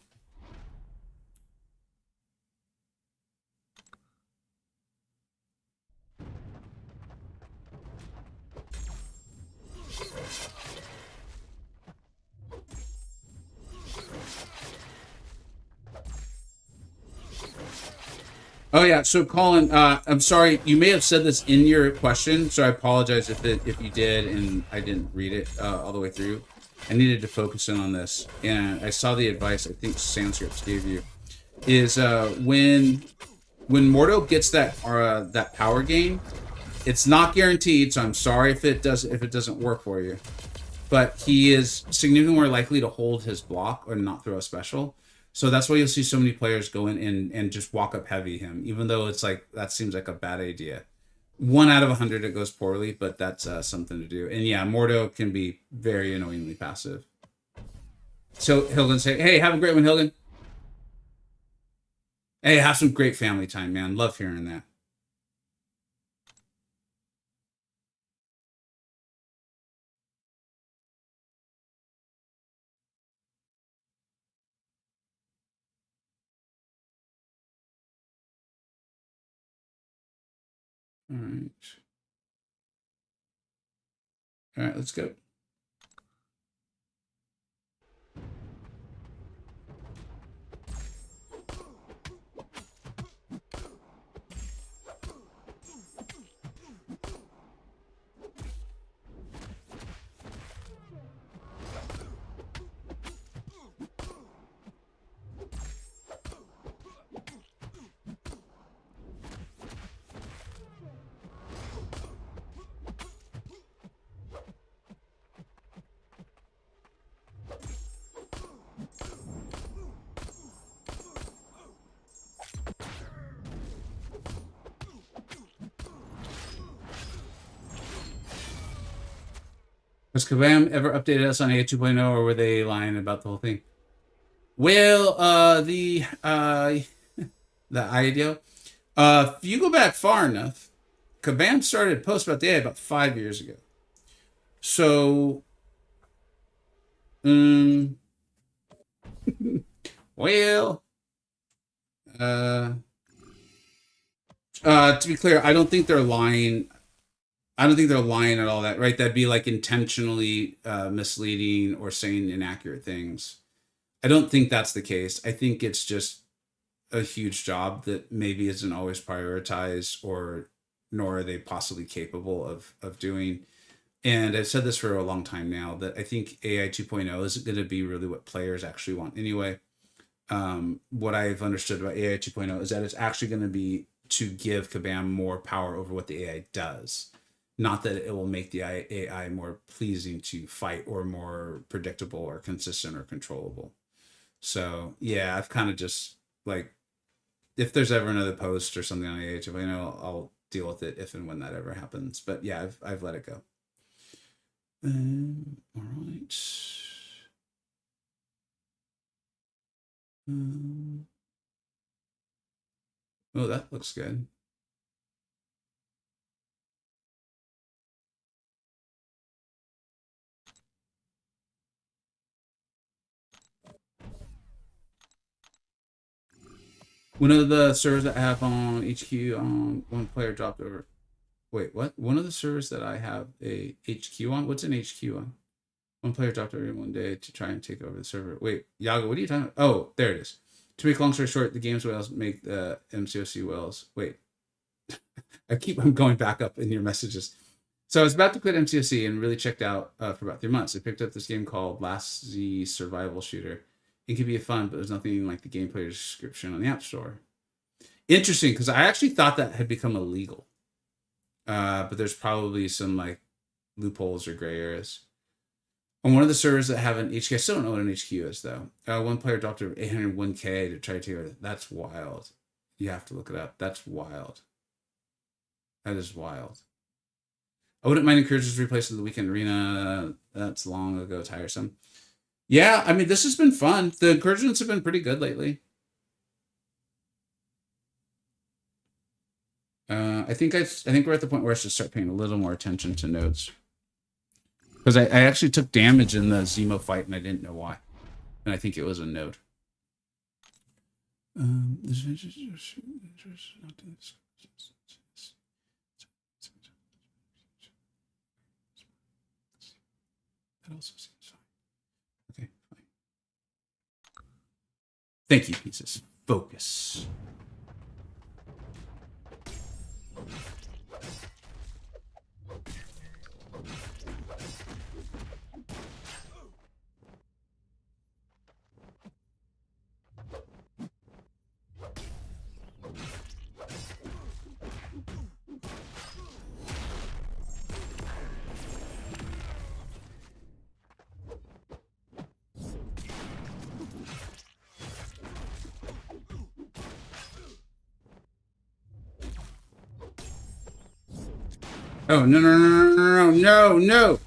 Oh yeah, so Colin, I'm sorry, you may have said this in your question, so I apologize if you did and I didn't read it all the way through. I needed to focus in on this, and I saw the advice I think Sandscripts gave you is when Mordo gets that power gain, it's not guaranteed. So I'm sorry if it doesn't work for you, but he is significantly more likely to hold his block or not throw a special. So that's why you'll see so many players go in and just walk up heavy him, even though it's like that seems like a bad idea. 1 out of 100 it goes poorly, but that's something to do. And yeah, Mordo can be very annoyingly passive. So Hilden say, "Hey, have a great one, Hilden. Hey, have some great family time, man. Love hearing that." All right. All right, let's go. Has Kabam ever updated us on A 2.0, or were they lying about the whole thing? Well, the idea. If you go back far enough, Kabam started post about the AI about 5 years ago. So, well, uh, to be clear, I don't think they're lying. I don't think they're lying at all. That right? That'd be like intentionally misleading or saying inaccurate things. I don't think that's the case. I think it's just a huge job that maybe isn't always prioritized, or nor are they possibly capable of doing. And I've said this for a long time now that I think AI 2.0 isn't going to be really what players actually want anyway. What I've understood about AI 2.0 is that it's actually going to be to give Kabam more power over what the AI does. Not that it will make the AI more pleasing to fight or more predictable or consistent or controllable. So yeah, I've kind of just like, if there's ever another post or something on AI 2.0, I'll deal with it if and when that ever happens. But yeah, I've let it go. All right. Oh, that looks good. One of the servers that I have on HQ, one player dropped over. Wait, what? One of the servers that I have a HQ on? What's an HQ on? One player dropped over one day to try and take over the server. Wait, Yago, what are you talking about? Oh, there it is. To make a long story short, the game's whales make the MCoC whales. Wait. I'm going back up in your messages. So I was about to quit MCoC and really checked out for about 3 months. I picked up this game called Last Z Survival Shooter. It could be fun, but there's nothing like the gameplay description on the App Store. Interesting, because I actually thought that had become illegal. But there's probably some like loopholes or gray areas. On one of the servers that have an HQ, I still don't know what an HQ is though. One player dropped over 801k to try to take over. That's wild. You have to look it up. That's wild. That is wild. I wouldn't mind Incursions replacing the weekend arena. That's long ago, tiresome. Yeah, I mean, this has been fun. The Incursions have been pretty good lately. I think we're at the point where I should start paying a little more attention to nodes. Because I actually took damage in the Zemo fight and I didn't know why. And I think it was a node. That also seems fine. Okay, fine. Thank you, pieces. Focus. Oh, no, no, no, no, no, no, no.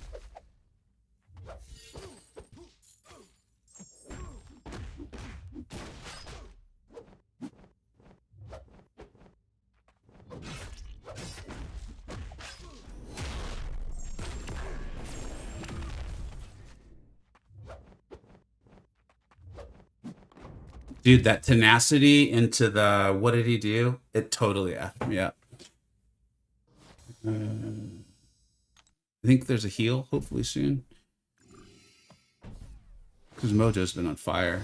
Dude, that tenacity into the, what did he do? It totally effed me up. I think there's a heal, hopefully soon. Because Mojo's been on fire.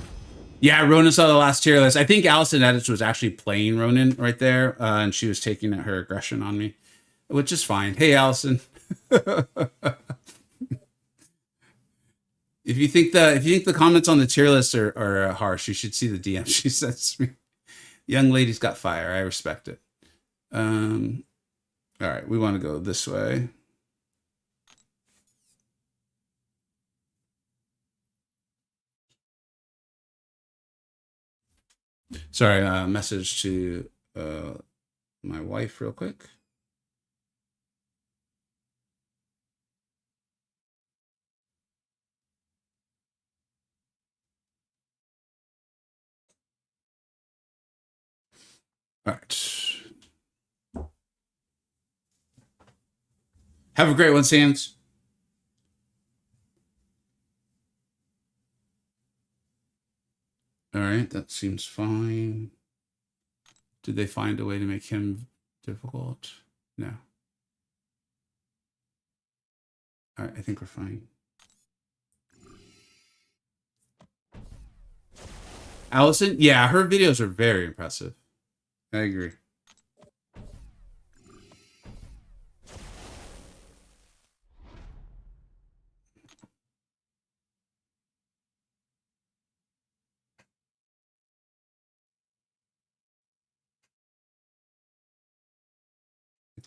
Yeah, Ronan saw the last tier list. I think Allison Edits was actually playing Ronan right there, and she was taking her aggression on me, which is fine. Hey, Allison. If you think the comments on the tier list are harsh, you should see the DM she sends me. Young lady's got fire. I respect it. All right, we want to go this way. Sorry, message to my wife real quick. All right. Have a great one, Sands. All right, that seems fine. Did they find a way to make him difficult? No. All right, I think we're fine. Allison? Yeah, her videos are very impressive. I agree.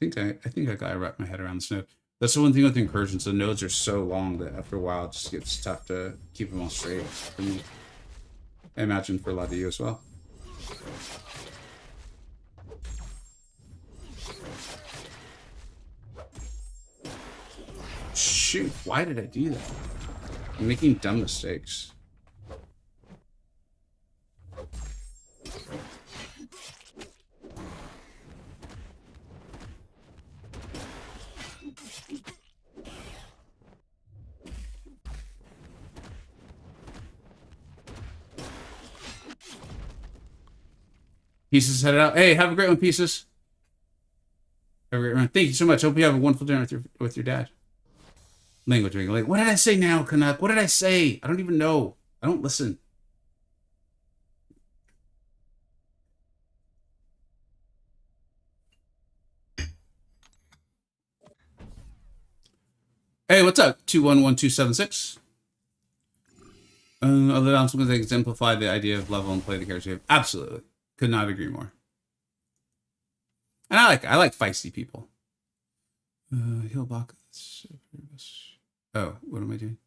I think I got to wrap my head around this node. That's the one thing with Incursions. The nodes are so long that after a while it just gets tough to keep them all straight for me. I imagine for a lot of you as well. Shoot, why did I do that? I'm making dumb mistakes. Pieces headed out. Hey, have a great one, Pieces. Have a great one. Thank you so much. Hope you have a wonderful dinner with your dad. Language making. Like, what did I say now, Canuck? What did I say? I don't even know. I don't listen. Hey, what's up? 211276. Other announcements that exemplify the idea of level and play the character. Absolutely. Could not agree more. And I like feisty people. Heal block. Oh, what am I doing?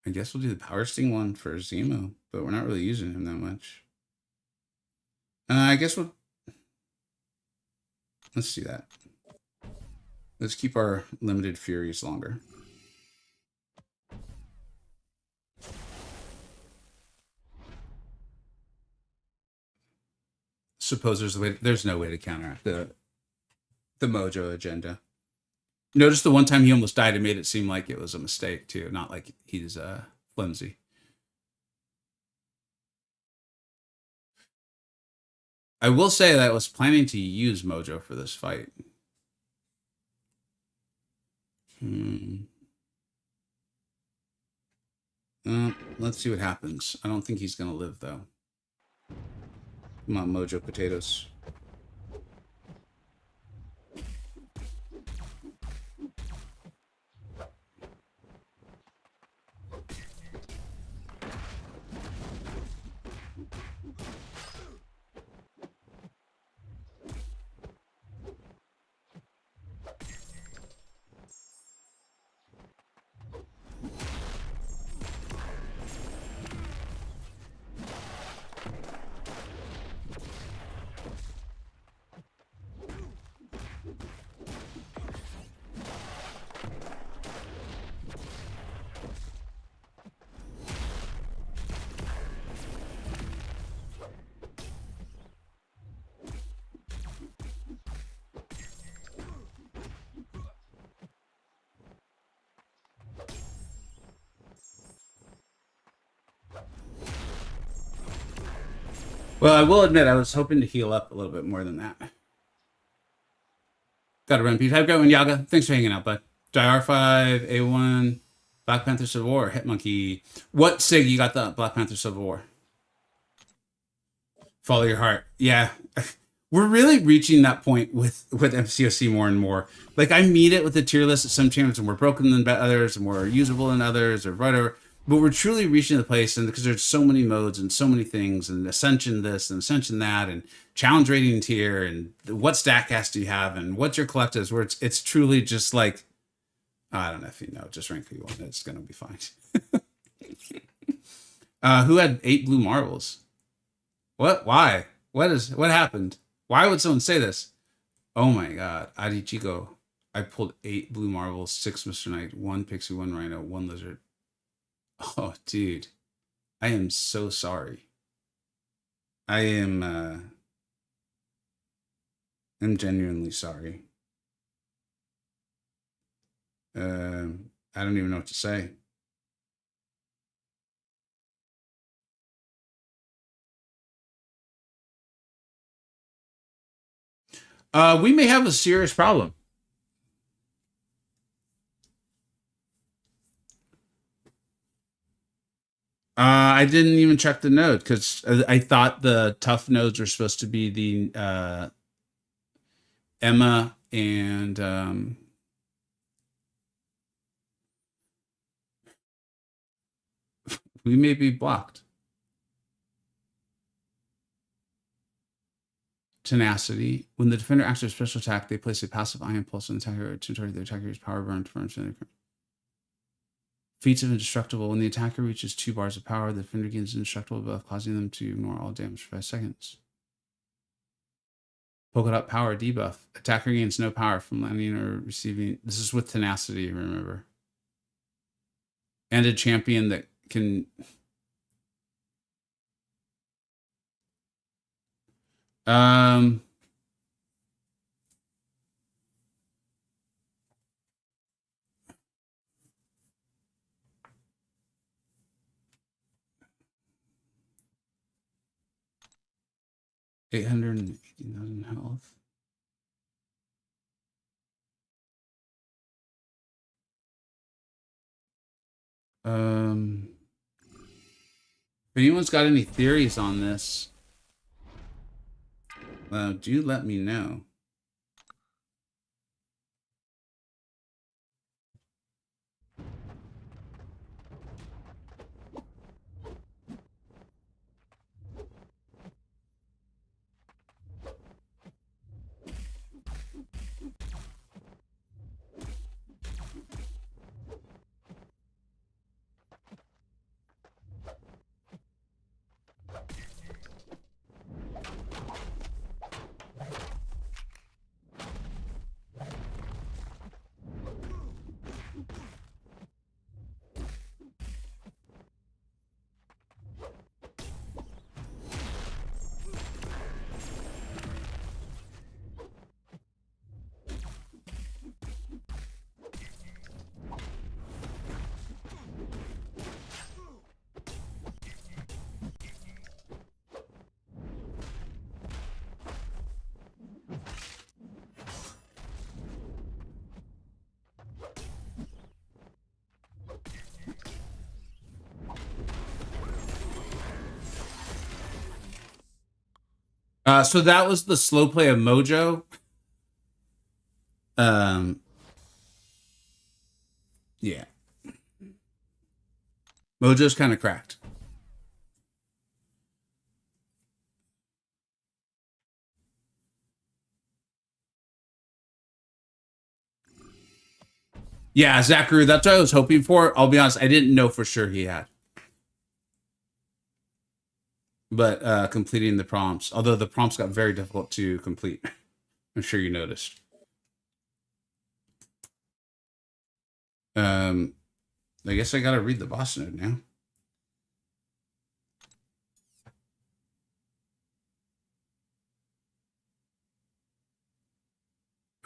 I guess we'll do the Power Sting one for Zemo, but we're not really using him that much. I guess let's do that. Let's keep our limited Furies longer. Suppose there's no way to counteract the Mojo agenda. Notice the one time he almost died, it made it seem like it was a mistake too, not like he's flimsy. I will say that I was planning to use Mojo for this fight. Let's see what happens. I don't think he's gonna live though. Come on, Mojo potatoes. Well, I will admit I was hoping to heal up a little bit more than that. Got to run, Pete. Have a great one, Yaga. Thanks for hanging out, bud. JR5, A1, Black Panther Civil War, Hitmonkey. What SIG you got the Black Panther Civil War? Follow your heart. Yeah. We're really reaching that point with MCoC more and more. Like, I meet it with the tier list at some champions, and we're broken than others, and we're usable than others, or whatever. But we're truly reaching the place, and because there's so many modes and so many things, and Ascension this and Ascension that, and challenge rating tier, and what stat cast do you have, and what's your collectives, where it's truly just like, I don't know if you know, just rank who you want. It's gonna be fine. Who had 8 blue marbles? What? Why? What happened? Why would someone say this? Oh my god, Adichiko. I pulled 8 blue marbles, 6 Mr. Knight, 1 Pixie, 1 Rhino, 1 Lizard. Oh, dude. I am so sorry. I'm genuinely sorry. I don't even know what to say. We may have a serious problem. I didn't even check the node because I thought the tough nodes were supposed to be the Emma and we may be blocked. Tenacity. When the defender acts a special attack, they place a passive ion pulse on the attacker to target the attacker's power burn to burn. Feats of indestructible. When the attacker reaches 2 bars of power, the defender gains indestructible buff, causing them to ignore all damage for 5 seconds. Polka dot power debuff. Attacker gains no power from landing or receiving. This is with tenacity, remember. And a champion that can. 880,000 health. If anyone's got any theories on this, do let me know. So that was the slow play of Mojo. Yeah. Mojo's kind of cracked. Yeah, Zachary, that's what I was hoping for. I'll be honest, I didn't know for sure he had. But completing the prompts, although the prompts got very difficult to complete. I'm sure you noticed. I guess I gotta read the boss note now.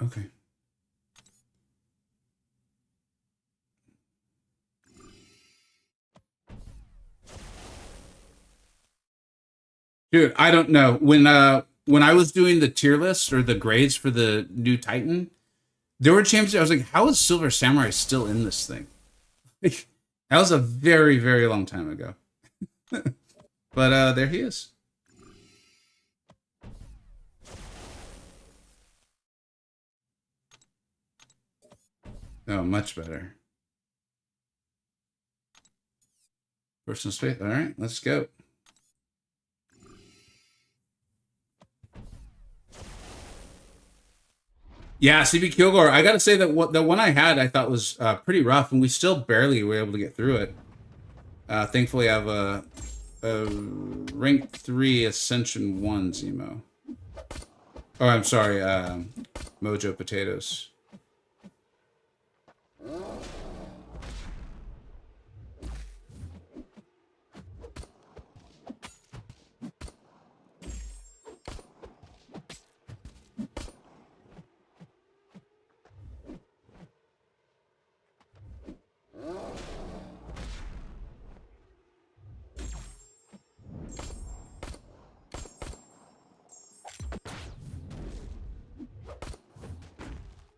Okay. Dude, I don't know. When I was doing the tier list or the grades for the new Titan, there were champions. I was like, how is Silver Samurai still in this thing? That was a very, very long time ago. But there he is. Oh, much better. Personal space. All right, let's go. Yeah, CB Kilgore. I gotta say that the one I had I thought was pretty rough, and we still barely were able to get through it. Thankfully, I have a rank 3 Ascension 1 Zemo. Oh, I'm sorry, Mojo Potatoes.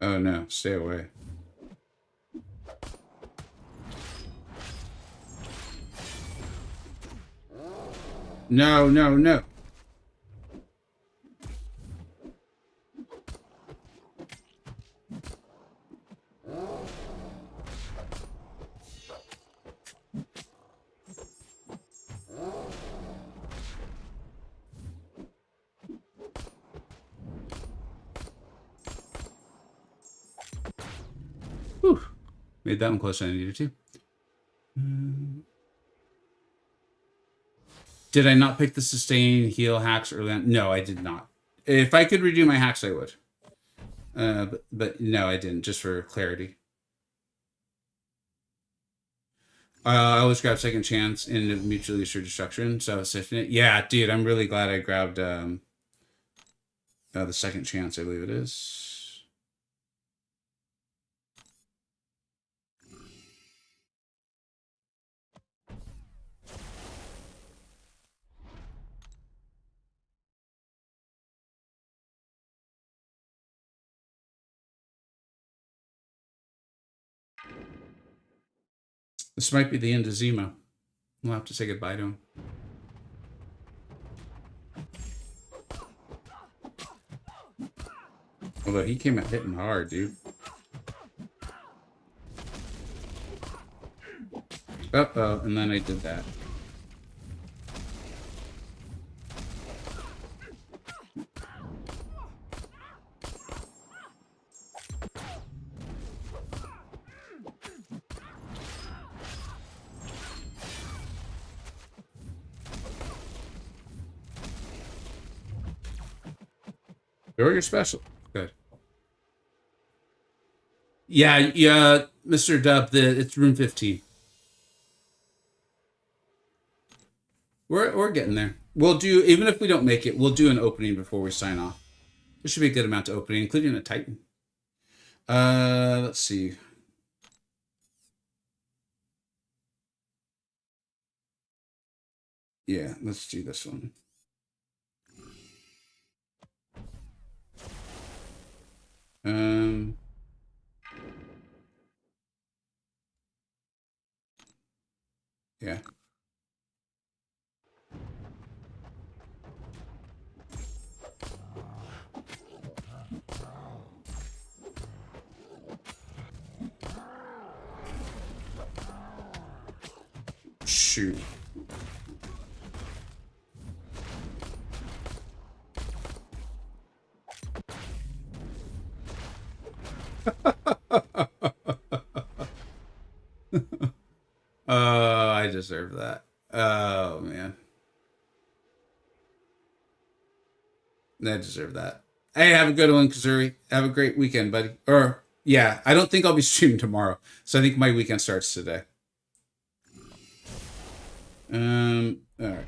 Oh no, stay away. No, no, no. Whew. Made that one closer than I needed to. Did I not pick the sustain heal hacks early on? No, I did not. If I could redo my hacks, I would. But no, I didn't, just for clarity. I always grab second chance in mutually assured destruction, so I was sifting it. Yeah, dude, I'm really glad I grabbed the second chance, I believe it is. This might be the end of Zemo. We'll have to say goodbye to him. Although he came out hitting hard, dude. Uh-oh, and then I did that. Or your special. Good. Yeah, Mr. Dub, it's room 15. We're getting there. We'll do, even if we don't make it, we'll do an opening before we sign off. There should be a good amount to opening, including a Titan. Let's see. Yeah, let's do this one. Yeah. Shoot. Oh, I deserve that. Oh, man. I deserve that. Hey, have a good one, Kazuri. Have a great weekend, buddy. Or, yeah, I don't think I'll be streaming tomorrow. So I think my weekend starts today. All right.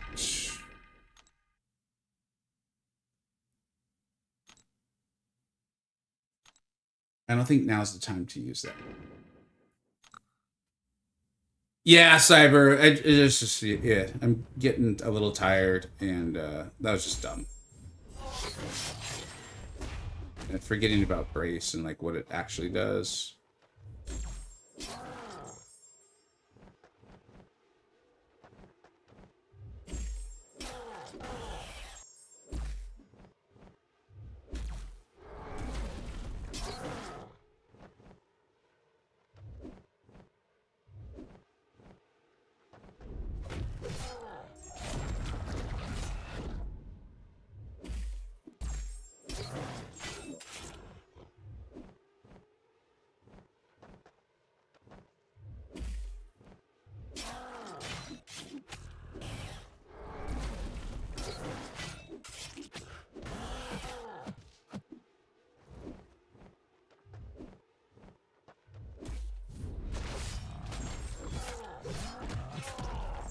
I don't think now's the time to use that. Yeah, Cyber. It's just, yeah, I'm getting a little tired, and that was just dumb. And forgetting about Brace and like what it actually does.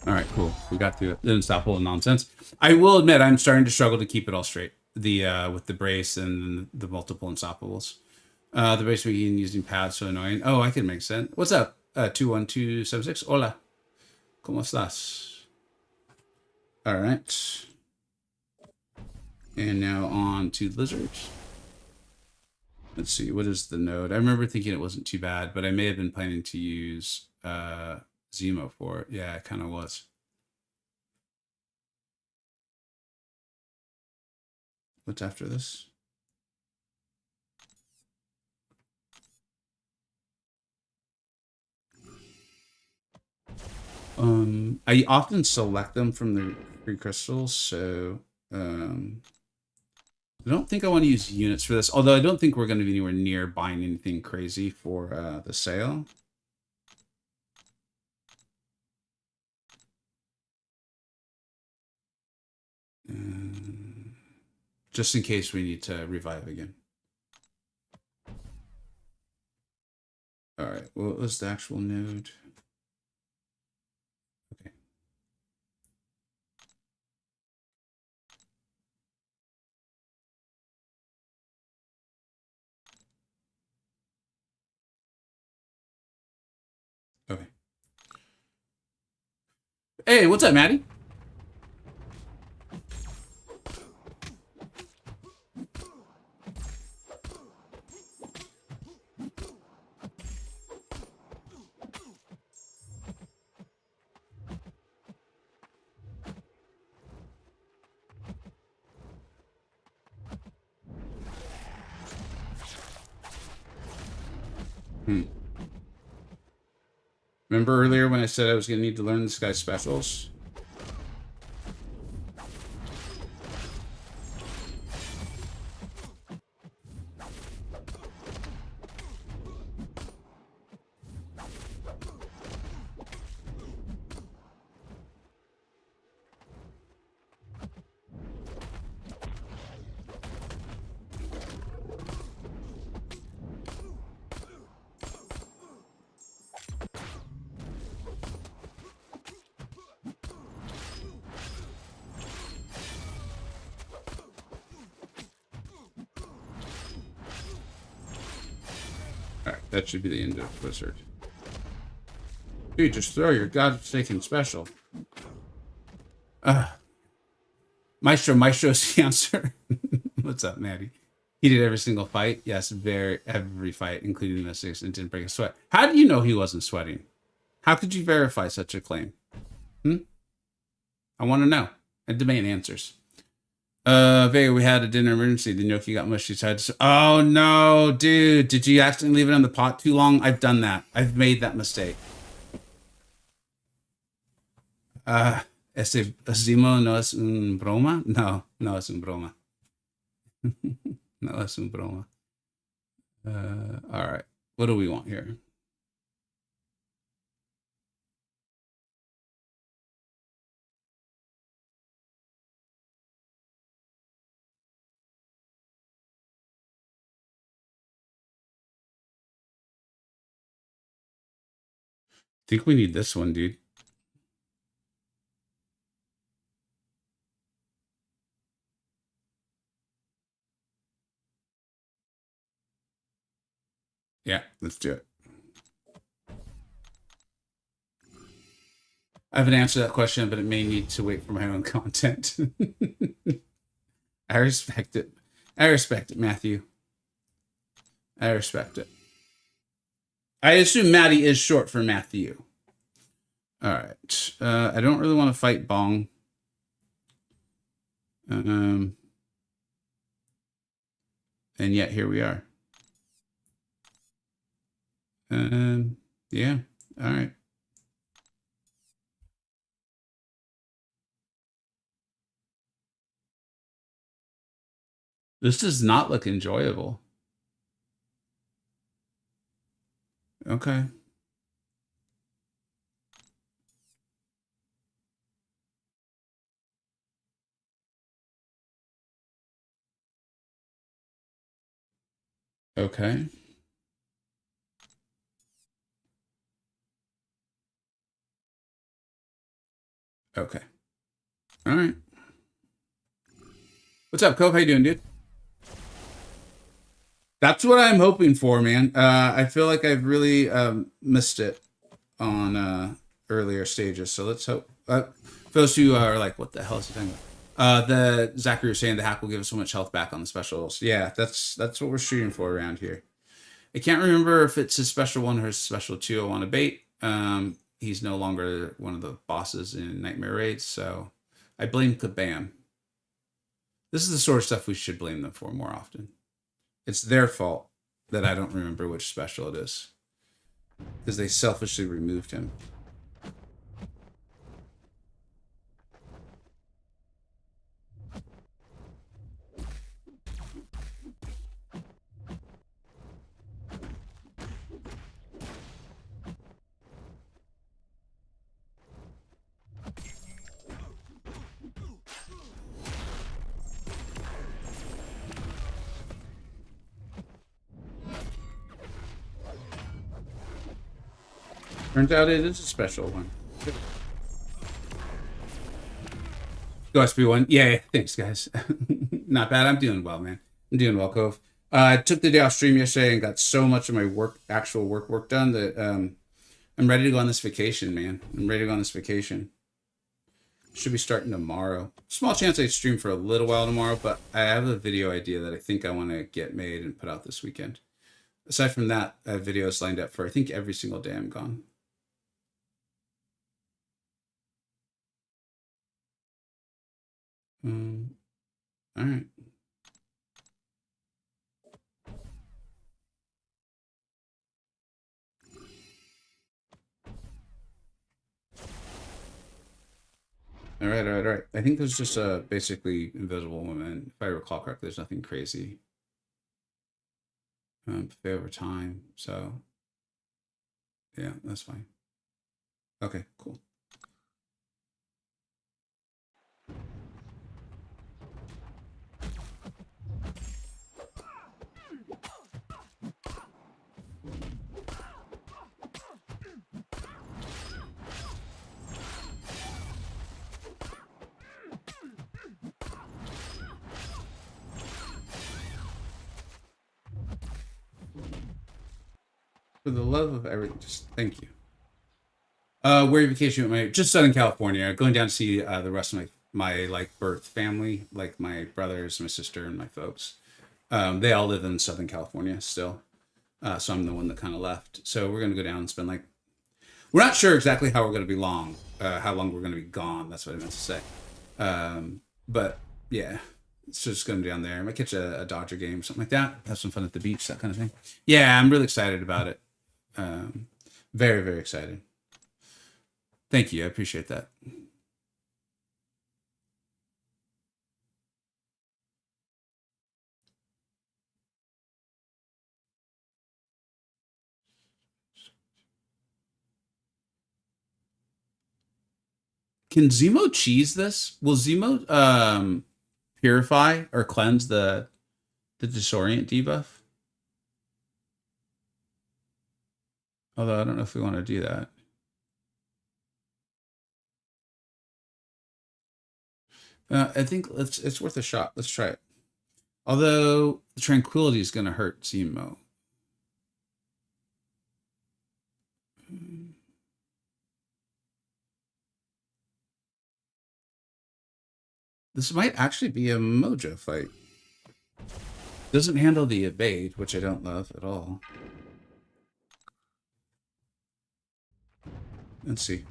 All right, cool. We got through it. Didn't stop pulling nonsense. I will admit I'm starting to struggle to keep it all straight. The with the brace and the multiple unstoppables. The brace being using pads so annoying. Oh, I can make sense. What's up? 21276. Hola. ¿Cómo estás? All right. And now on to lizards. Let's see. What is the node? I remember thinking it wasn't too bad, but I may have been planning to use Zemo for it. Yeah, it kind of was. What's after this? I often select them from the free crystals, so I don't think I want to use units for this, although I don't think we're going to be anywhere near buying anything crazy for the sale. Just in case we need to revive again. All right, what was the actual node? Okay. Okay. Hey, what's up, Maddie? Remember earlier when I said I was going to need to learn this guy's specials? Alright, that should be the end of Blizzard. Dude, just throw your god-forsaken special. Maestro's the answer. What's up, Maddie? He did every single fight. Yes, every fight, including the 6, and didn't break a sweat. How do you know he wasn't sweating? How could you verify such a claim? I want to know. I demand answers. Vega, we had a dinner emergency. The gnocchi got mushy. Oh no, dude! Did you accidentally leave it on the pot too long? I've done that. I've made that mistake. Ese Zimo no es un broma? No, no es un broma. No es un broma. All right. What do we want here? I think we need this one, dude. Yeah, let's do it. I haven't answered that question, but it may need to wait for my own content. I respect it. I respect it, Matthew. I respect it. I assume Maddie is short for Matthew. All right. I don't really want to fight Bong. And yet here we are. Yeah. All right. This does not look enjoyable. Okay. Okay. Okay. All right. What's up, Cove? How you doing, dude? That's what I'm hoping for, man. I feel like I've really missed it on earlier stages. So let's hope. For those who are like, what the hell is he talking about? The Zachary was saying the hack will give us so much health back on the specials. Yeah, that's what we're shooting for around here. I can't remember if it's his special 1 or his special 2 I want to bait. He's no longer one of the bosses in Nightmare Raids, so I blame Kabam. This is the sort of stuff we should blame them for more often. It's their fault that I don't remember which special it is, because they selfishly removed him. Turns out it is a special one. Go SP1. Yeah, thanks, guys. Not bad. I'm doing well, man. I'm doing well, Cove. I took the day off stream yesterday and got so much of my actual work done that I'm ready to go on this vacation, man. I'm ready to go on this vacation. Should be starting tomorrow. Small chance I stream for a little while tomorrow, but I have a video idea that I think I want to get made and put out this weekend. Aside from that, I have videos lined up for I think every single day I'm gone. All right. All right, all right, all right. I think there's just a basically invisible woman. If I recall correctly, there's nothing crazy. Buffet over time. So, yeah, that's fine. Okay, cool. For the love of everything, just thank you. Where you vacation with my just Southern California, going down to see the rest of my like birth family, like my brothers, my sister, and my folks. They all live in Southern California still, so I'm the one that kind of left. So we're gonna go down and spend like we're not sure exactly how we're gonna be how long we're gonna be gone. That's what I meant to say. But yeah, it's just going down there. I might catch a Dodger game, something like that. Have some fun at the beach, that kind of thing. Yeah, I'm really excited about it. Very, very excited. Thank you. I appreciate that. Can Zemo cheese this? Will Zemo purify or cleanse the disorient debuff? Although I don't know if we want to do that. I think it's worth a shot. Let's try it. Although the tranquility is going to hurt Zemo. This might actually be a Mojo fight. Doesn't handle the evade, which I don't love at all. Let's see.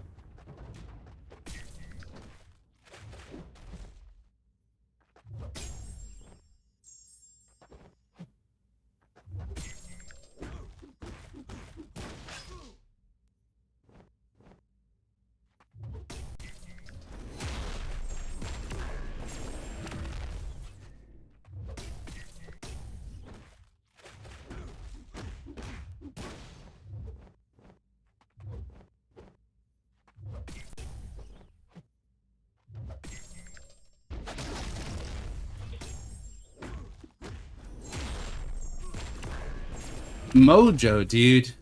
Mojo, dude.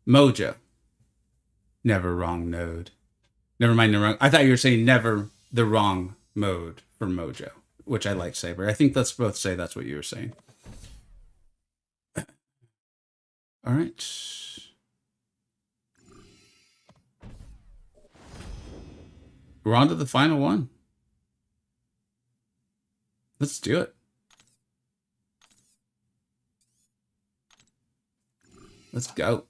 Mojo. Never wrong node. Never mind the wrong. I thought you were saying never the wrong mode for Mojo, which I like, Saber. I think let's both say that's what you were saying. All right. We're on to the final one. Let's do it. Let's go.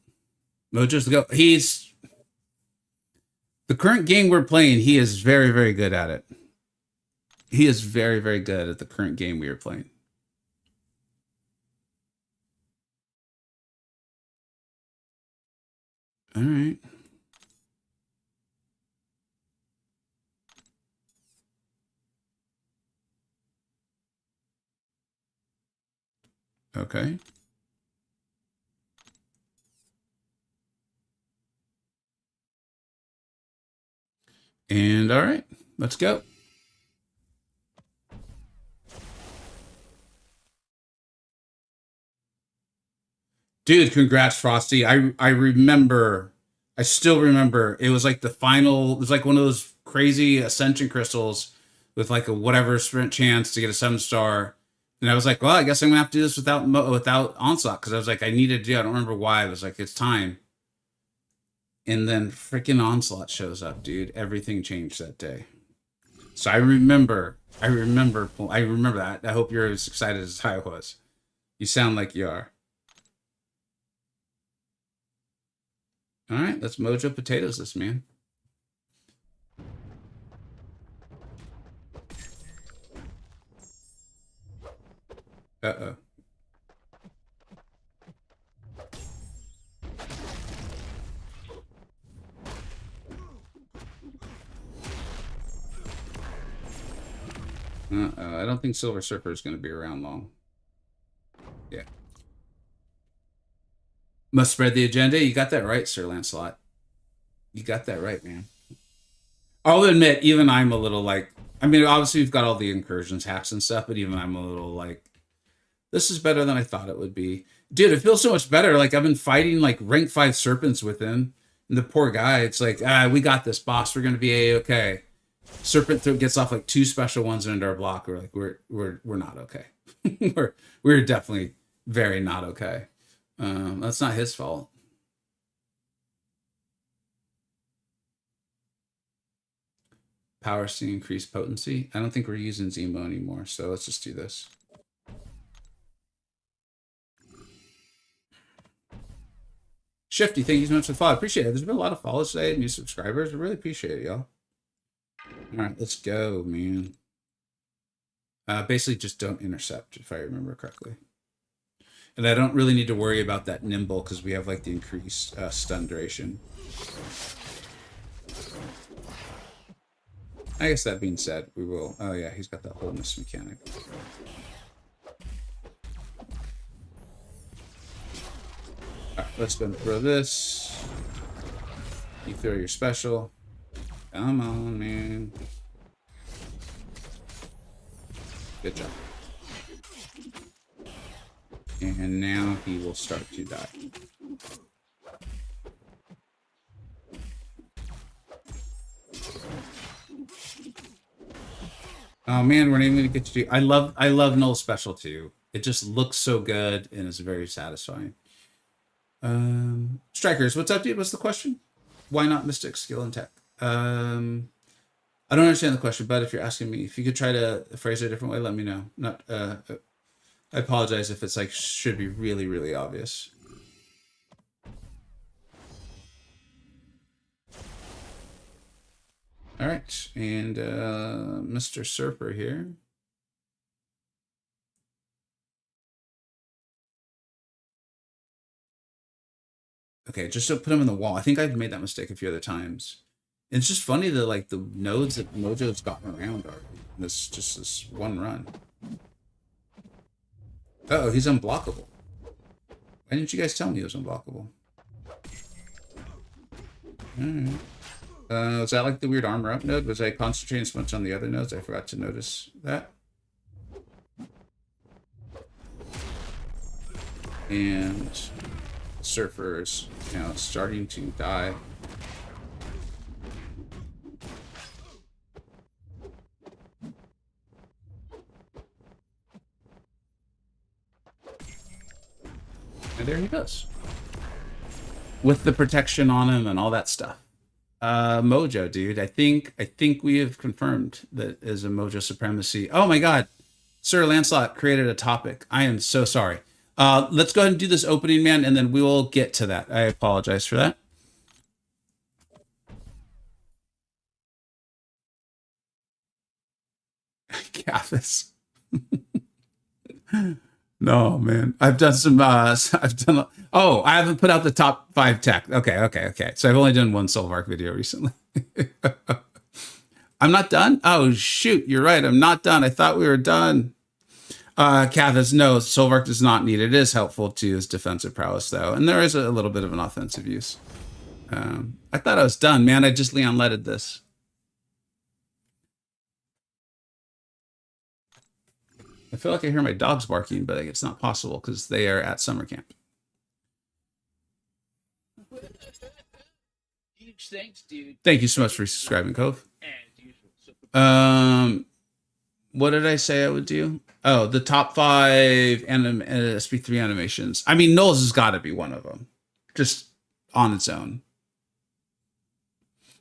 Mojo's the go. He's the current game we're playing. He is very, very good at it. He is very, very good at the current game we are playing. All right. Okay. And all right, let's go. Dude, congrats, Frosty. I remember, I still remember. It was like the final. It was like one of those crazy ascension crystals with like a whatever sprint chance to get a 7-star. And I was like, well, I guess I'm gonna have to do this without onslaught because I was like, I needed to do. I don't remember why. I was like, it's time. And then freaking onslaught shows up, dude. Everything changed that day. So I remember that. I hope you're as excited as I was. You sound like you are. All right, let's Mojo potatoes this, man. Uh-oh. I don't think Silver Surfer is going to be around long. Yeah. Must spread the agenda. You got that right, Sir Lancelot. You got that right, man. I'll admit, even I'm a little like, I mean, obviously we've got all the incursions hacks and stuff, but even I'm a little like, this is better than I thought it would be. Dude, it feels so much better. Like I've been fighting like rank 5 serpents with him. And the poor guy, it's like, we got this, boss. We're gonna be A-okay. Serpent gets off like 2 special ones into our block. We're like, we're not okay. we're definitely very not okay. That's not his fault. Powers to increase potency. I don't think we're using Zemo anymore, so let's just do this. Shifty, thank you so much for the follow. Appreciate it. There's been a lot of follows today, new subscribers. I really appreciate it, y'all. All right, let's go, man. Basically, just don't intercept, if I remember correctly. And I don't really need to worry about that nimble because we have like the increased stun duration. I guess that being said, we will. Oh yeah, he's got that wholeness mechanic. All right, let's go and throw this. You throw your special. Come on, man. Good job. And now he will start to die. Oh man, we're not even gonna get to do. I love Null's special too. It just looks so good and it's very satisfying. Strikers, what's up, dude? What's the question? Why not Mystic skill and tech? I don't understand the question, but if you're asking me, if you could try to phrase it a different way, let me know. Not, I apologize if it's like should be really, really obvious. All right, and Mr. Surfer here. Okay, just to put him in the wall. I think I've made that mistake a few other times. It's just funny that like the nodes that Mojo's gotten around are this one run. Oh, he's unblockable. Why didn't you guys tell me he was unblockable? Alright. Was that like the weird armor up node? Was I concentrating so much on the other nodes? I forgot to notice that. And Surfer's, you know, starting to die. And there he goes. With the protection on him and all that stuff. Mojo, dude. I think we have confirmed that is a Mojo supremacy. Oh my god. Sir Lancelot created a topic. I am so sorry. Let's go ahead and do this opening, man, and then we will get to that. I apologize for that. Gavis. No, man. I've done some I've done oh, I haven't put out the top 5 tech. Okay. So I've only done one Solvark video recently. I'm not done? Oh shoot, you're right. I'm not done. I thought we were done. Cathis, no, Solvark does not need it. It is helpful to his defensive prowess though, and there is a little bit of an offensive use. I thought I was done, man. I just Leon Leaded this. I feel like I hear my dogs barking, but it's not possible because they are at summer camp. Huge thanks, dude. Thank you so much for subscribing, Cove. As usual. What did I say I would do? Oh, the top 5 SP3 animations. I mean, Knowles has got to be one of them, just on its own.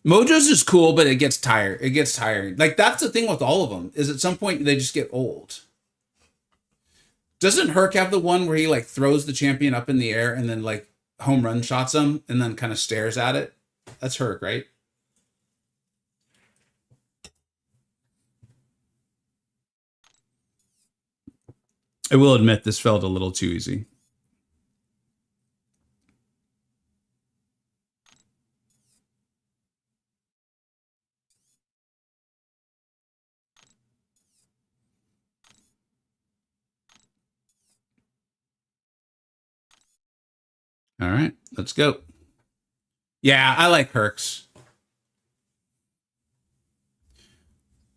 Mojo's is cool, but it gets tired. It gets tiring. Like that's the thing with all of them is at some point they just get old. Doesn't Herc have the one where he like throws the champion up in the air and then like home run shots him and then kind of stares at it? That's Herc, right? I will admit this felt a little too easy. All right, let's go. Yeah, I like Hercs.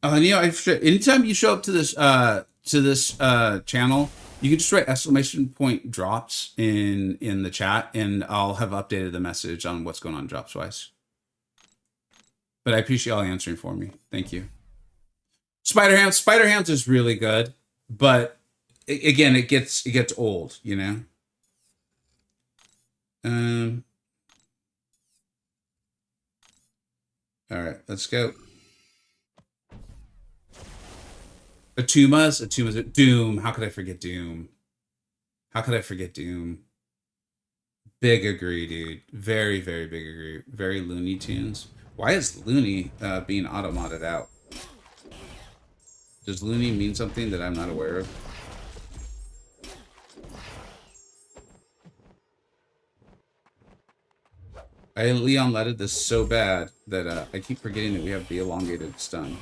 You know, anytime you show up to this channel, you can just write exclamation point drops in the chat, and I'll have updated the message on what's going on drops wise. But I appreciate y'all answering for me. Thank you. Spider Hands is really good, but again, it gets old, you know. All right, let's go. Atuma's Doom. How could I forget Doom? How could I forget Doom? Big agree, dude. Very, very big agree. Very Looney Tunes. Why is Looney being auto-modded out? Does Looney mean something that I'm not aware of? I Leon letted this so bad that I keep forgetting that we have the elongated stun.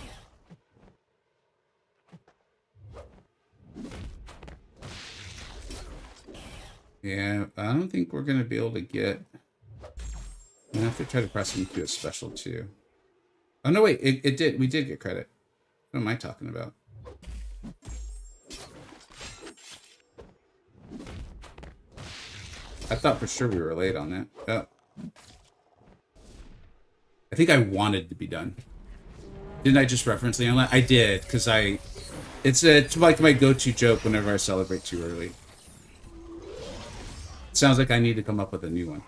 Yeah, I don't think we're going to be able to get... I'm going to have to try to press him to a special too. Oh, no, wait. It did. We did get credit. What am I talking about? I thought for sure we were late on that. Oh. I think I wanted to be done. Didn't I just reference Leon? I did, because it's like my go-to joke whenever I celebrate too early. It sounds like I need to come up with a new one.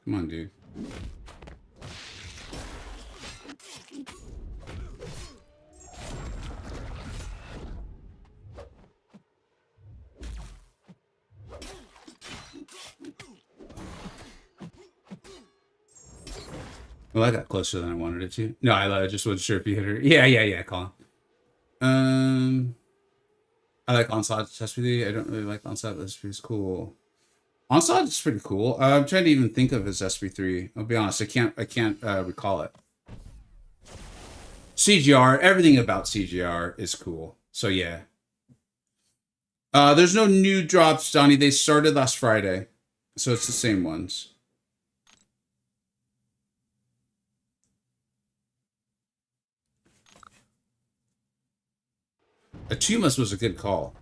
Come on, dude. Well, I got closer than I wanted it to. No, I just wasn't sure if you hit her. Yeah, Colin. I like Onslaught SP3. I don't really like Onslaught. SP3 is cool. Onslaught is pretty cool. I'm trying to even think of his SP3. I'll be honest, I can't recall it. CGR, everything about CGR is cool. So yeah. There's no new drops, Donnie. They started last Friday, so it's the same ones. Atumas was a good call.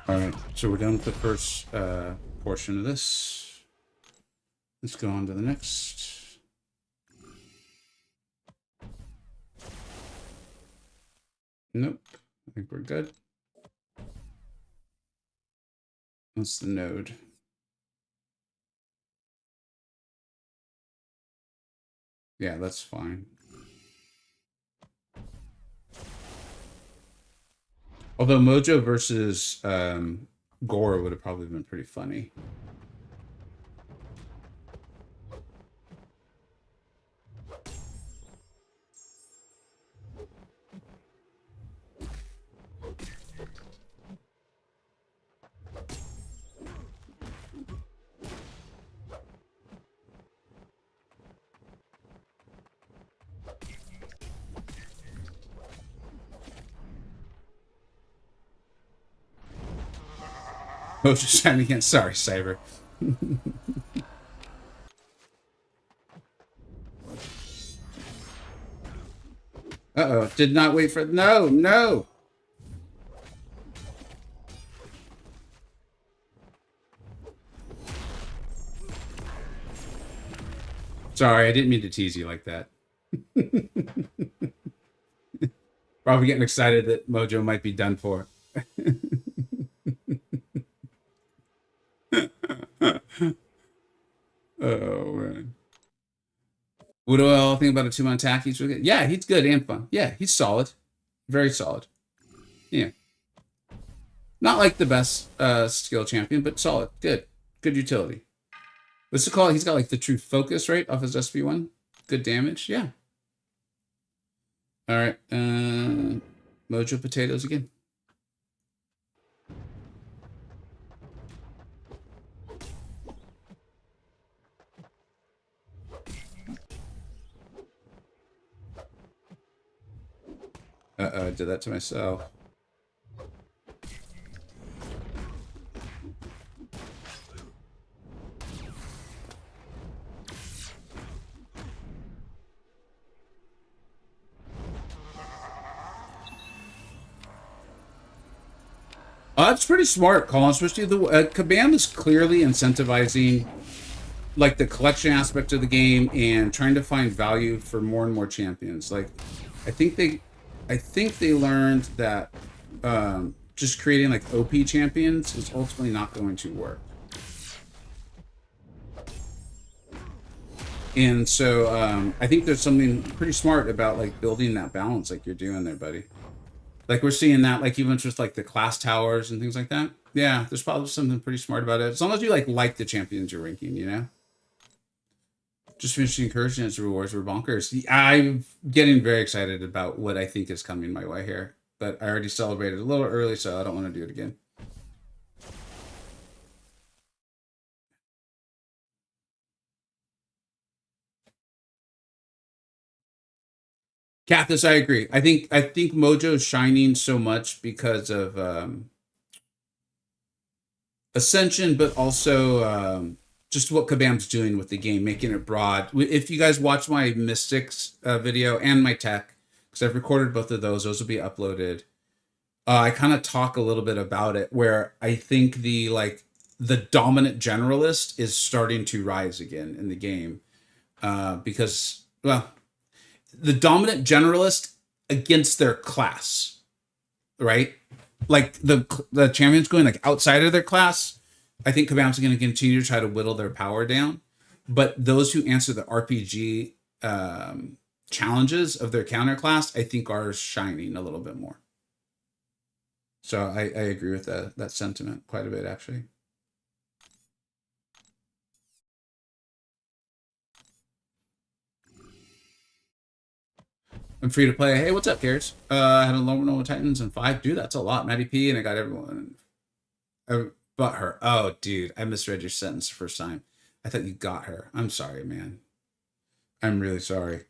Alright, so we're done with the first portion of this. Let's go on to the next. Nope, I think we're good. That's the node. Yeah, that's fine. Although Mojo versus Gore would have probably been pretty funny. Oh, just signing again. Sorry, Cyber. Uh-oh. Did not wait for... No, no. Sorry, I didn't mean to tease you like that. Probably getting excited that Mojo might be done for. Oh, man. What do I think about a 2-man attack? He's really good. Yeah, he's good and fun. Yeah, he's solid. Very solid. Yeah. Not like the best skill champion, but solid. Good. Good utility. What's it called? He's got like the true focus, right? Off his SP1. Good damage. Yeah. All right. Mojo potatoes again. Uh-oh, I did that to myself. That's pretty smart, Colin. Especially the Kabam is clearly incentivizing like the collection aspect of the game and trying to find value for more and more champions. Like, I think they learned that just creating like OP champions is ultimately not going to work. And so I think there's something pretty smart about like building that balance like you're doing there, buddy. Like we're seeing that like even just like the class towers and things like that. Yeah, there's probably something pretty smart about it. As long as you like the champions you're ranking, you know? Just finished Incursions rewards were bonkers. I'm getting very excited about what I think is coming my way here. But I already celebrated a little early, so I don't want to do it again. Cathis, I agree. I think Mojo's shining so much because of Ascension, but also just what Kabam's doing with the game, making it broad. If you guys watch my Mystics video and my tech, because I've recorded both of those will be uploaded. I kind of talk a little bit about it, where I think the dominant generalist is starting to rise again in the game, because well, the dominant generalist against their class, right? Like the champions going like outside of their class, I think Kabam's going to continue to try to whittle their power down. But those who answer the RPG challenges of their counter class, I think are shining a little bit more. So I agree with that sentiment quite a bit, actually. I'm free to play. Hey, what's up, Gears? I had a Normal Titans and 5. Dude, that's a lot. Maddie P, and I got everyone. I bought her. Oh, dude, I misread your sentence the first time. I thought you got her. I'm sorry, man. I'm really sorry.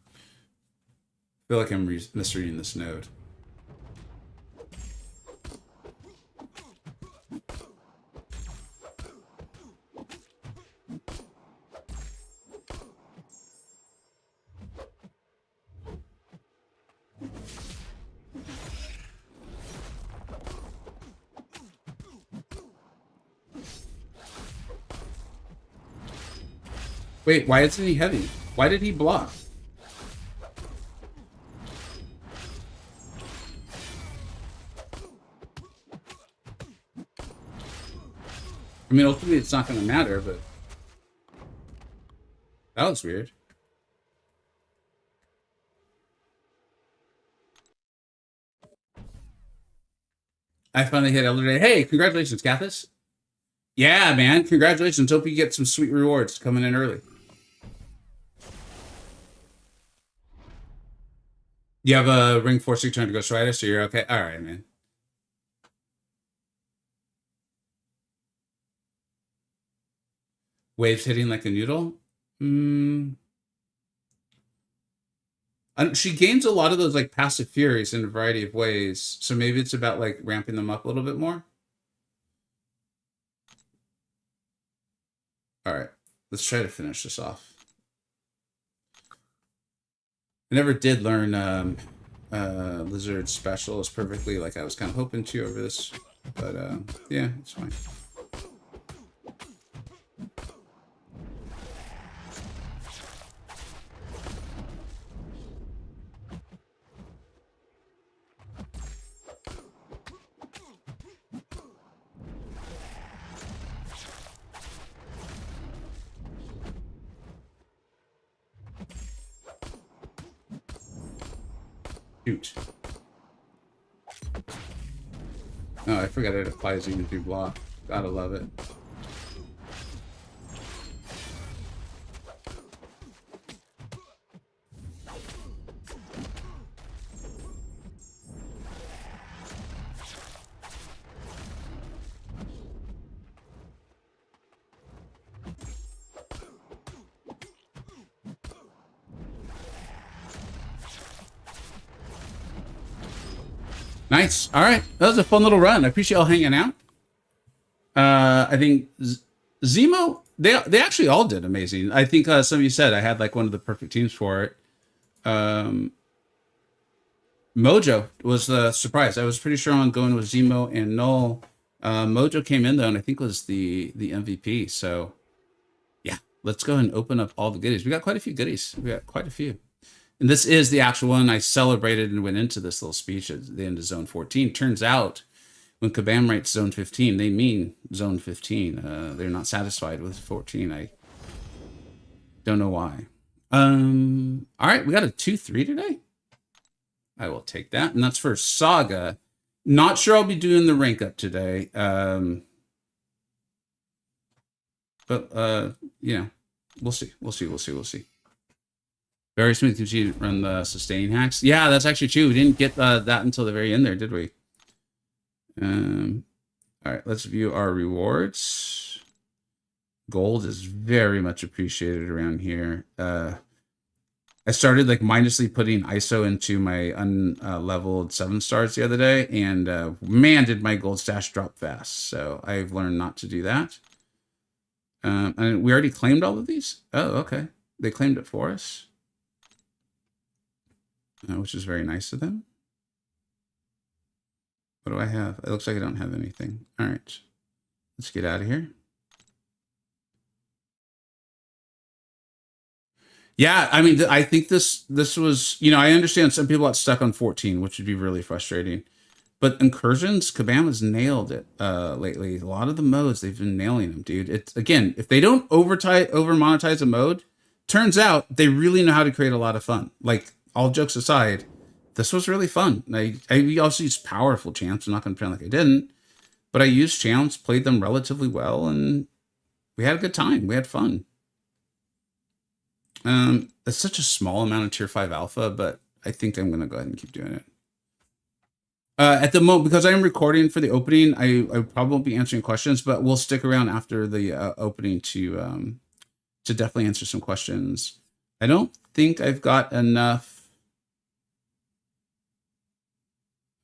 I feel like I'm misreading this node. Wait, why isn't he heavy? Why did he block? I mean, ultimately, it's not going to matter, but that was weird. I finally hit Elder Day. Hey, congratulations, Cathis. Yeah, man, congratulations. Hope you get some sweet rewards coming in early. You have a Ring 4 trying to go Strider, so you're okay? All right, man. Waves hitting like a noodle? She gains a lot of those like passive furies in a variety of ways. So maybe it's about like ramping them up a little bit more. All right, let's try to finish this off. I never did learn Lizard Special as perfectly like I was kind of hoping to over this, but yeah, it's fine. Shoot. Oh, I forgot it applies even through block. Gotta love it. Nice. All right. That was a fun little run. I appreciate y'all hanging out. I think Zemo, they actually all did amazing. I think some of you said I had like one of the perfect teams for it. Mojo was the surprise. I was pretty sure on going with Zemo and Null. Mojo came in though, and I think was the MVP. So yeah, let's go and open up all the goodies. We got quite a few goodies. We got quite a few. And this is the actual one I celebrated and went into this little speech at the end of Zone 14. Turns out, when Kabam writes Zone 15, they mean Zone 15. They're not satisfied with 14. I don't know why. All right, we got a 2-3 today. I will take that. And that's for Saga. Not sure I'll be doing the rank up today. But, you know, we'll see. We'll see. Very smooth because you run the sustaining hacks. Yeah, that's actually true. We didn't get that until the very end there, did we? All right, let's view our rewards. Gold is very much appreciated around here. I started like mindlessly putting ISO into my unleveled 7 stars the other day, and man, did my gold stash drop fast. So I've learned not to do that. And we already claimed all of these? Oh, okay. They claimed it for us. Which is very nice of them. What do I have? It looks like I don't have anything. All right, let's get out of here. Yeah, I mean, I think this was, you know, I understand some people got stuck on 14, which would be really frustrating. But Incursions, Kabam has nailed it lately. A lot of the modes, they've been nailing them, dude. It's, again, if they don't over monetize a mode, turns out they really know how to create a lot of fun. Like, all jokes aside, this was really fun. I also used powerful champs. I'm not going to pretend like I didn't, but I used champs, played them relatively well, and we had a good time. We had fun. It's such a small amount of tier 5 alpha, but I think I'm going to go ahead and keep doing it. At the moment, because I'm recording for the opening, I probably won't be answering questions, but we'll stick around after the opening to definitely answer some questions. I don't think I've got enough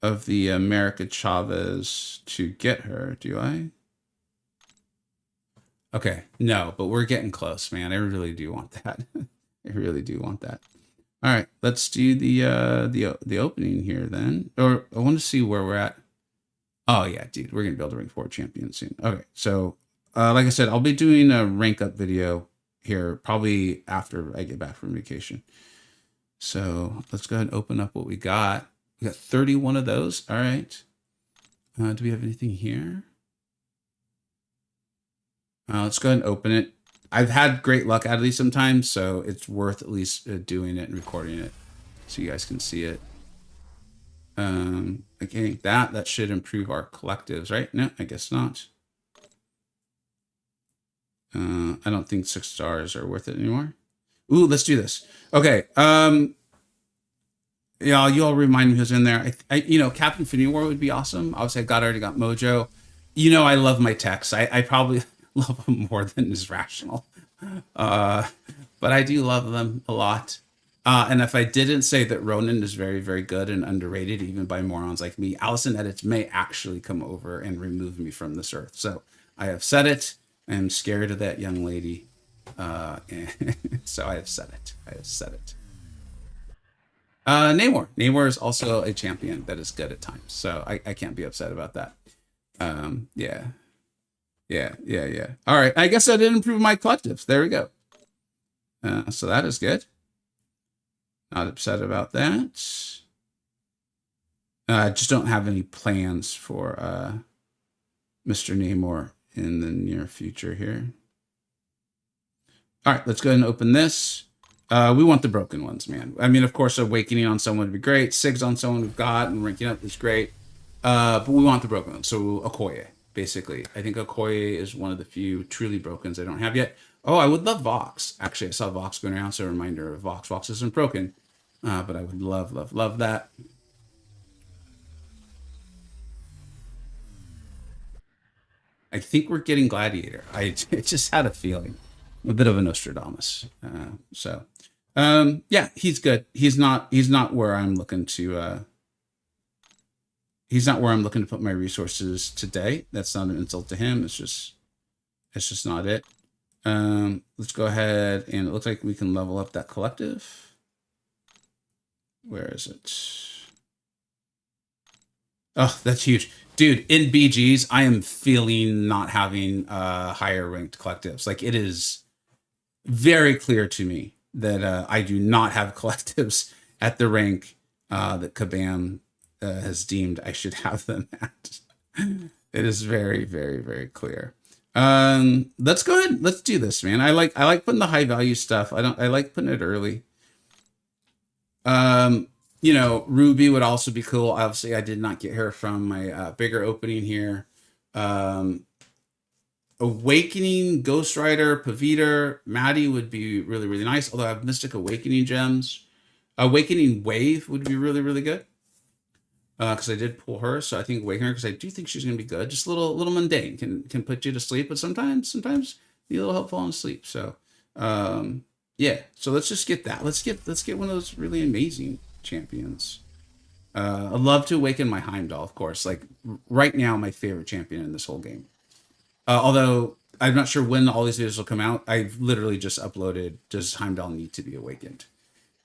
of the America Chavez to get her, do I? Okay, no, but we're getting close, man. I really do want that. I really do want that. All right, let's do the opening here then. Or I want to see where we're at. Oh yeah, dude, we're gonna build a rank 4 champion soon. Okay, so like I said, I'll be doing a rank up video here probably after I get back from vacation. So let's go ahead and open up what we got. We got 31 of those. All right. Do we have anything here? Let's go ahead and open it. I've had great luck out of these sometimes, so it's worth at least doing it and recording it so you guys can see it. Okay, that should improve our collectives, right? No, I guess not. I don't think 6 stars are worth it anymore. Ooh, let's do this. Okay. Yeah, you all remind me who's in there. You know, Captain Infinity War would be awesome. Obviously, I already got Mojo. You know, I love my techs. I probably love them more than is rational. But I do love them a lot. And if I didn't say that Ronan is very, very good and underrated, even by morons like me, Allison Edits may actually come over and remove me from this earth. So I have said it. I'm scared of that young lady. And so I have said it. I have said it. Namor. Namor is also a champion that is good at times. So I can't be upset about that. Yeah. Yeah. All right. I guess I did improve my collectives. There we go. So that is good. Not upset about that. I just don't have any plans for Mr. Namor in the near future here. All right, let's go ahead and open this. We want the broken ones, man. I mean, of course, Awakening on someone would be great. Sigs on someone we've got and ranking up is great. But we want the broken ones. So Okoye, basically. I think Okoye is one of the few truly brokens I don't have yet. Oh, I would love Vox. Actually, I saw Vox going around, so a reminder of Vox. Vox isn't broken. But I would love that. I think we're getting Gladiator. I just had a feeling. A bit of a Nostradamus. Yeah, he's good. He's not where I'm looking to he's not where I'm looking to put my resources today. That's not an insult to him. It's just not it. Let's go ahead, and it looks like we can level up that collective. Where is it? Oh, that's huge. Dude, in BGs, I am feeling not having higher ranked collectives. Like, it is very clear to me that I do not have collectives at the rank that Kabam has deemed I should have them at. It is very, very, very clear. Let's go ahead. Let's do this, man. I like putting the high value stuff. I like putting it early. You know, Ruby would also be cool. Obviously, I did not get her from my bigger opening here. Awakening, Ghost Rider, Paviter, Maddie would be really, really nice. Although I have Mystic Awakening gems. Awakening Wave would be really, really good. Because I did pull her, so I think Awaken her, because I do think she's going to be good. Just a little mundane, can put you to sleep, but sometimes need a little help falling asleep. So, yeah. So let's just get that. Let's get one of those really amazing champions. I'd love to awaken my Heimdall, of course. Like right now, my favorite champion in this whole game. Although I'm not sure when all these videos will come out. I've literally just uploaded. Does Heimdall need to be awakened?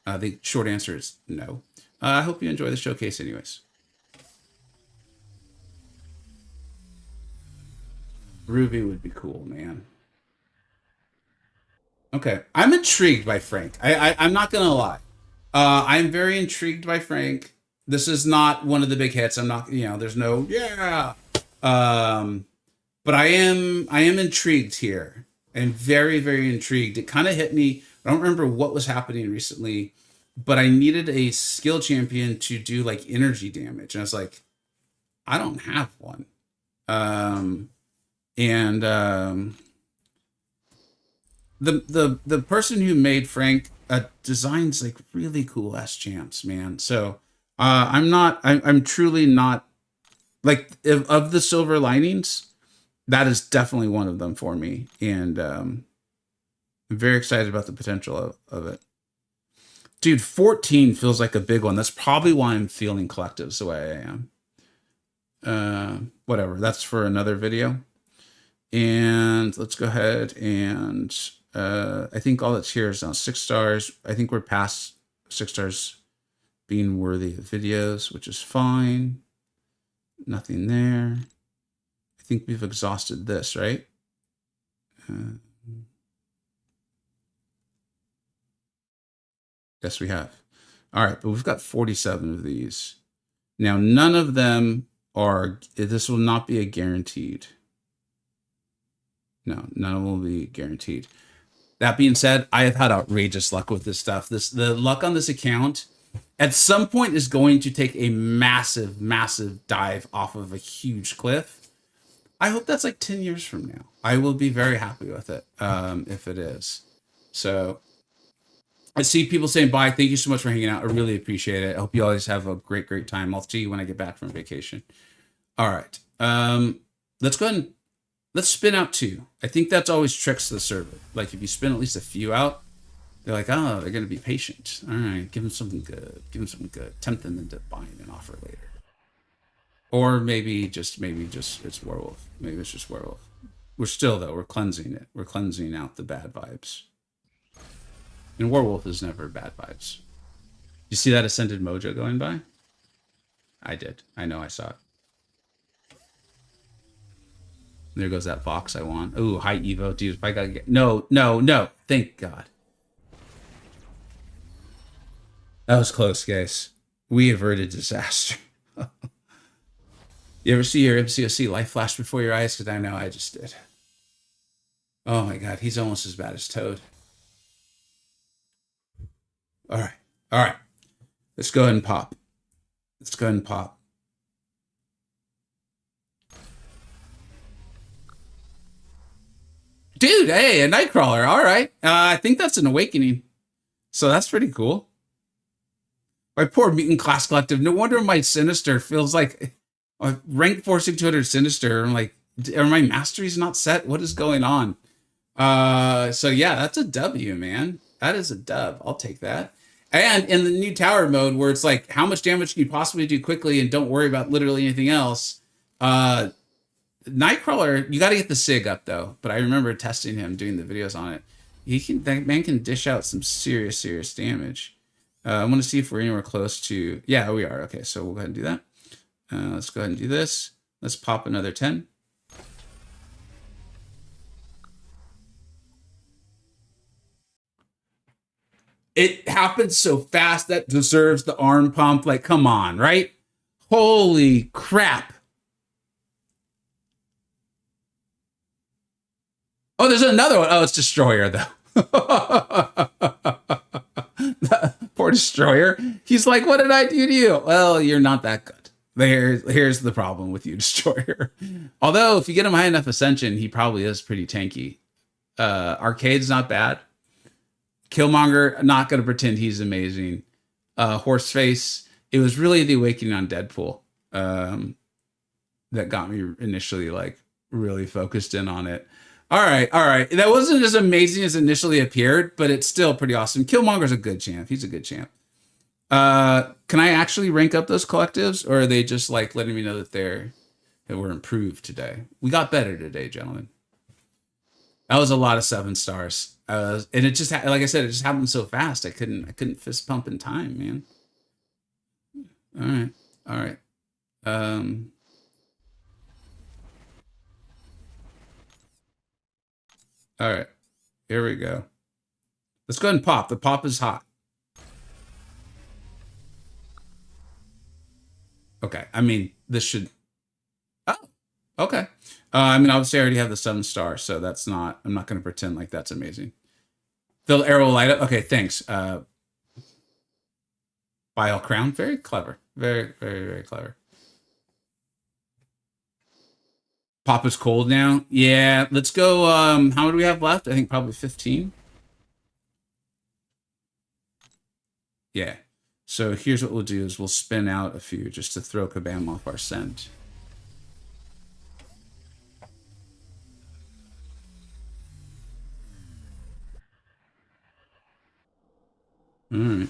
The short answer is no. I hope you enjoy the showcase, anyways. Ruby would be cool, man. Okay, I'm intrigued by Frank. I'm not gonna lie. I'm very intrigued by Frank. This is not one of the big hits. I'm not, there's no yeah. But I am intrigued here. I'm very, very intrigued. It kind of hit me. I don't remember what was happening recently, but I needed a skill champion to do like energy damage, and I was like, I don't have one. The person who made Frank designs like really cool ass champs, man. So I'm truly not like, of the silver linings, that is definitely one of them for me, and I'm very excited about the potential of it. Dude, 14 feels like a big one. That's probably why I'm feeling collectives the way I am. Whatever, that's for another video. And let's go ahead and I think all that's here is now 6 stars. I think we're past 6 stars being worthy of videos, which is fine. Nothing there. I think we've exhausted this, right? Yes, we have. All right, but we've got 47 of these. Now, none of them are, this will not be a guaranteed. No, none of them will be guaranteed. That being said, I have had outrageous luck with this stuff. The luck on this account at some point is going to take a massive, massive dive off of a huge cliff. I hope that's like 10 years from now. I will be very happy with it if it is. So I see people saying bye. Thank you so much for hanging out. I really appreciate it. I hope you always have a great, great time. I'll see you when I get back from vacation. All right. Let's go ahead and let's spin out 2. I think that's always tricks the server. Like if you spin at least a few out, They're like, oh, they're gonna be patient. All right, give them something good. Give them something good. Tempt them into buying an offer later. Or maybe just it's werewolf. Maybe it's just werewolf. We're still though, we're cleansing it. We're cleansing out the bad vibes. And werewolf is never bad vibes. You see that ascended mojo going by? I did. I know I saw it. There goes that Vox I want. Ooh, high Evo. Dude, if I gotta get... No. Thank God. That was close, guys. We averted disaster. You ever see your MCoC life flash before your eyes? Because I know I just did. Oh my God, he's almost as bad as Toad. All right. Let's go ahead and pop. Dude, hey, a Nightcrawler. All right. I think that's an awakening. So that's pretty cool. My poor mutant class collective. No wonder my Sinister feels like rank forcing 200 Sinister. I'm like, are my masteries not set? What is going on? So yeah, that's a W, man. That is a dub. I'll take that. And in the new tower mode where it's like, how much damage can you possibly do quickly and don't worry about literally anything else? Nightcrawler, you got to get the SIG up though. But I remember testing him, doing the videos on it. That man can dish out some serious damage. I want to see if we're anywhere close to... Yeah, we are. Okay, so we'll go ahead and do that. Let's go ahead and do this. Let's pop another 10. It happens so fast that deserves the arm pump. Like, come on, right? Holy crap. Oh, there's another one. Oh, it's Destroyer, though. Poor Destroyer. He's like, what did I do to you? Well, you're not that good. Here's the problem with you, Destroyer. Although, if you get him high enough Ascension, he probably is pretty tanky. Arcade's not bad. Killmonger, not going to pretend he's amazing. Horseface, it was really the awakening on Deadpool that got me initially like really focused in on it. All right. That wasn't as amazing as initially appeared, but it's still pretty awesome. Killmonger's a good champ. He's a good champ. Can I actually rank up those collectives, or are they just like letting me know that we're improved today? We got better today, gentlemen. That was a lot of 7 stars. And it just, like I said, it just happened so fast. I couldn't fist pump in time, man. All right. All right. Here we go. Let's go ahead and pop. The pop is hot. Okay. I mean, this should... Oh, okay. I mean, obviously I already have the 7 star, so that's not... I'm not going to pretend like that's amazing. The arrow will light up. Okay, thanks. Bile Crown. Very clever. Very, very, very clever. Pop is cold now. Yeah, let's go. How many do we have left? I think probably 15. Yeah. So here's what we'll do is we'll spin out a few just to throw Kabam off our scent. All right.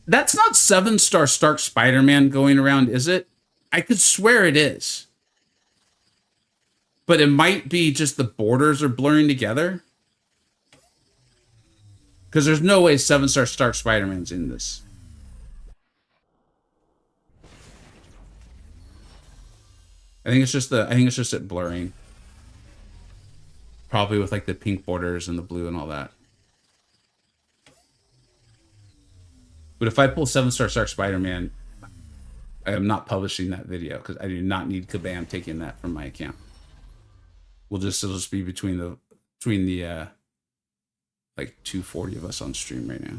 That's not 7-star Stark Spider-Man going around, is it? I could swear it is. But it might be just the borders are blurring together. Because there's no way 7-star Stark Spider-Man's in this. I think it's just it blurring. Probably with like the pink borders and the blue and all that. But if I pull 7-star Stark Spider-Man, I am not publishing that video because I do not need Kabam taking that from my account. It'll just be between the like 240 of us on stream right now.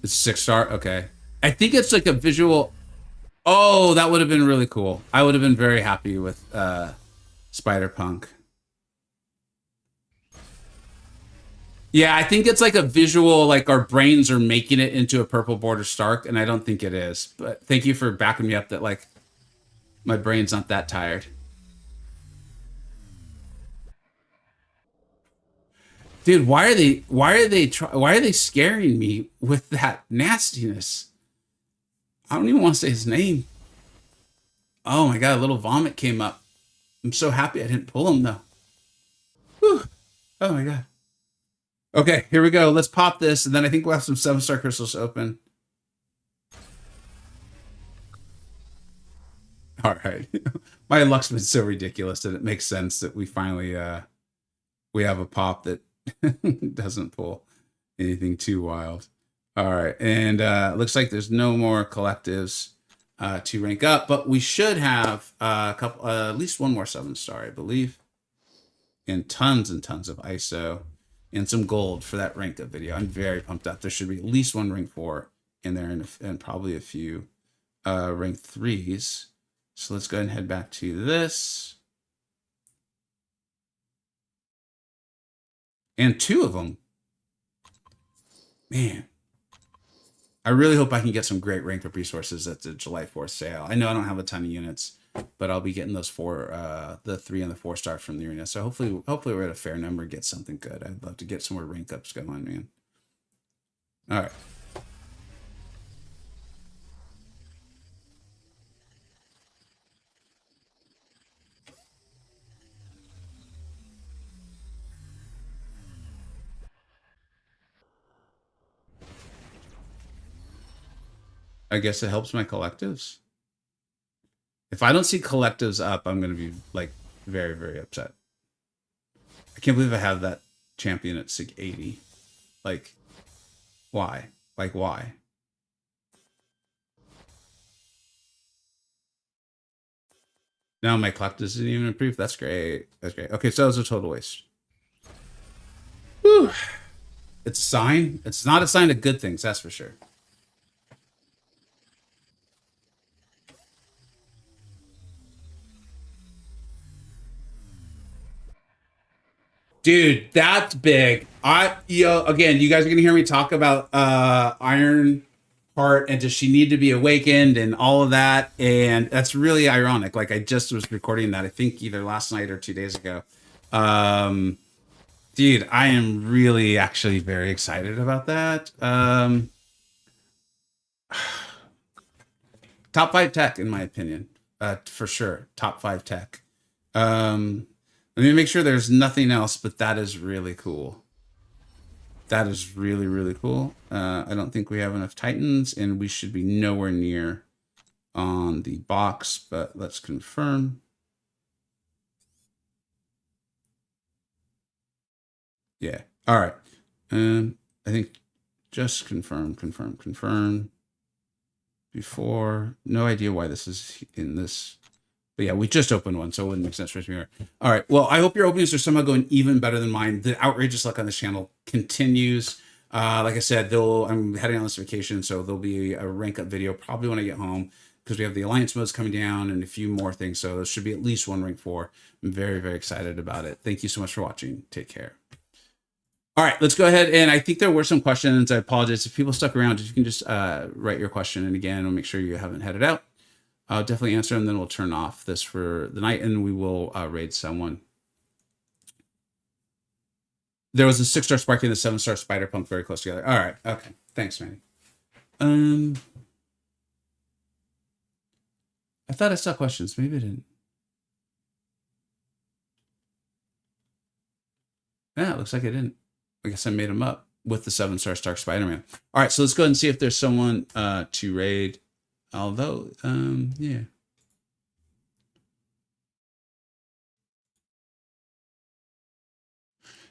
It's 6-star. Okay. I think it's like a visual. Oh, that would have been really cool. I would have been very happy with Spider-Punk. Yeah, I think it's like a visual, like our brains are making it into a purple border Stark, and I don't think it is. But thank you for backing me up that like my brain's not that tired. Dude, why are they scaring me with that nastiness? I don't even want to say his name. Oh my god, a little vomit came up. I'm so happy I didn't pull him though. Whew. Oh my god. Okay, here we go. Let's pop this, and then I think we'll have some 7-star crystals open. All right. My luck's been so ridiculous that it makes sense that we finally we have a pop that doesn't pull anything too wild. All right, and looks like there's no more collectives to rank up, but we should have a couple, at least one more 7-star, I believe, and tons of ISO and some gold for that rank up video. I'm very pumped up. There should be at least one rank 4 in there, and probably a few rank 3s. So let's go ahead and head back to this. And 2 of them. Man. I really hope I can get some great rank up resources at the July 4th sale. I know I don't have a ton of units, but I'll be getting those 4, the 3 and the 4-star from the arena. So hopefully we're at a fair number and get something good. I'd love to get some more rank ups going, man. All right. I guess it helps my collectives. If I don't see collectives up, I'm going to be like very, very upset. I can't believe I have that champion at SIG 80. Like, why? Like, why? Now my collectives didn't even improve. That's great. That's great. Okay, so it was a total waste. Whew. It's a sign. It's not a sign of good things, that's for sure. Dude, that's big. Again, you guys are gonna hear me talk about Iron Heart and does she need to be awakened and all of that, and that's really ironic. Like I just was recording that, I think either last night or 2 days ago. Dude, I am really actually very excited about that. Top 5 tech, in my opinion, for sure. Top 5 tech. Let me make sure there's nothing else, but that is really cool. That is really, really cool. I don't think we have enough Titans, and we should be nowhere near on the box, but let's confirm. Yeah. All right. I think just confirm. Before, no idea why this is in this. But yeah, we just opened one, so it wouldn't make sense for us to be here. All right. Well, I hope your openings are somehow going even better than mine. The outrageous luck on this channel continues. Like I said, I'm heading on this vacation, so there'll be a rank up video probably when I get home because we have the alliance modes coming down and a few more things. So there should be at least one rank 4. I'm very, very excited about it. Thank you so much for watching. Take care. All right, let's go ahead. And I think there were some questions. I apologize if people stuck around. If you can just write your question, and again, we'll make sure you haven't headed out. I'll definitely answer them. Then we'll turn off this for the night, and we will raid someone. There was a 6-star Sparky and the 7-star Spider Punk very close together. All right, okay. Thanks, Manny. I thought I saw questions. Maybe I didn't. Yeah, it looks like I didn't. I guess I made them up with the 7-star Stark Spider-Man. All right, so let's go ahead and see if there's someone to raid. Although, yeah.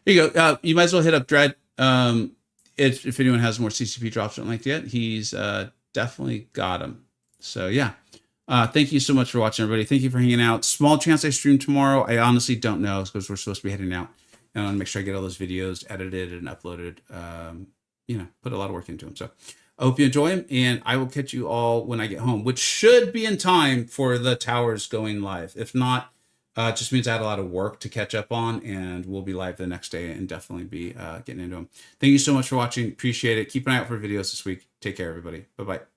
Here you go. You might as well hit up Dread. If anyone has more CCP drops or something like that, he's definitely got them. So yeah. Thank you so much for watching, everybody. Thank you for hanging out. Small chance I stream tomorrow. I honestly don't know because we're supposed to be heading out. And I want to make sure I get all those videos edited and uploaded. You know, put a lot of work into them. So I hope you enjoy them, and I will catch you all when I get home, which should be in time for the towers going live. If not, It just means I had a lot of work to catch up on, and we'll be live the next day and definitely be getting into them. Thank you so much for watching. Appreciate it. Keep an eye out for videos this week. Take care, everybody. Bye-bye.